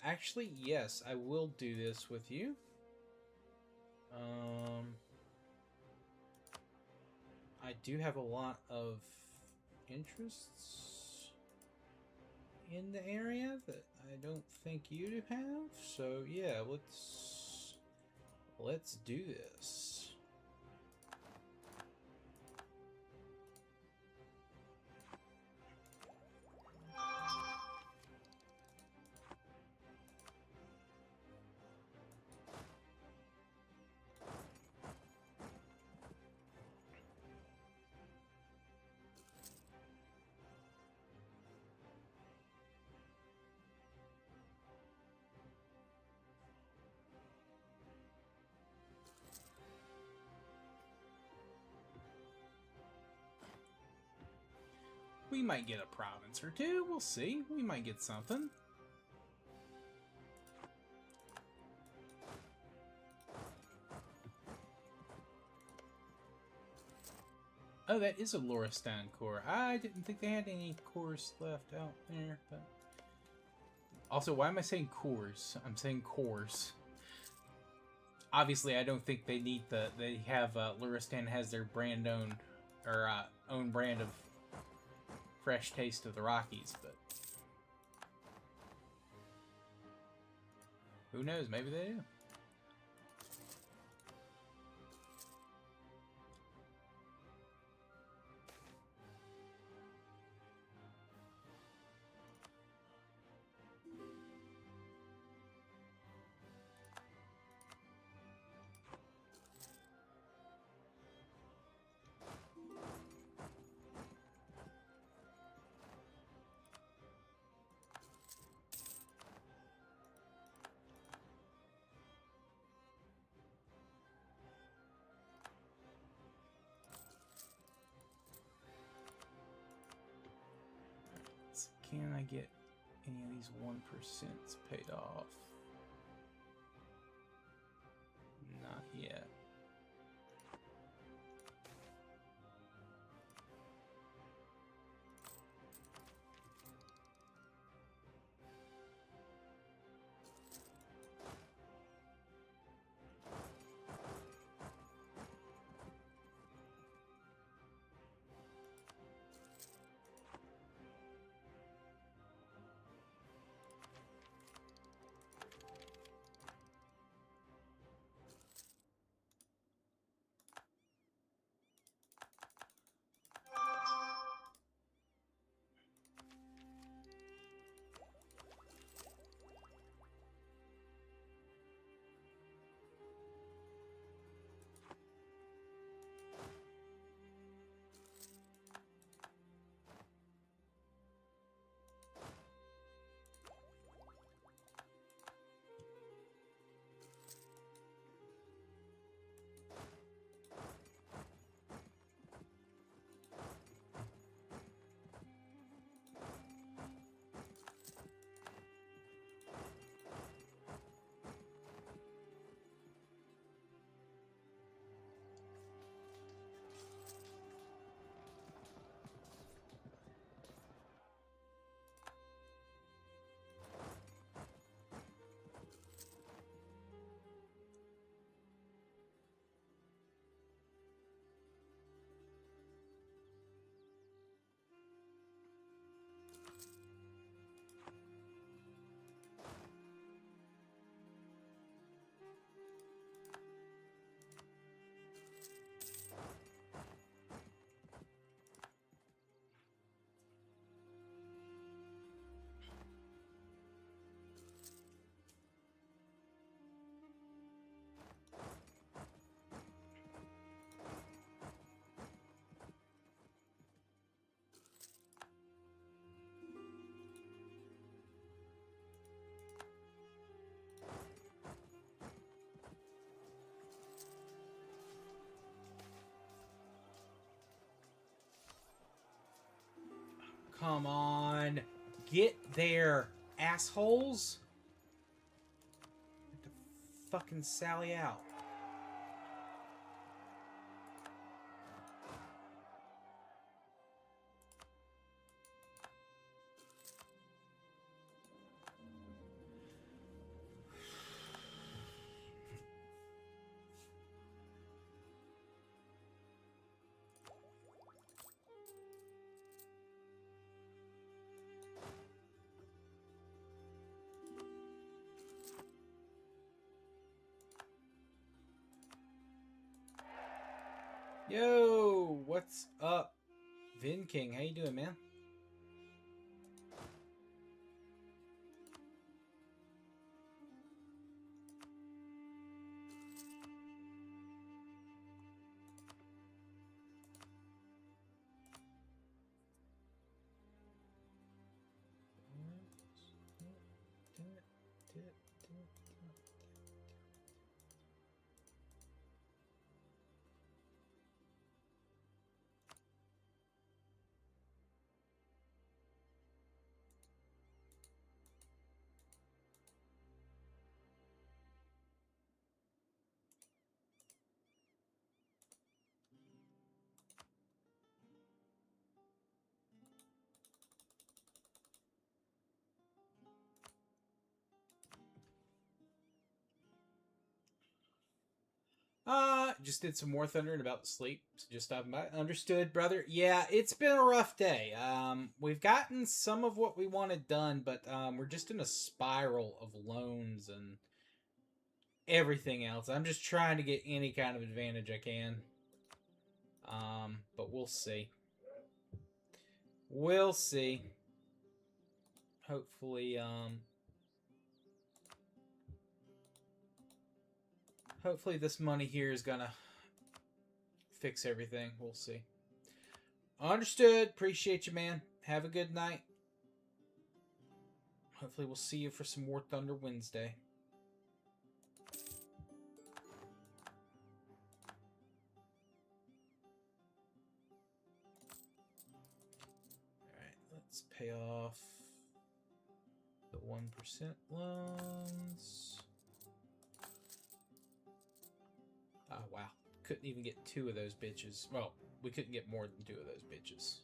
A: Actually, yes, I will do this with you. I do have a lot of interests in the area that I don't think you do have. So yeah, let's do this. We might get a province or two. We'll see. We might get something. Oh, that is a Loristan core. I didn't think they had any cores left out there. But also, why am I saying cores? I'm saying cores. Obviously, I don't think they need the. They have Loristan has their brand own or own brand of fresh taste of the Rockies, but who knows? Maybe they do. Can I get any of these 1% paid off? Not yet. Come on. Get there, assholes. Get to fucking sally out. Yo, what's up? Vin King, how you doing, man? Just did some more thunder and about to sleep. So just stopping by. Understood, brother. Yeah, it's been a rough day. We've gotten some of what we wanted done, but we're just in a spiral of loans and everything else. I'm just trying to get any kind of advantage I can. But we'll see. We'll see. Hopefully, hopefully this money here is gonna fix everything. We'll see. Understood. Appreciate you, man. Have a good night. Hopefully we'll see you for some more Thunder Wednesday. Alright, let's pay off the 1% loans. Oh, wow. Couldn't even get 2 of those bitches. Well, we couldn't get more than 2 of those bitches.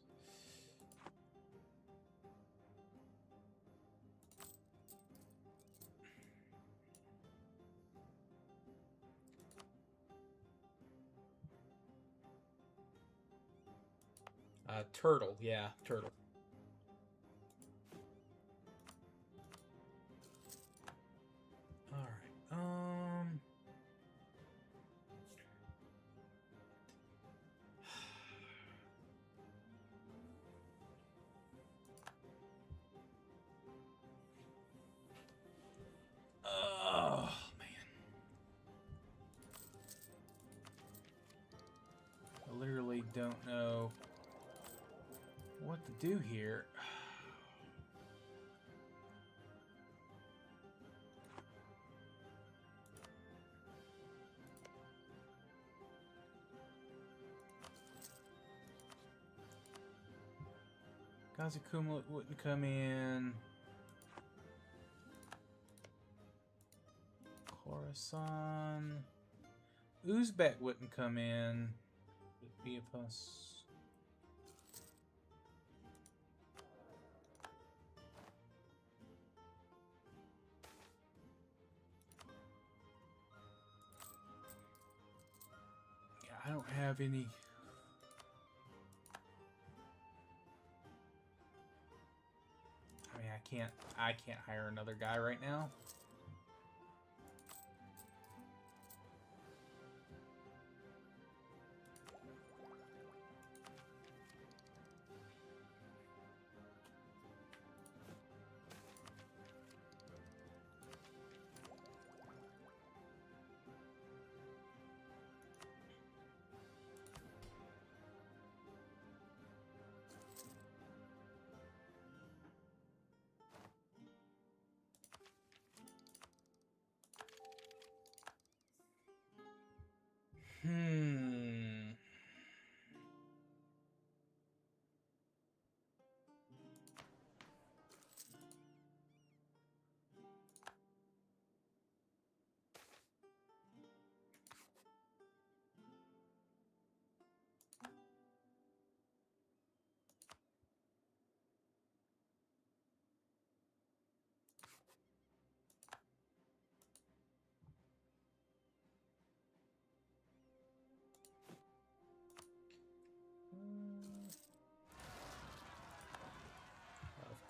A: Turtle. Yeah, turtle. Alright, oh, man. I literally don't know what to do here. Kazakuma wouldn't come in. Khorasan. Uzbek wouldn't come in. Would be a plus. Yeah, I don't have any. I mean, I can't hire another guy right now.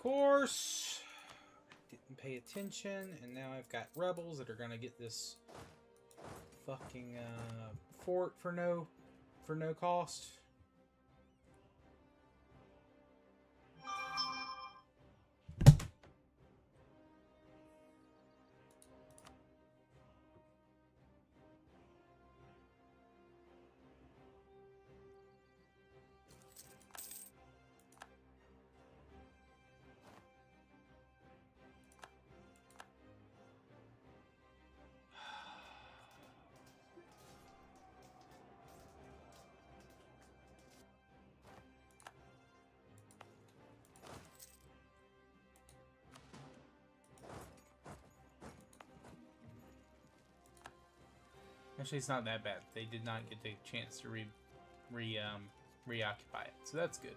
A: course, didn't pay attention, and now I've got rebels that are gonna get this fucking fort for no cost. Actually, it's not that bad. They did not get the chance to reoccupy it, so that's good.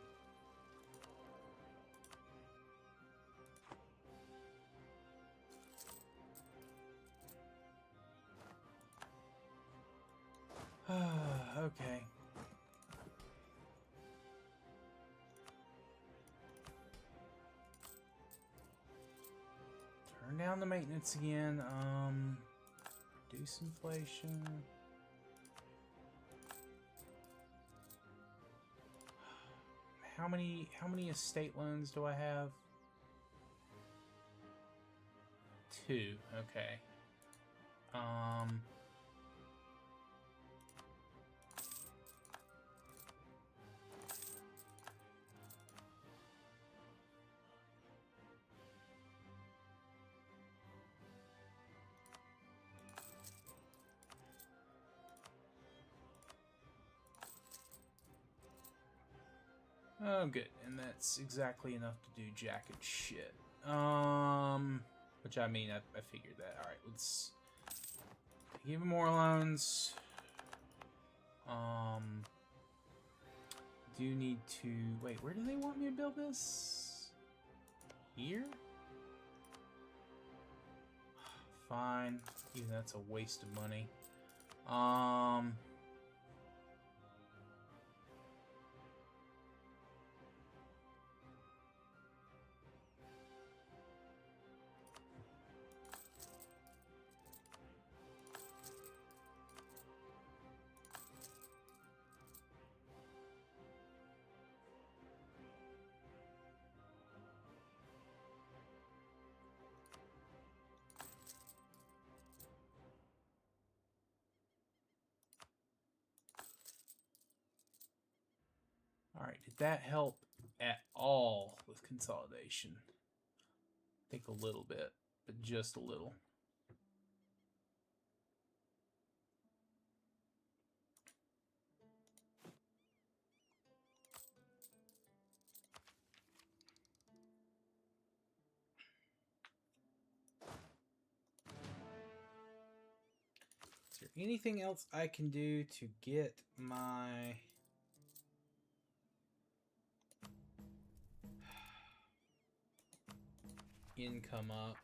A: Okay. Turn down the maintenance again. Reduce inflation. How many estate loans do I have? 2. Okay. Oh, good. And that's exactly enough to do jack and shit. Which I mean, I figured that. Alright, let's give him more loans. Do need to... Wait, where do they want me to build this? Here? Fine. Even that's a waste of money. Alright, did that help at all with consolidation? I think a little bit, but just a little. Is there anything else I can do to get my... income up?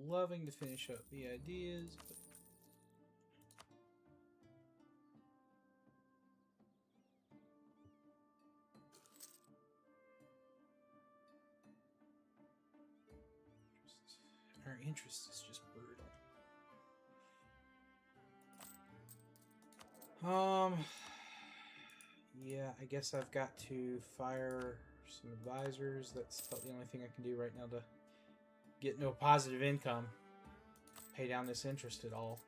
A: Loving to finish up the ideas, but our interest is just brutal. Yeah, I guess I've got to fire some advisors. That's about the only thing I can do right now to get no positive income, pay down this interest at all.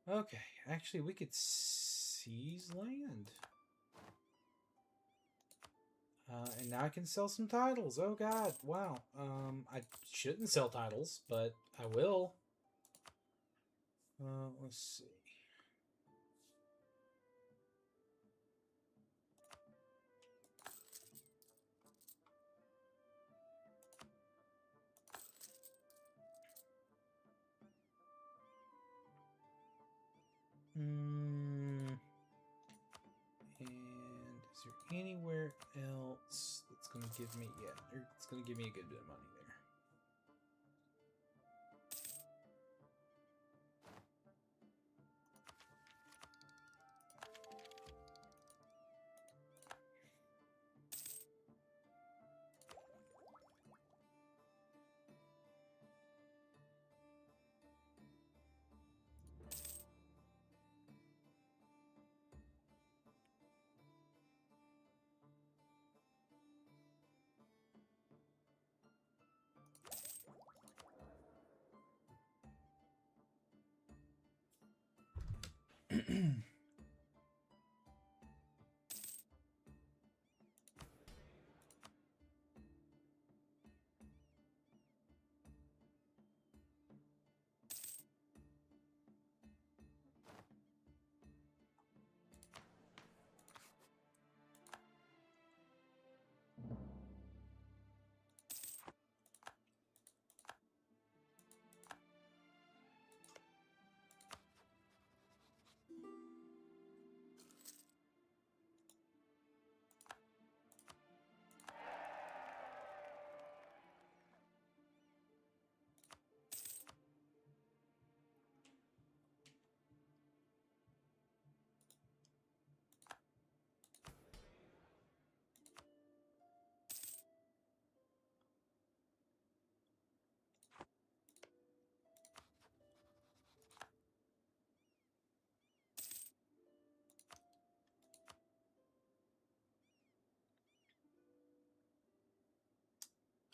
A: Okay, actually, we could seize land. And now I can sell some titles. Oh god, wow. I shouldn't sell titles, but I will. Let's see. And is there anywhere else that's going to give me... Yeah, it's going to give me a good bit of money there.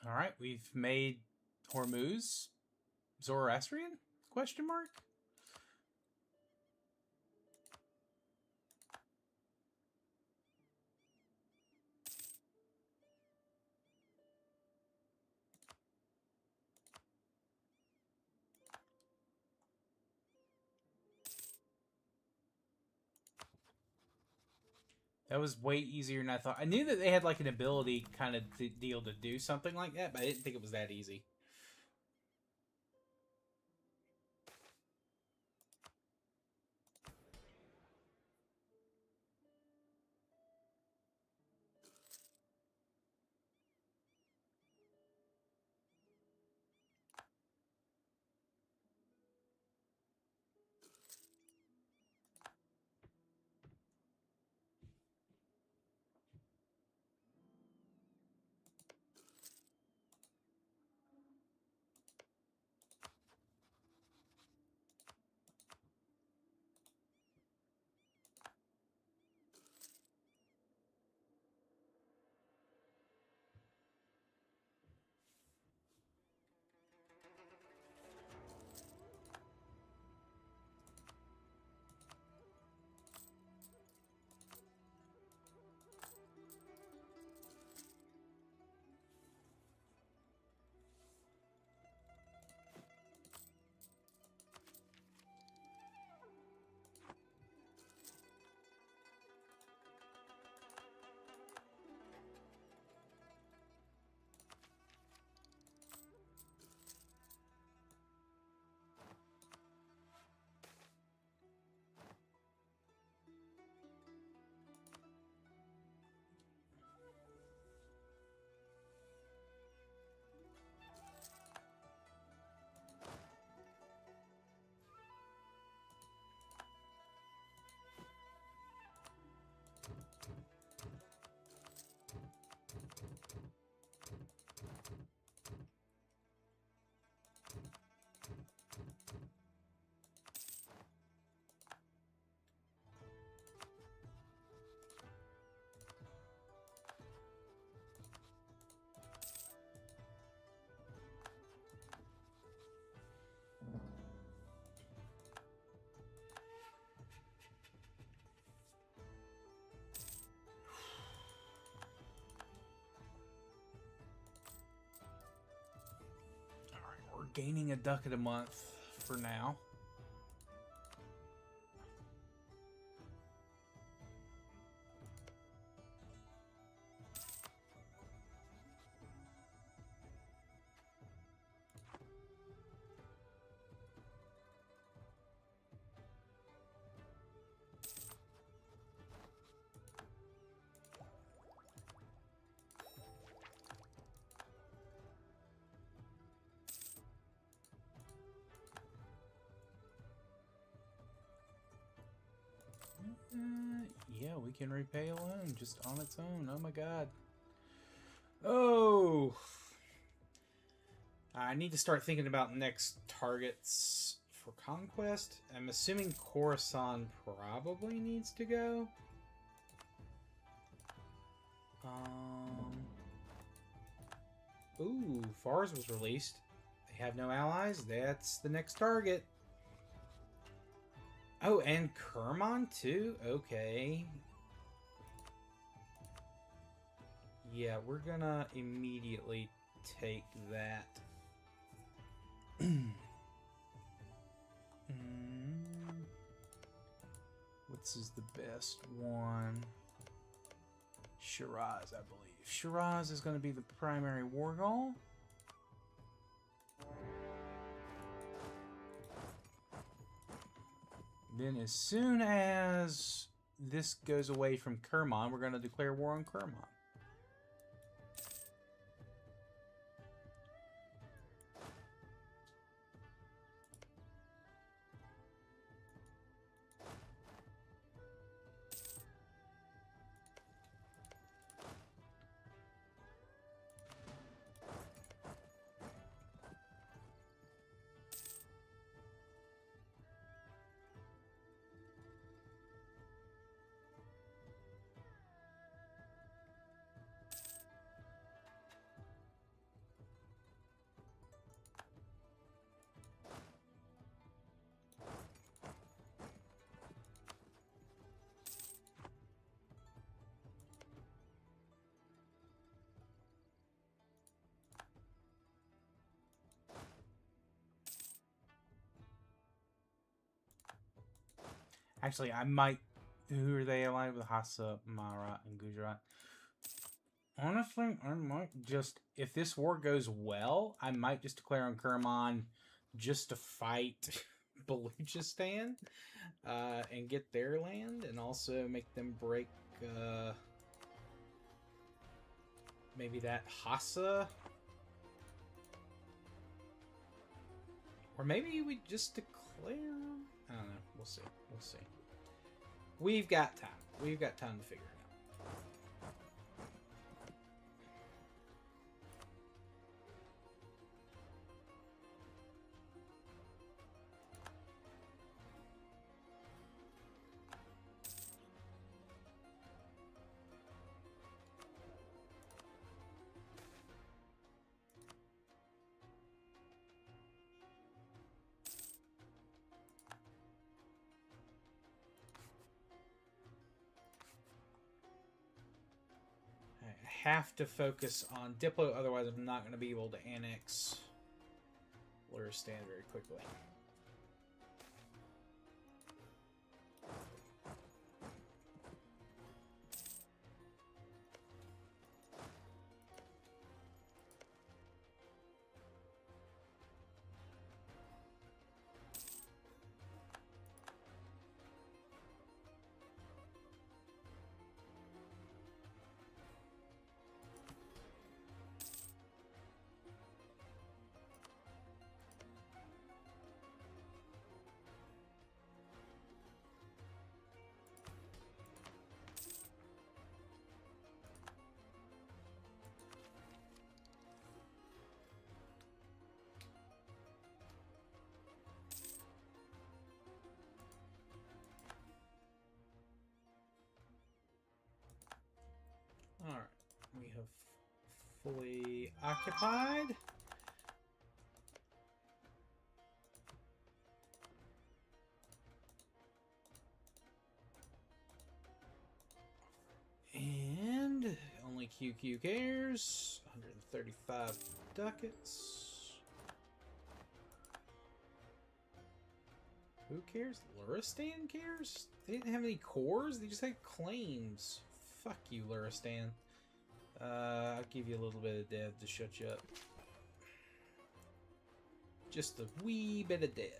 A: All right, we've made Hormuz Zoroastrian? Question mark? That was way easier than I thought. I knew that they had like an ability kind of deal to do something like that, but I didn't think it was that easy. gaining a ducat a month for now. Yeah, we can repay a loan just on its own. Oh my god. Oh! I need to start thinking about next targets for conquest. I'm assuming Khorasan probably needs to go. Ooh, Fars was released. They have no allies. That's the next target. Oh, and Kerman too? Okay. Yeah, we're gonna immediately take that. What's is the best one? Shiraz, I believe. Shiraz is going to be the primary war goal. Then as soon as this goes away from Kerman, we're going to declare war on Kerman. Actually, I might... Who are they allied with? Hassa, Marat, and Gujarat. Honestly, I might just... If this war goes well, I might just declare on Kerman just to fight Baluchistan and get their land, and also make them break maybe that Hassa. Or maybe we just declare... I don't know. We'll see. We'll see. We've got time. We've got time to figure it I have to focus on Diplo, otherwise I'm not going to be able to annex Luristan very quickly. Alright, we have fully occupied. And only QQ cares. 135 ducats. Who cares? Luristan cares? They didn't have any cores. They just had claims. Fuck you, Luristan. I'll give you a little bit of dev to shut you up. Just a wee bit of dev.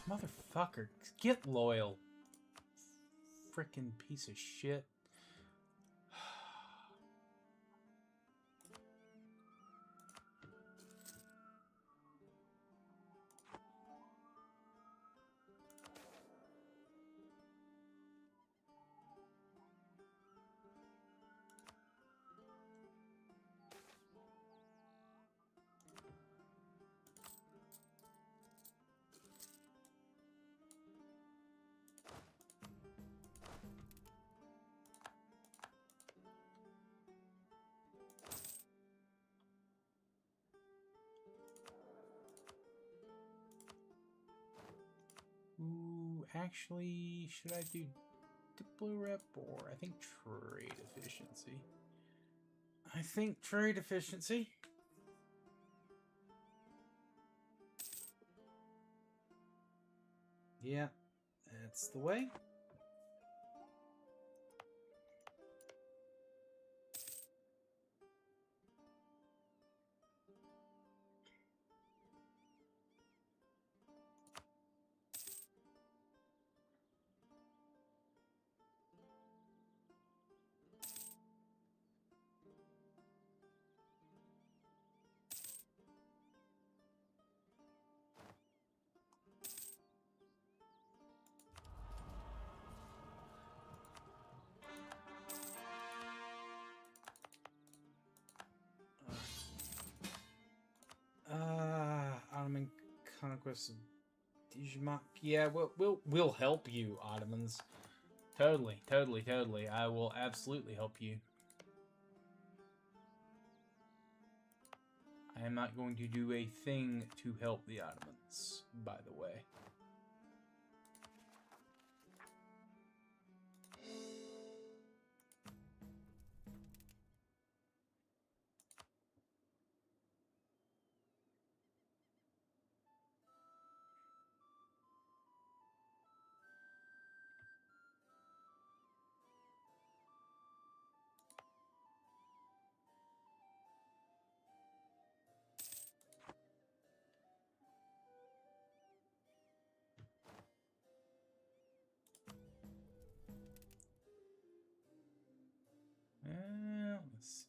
A: Motherfucker, get loyal. Frickin' piece of shit. Ooh, actually, should I do Diplo Rep or I think trade efficiency? I think trade efficiency. Yeah, that's the way. Ottoman conquest of Dijmak. Yeah, we'll help you, Ottomans. Totally. I will absolutely help you. I am not going to do a thing to help the Ottomans, by the way. Let's see.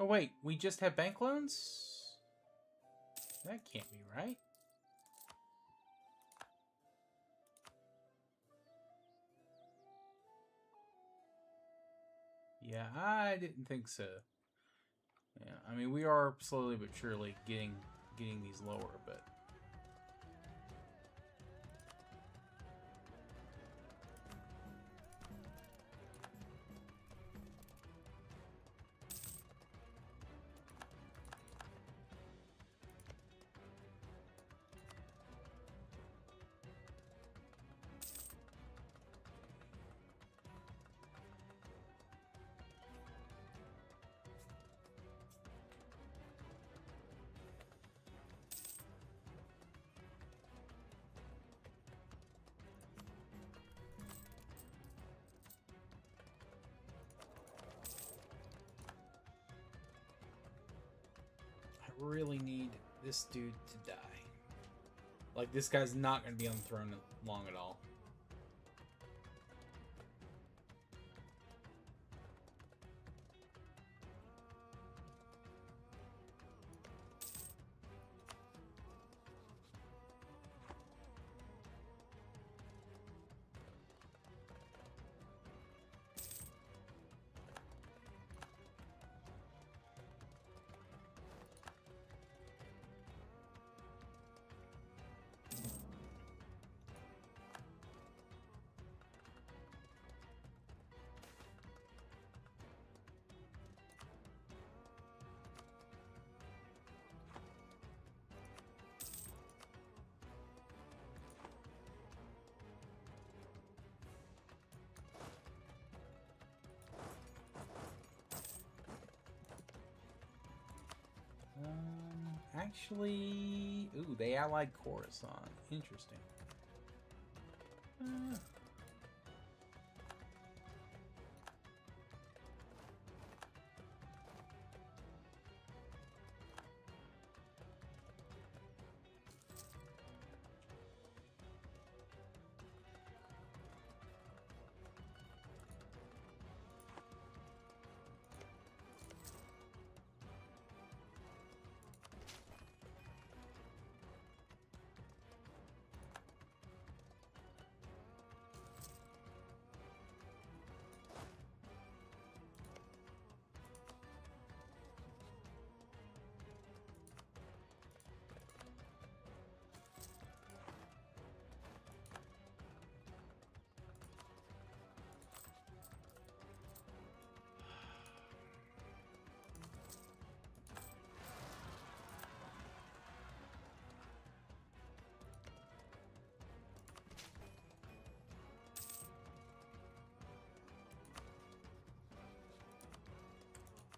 A: Oh wait, we just have bank loans? That can't be right. Yeah, I didn't think so. Yeah, I mean, we are slowly but surely getting these lower, but... really need this dude to die. Like, this guy's not going to be on the throne long at all. Actually, ooh, they allied Coruscant. Interesting.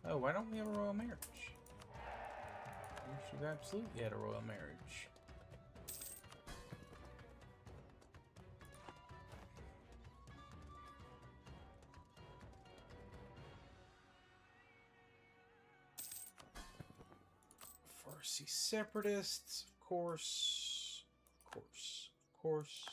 A: Oh, why don't we have a royal marriage? We should have absolutely had a royal marriage. Farsi separatists, of course. Of course. Of course.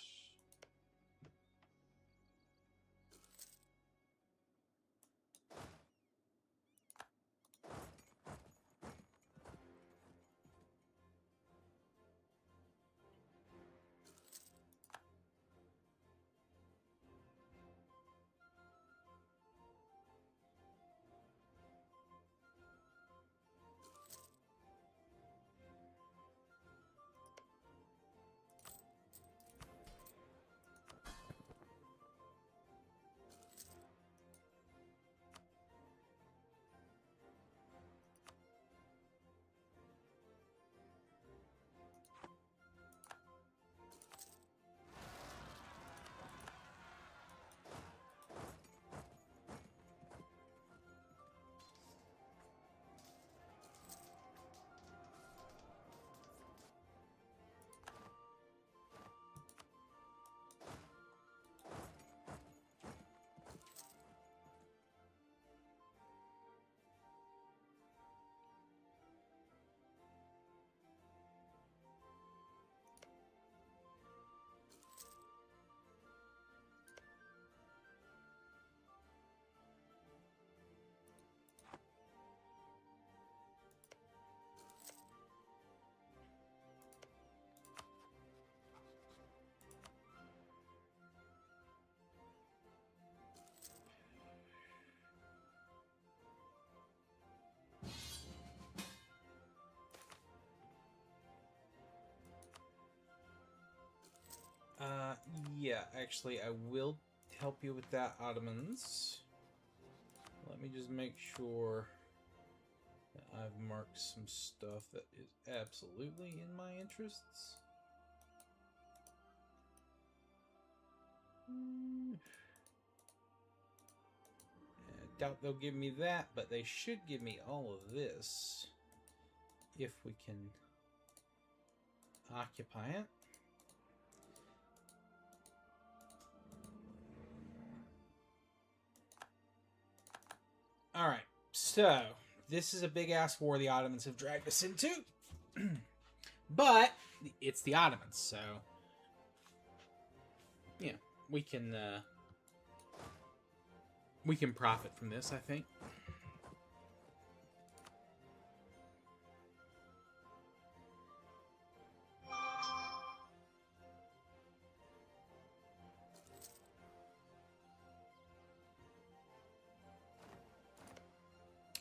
A: Yeah, actually, I will help you with that, Ottomans. Let me just make sure that I've marked some stuff that is absolutely in my interests. I doubt they'll give me that, but they should give me all of this if we can occupy it. Alright, so this is a big-ass war the Ottomans have dragged us into. But it's the Ottomans, so... yeah, we can profit from this, I think.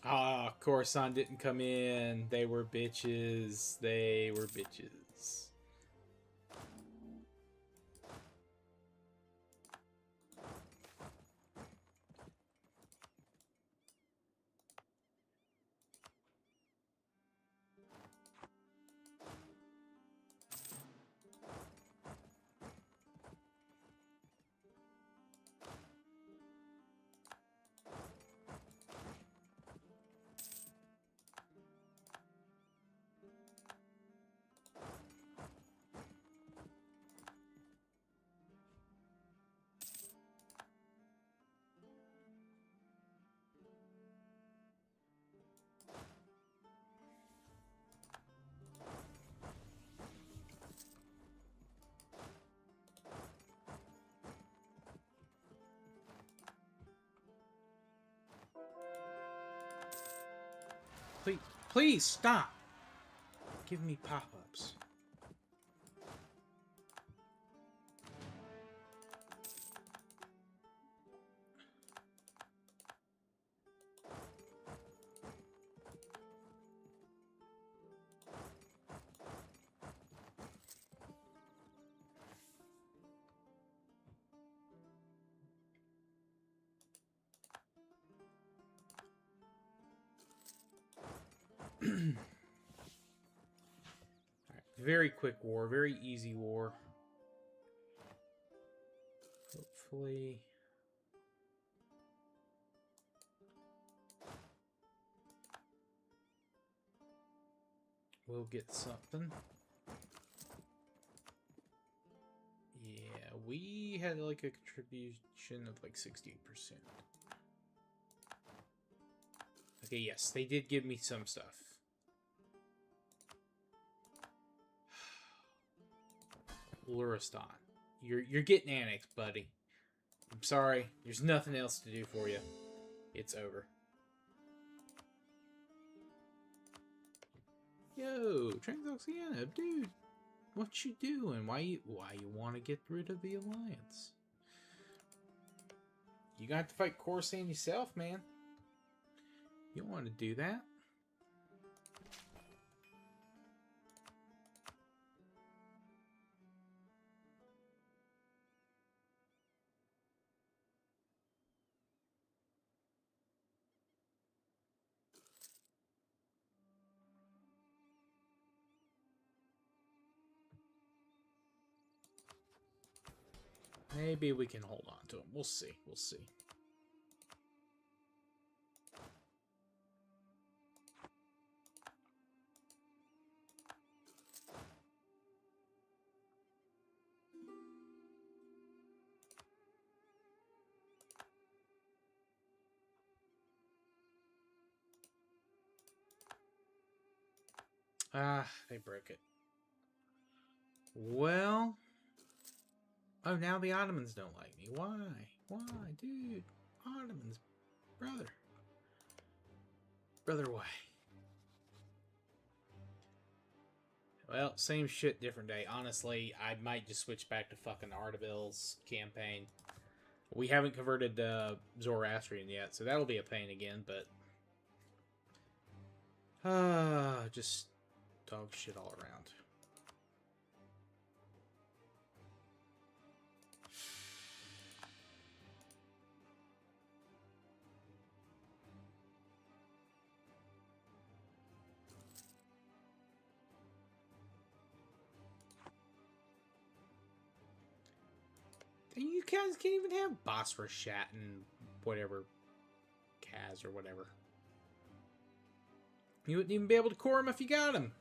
A: Ah, Coruscant didn't come in. They were bitches. They were bitches. Please stop. Give me pop-ups. Very quick war, very easy war. Hopefully... we'll get something. Yeah, we had like a contribution of like 68%. Okay, yes, they did give me some stuff. Luristan. You're getting annexed, buddy. I'm sorry. There's nothing else to do for you. It's over. Yo, Transoxiana, dude. What you doing? Why you want to get rid of the alliance? You got to fight Coruscant yourself, man. You don't want to do that. Maybe we can hold on to him. We'll see. We'll see. Ah, they broke it. Well... oh, now the Ottomans don't like me. Why? Why, dude? Ottomans, brother. Brother, why? Well, same shit, different day. Honestly, I might just switch back to fucking Ardabil's campaign. We haven't converted Zoroastrian yet, so that'll be a pain again, but... just dog shit all around. You guys can't even have Bosphorus Shat and whatever. Kaz or whatever. You wouldn't even be able to core him if you got him.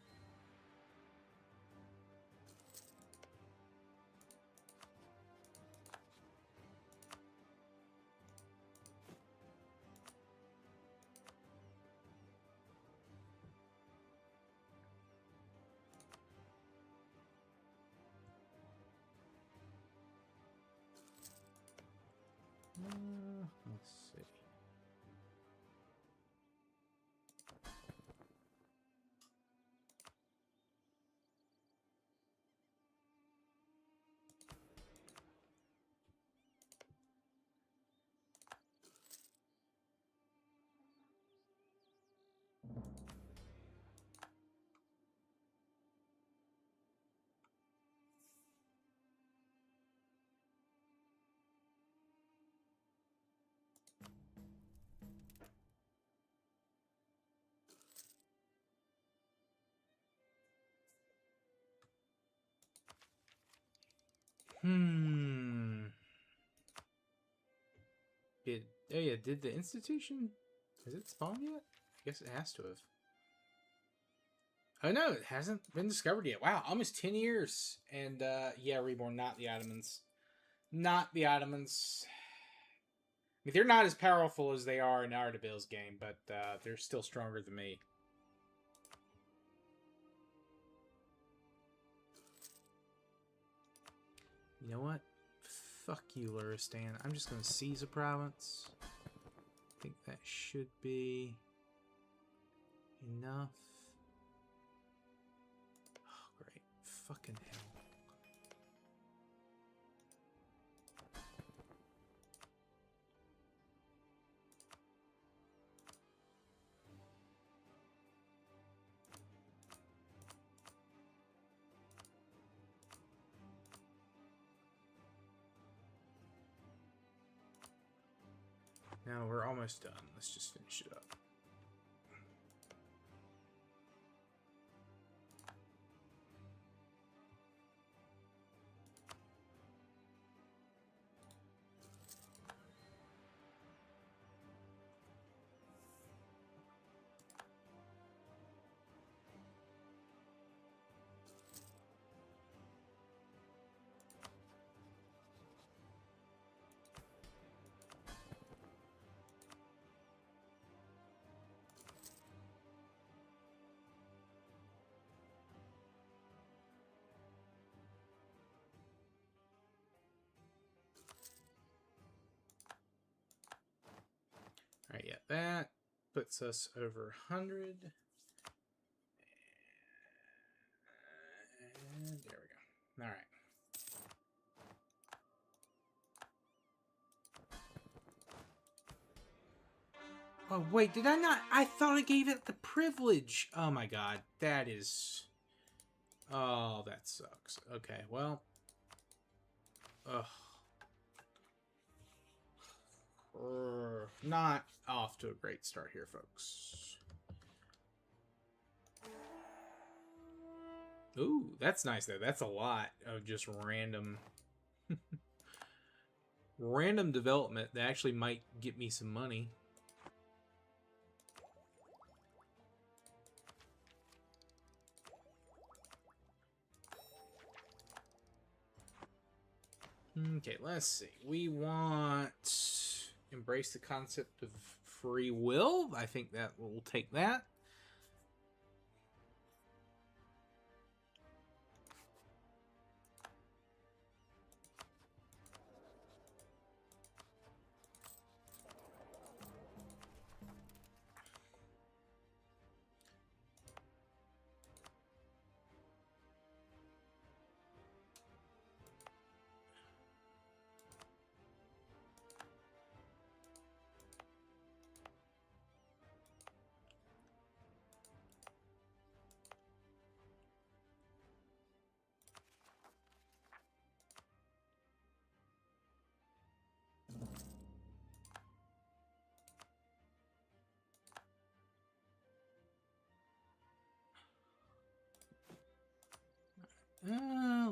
A: Let's see. Oh yeah, did the institution, has it spawned yet? I guess it has to have. Oh no, it hasn't been discovered yet. Wow, almost 10 years. And yeah, Reborn, not the Ottomans. Not the Ottomans. I mean, they're not as powerful as they are in Ardabil's game, but they're still stronger than me. You know what? Fuck you, Luristan. I'm just going to seize a province. I think that should be enough. Oh, great. Fucking hell. Now we're almost done. Let's just finish it up. Alright, yeah, that puts us over 100. And there we go. Alright. Oh, wait, did I not? I thought I gave it the privilege. Oh my god, that is... Oh, that sucks. Okay, well... Ugh. Not off to a great start here, folks. Ooh, that's nice, though. That's a lot of just random... random development that actually might get me some money. Okay, let's see. We want... Embrace the concept of free will. I think that will take that.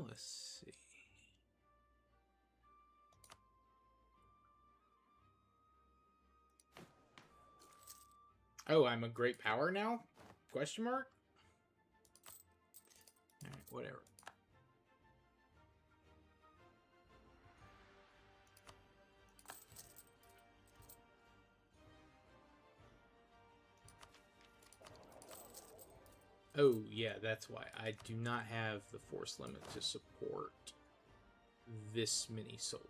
A: Let's see. Oh, I'm a great power now? Question mark? Alright, whatever. Oh, yeah, that's why. I do not have the force limit to support this many soldiers.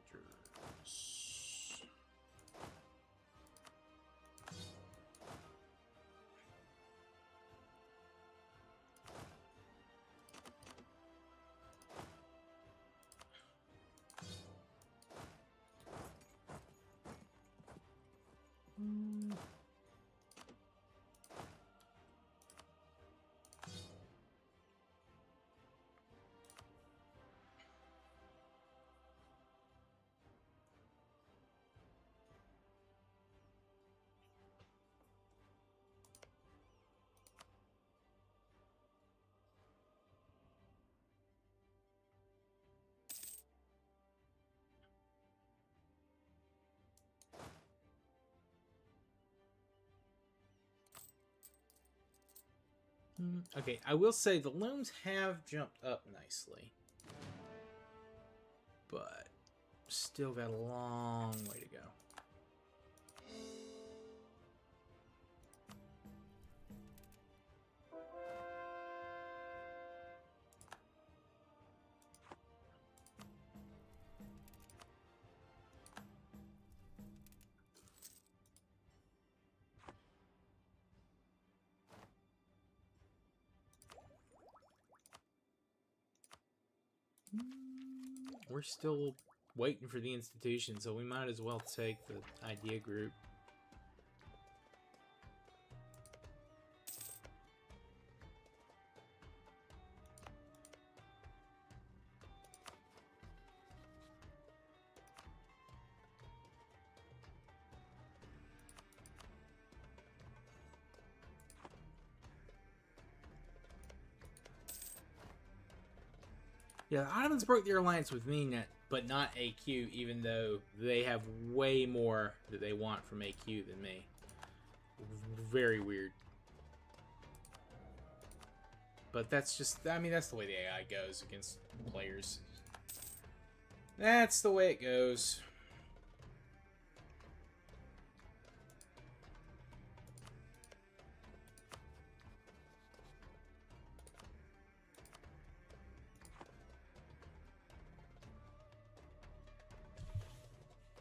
A: Okay, I will say the loans have jumped up nicely. But still got a long way to go. We're still waiting for the institution, so we might as well take the idea group. Yeah, the Ottomans broke their alliance with me, but not AQ, even though they have way more that they want from AQ than me. Very weird. But that's just, I mean, that's the way the AI goes against players. That's the way it goes.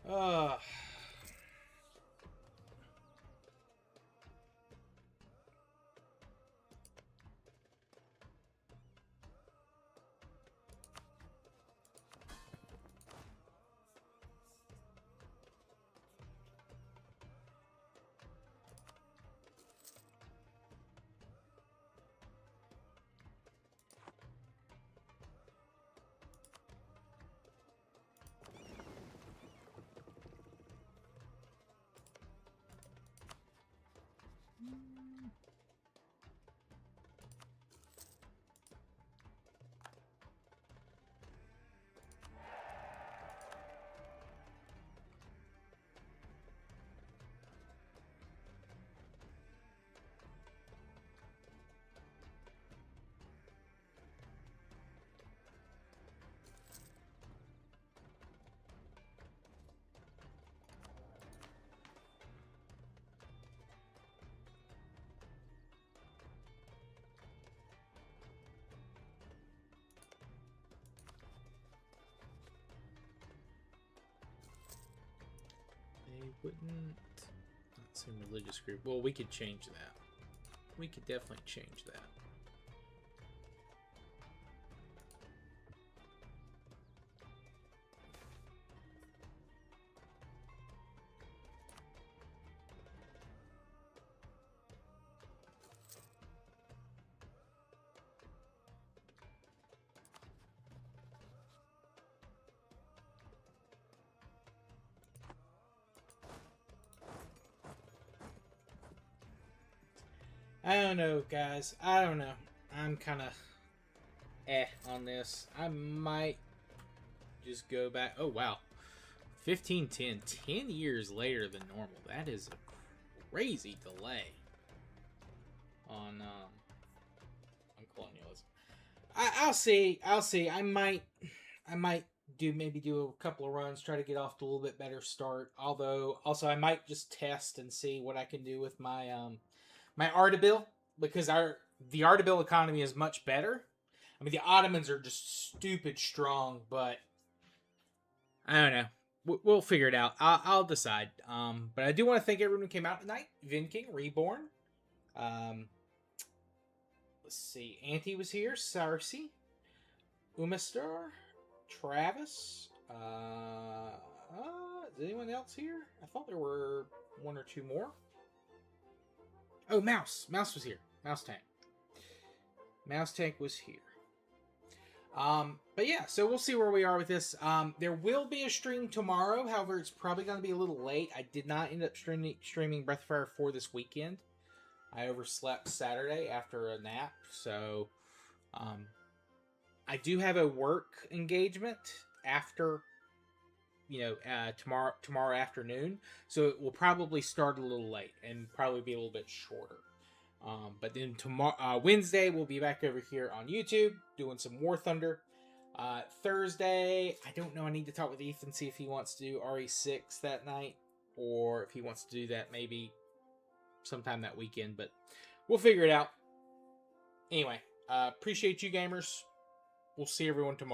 A: Uh, they wouldn't. Not some religious group. Well, we could change that. We could definitely change that. I don't know, guys. I don't know. I'm kind of on this. I might just go back. Oh, wow. 1510. 10 years later than normal. That is a crazy delay on colonialism. I'll see. I'll see. I might do a couple of runs, try to get off to a little bit better start. Although, also, I might just test and see what I can do with my my Ardabil, because the Ardabil economy is much better. I mean, the Ottomans are just stupid strong, but I don't know. We'll figure it out. I'll decide. But I do want to thank everyone who came out tonight. Vin King, Reborn. Let's see. Auntie was here. Sarcy. Umastar. Travis. Is anyone else here? I thought there were one or two more. Oh, Mouse. Mouse was here. Mouse Tank. Mouse Tank was here. But yeah, so we'll see where we are with this. There will be a stream tomorrow. However, it's probably going to be a little late. I did not end up streaming Breath of Fire 4 this weekend. I overslept Saturday after a nap. So, I do have a work engagement after, tomorrow afternoon. So it will probably start a little late and probably be a little bit shorter. But then tomorrow, Wednesday, we'll be back over here on YouTube doing some War Thunder. Thursday, I don't know. I need to talk with Ethan, see if he wants to do RE6 that night, or if he wants to do that maybe sometime that weekend. But we'll figure it out. Anyway, appreciate you gamers. We'll see everyone tomorrow.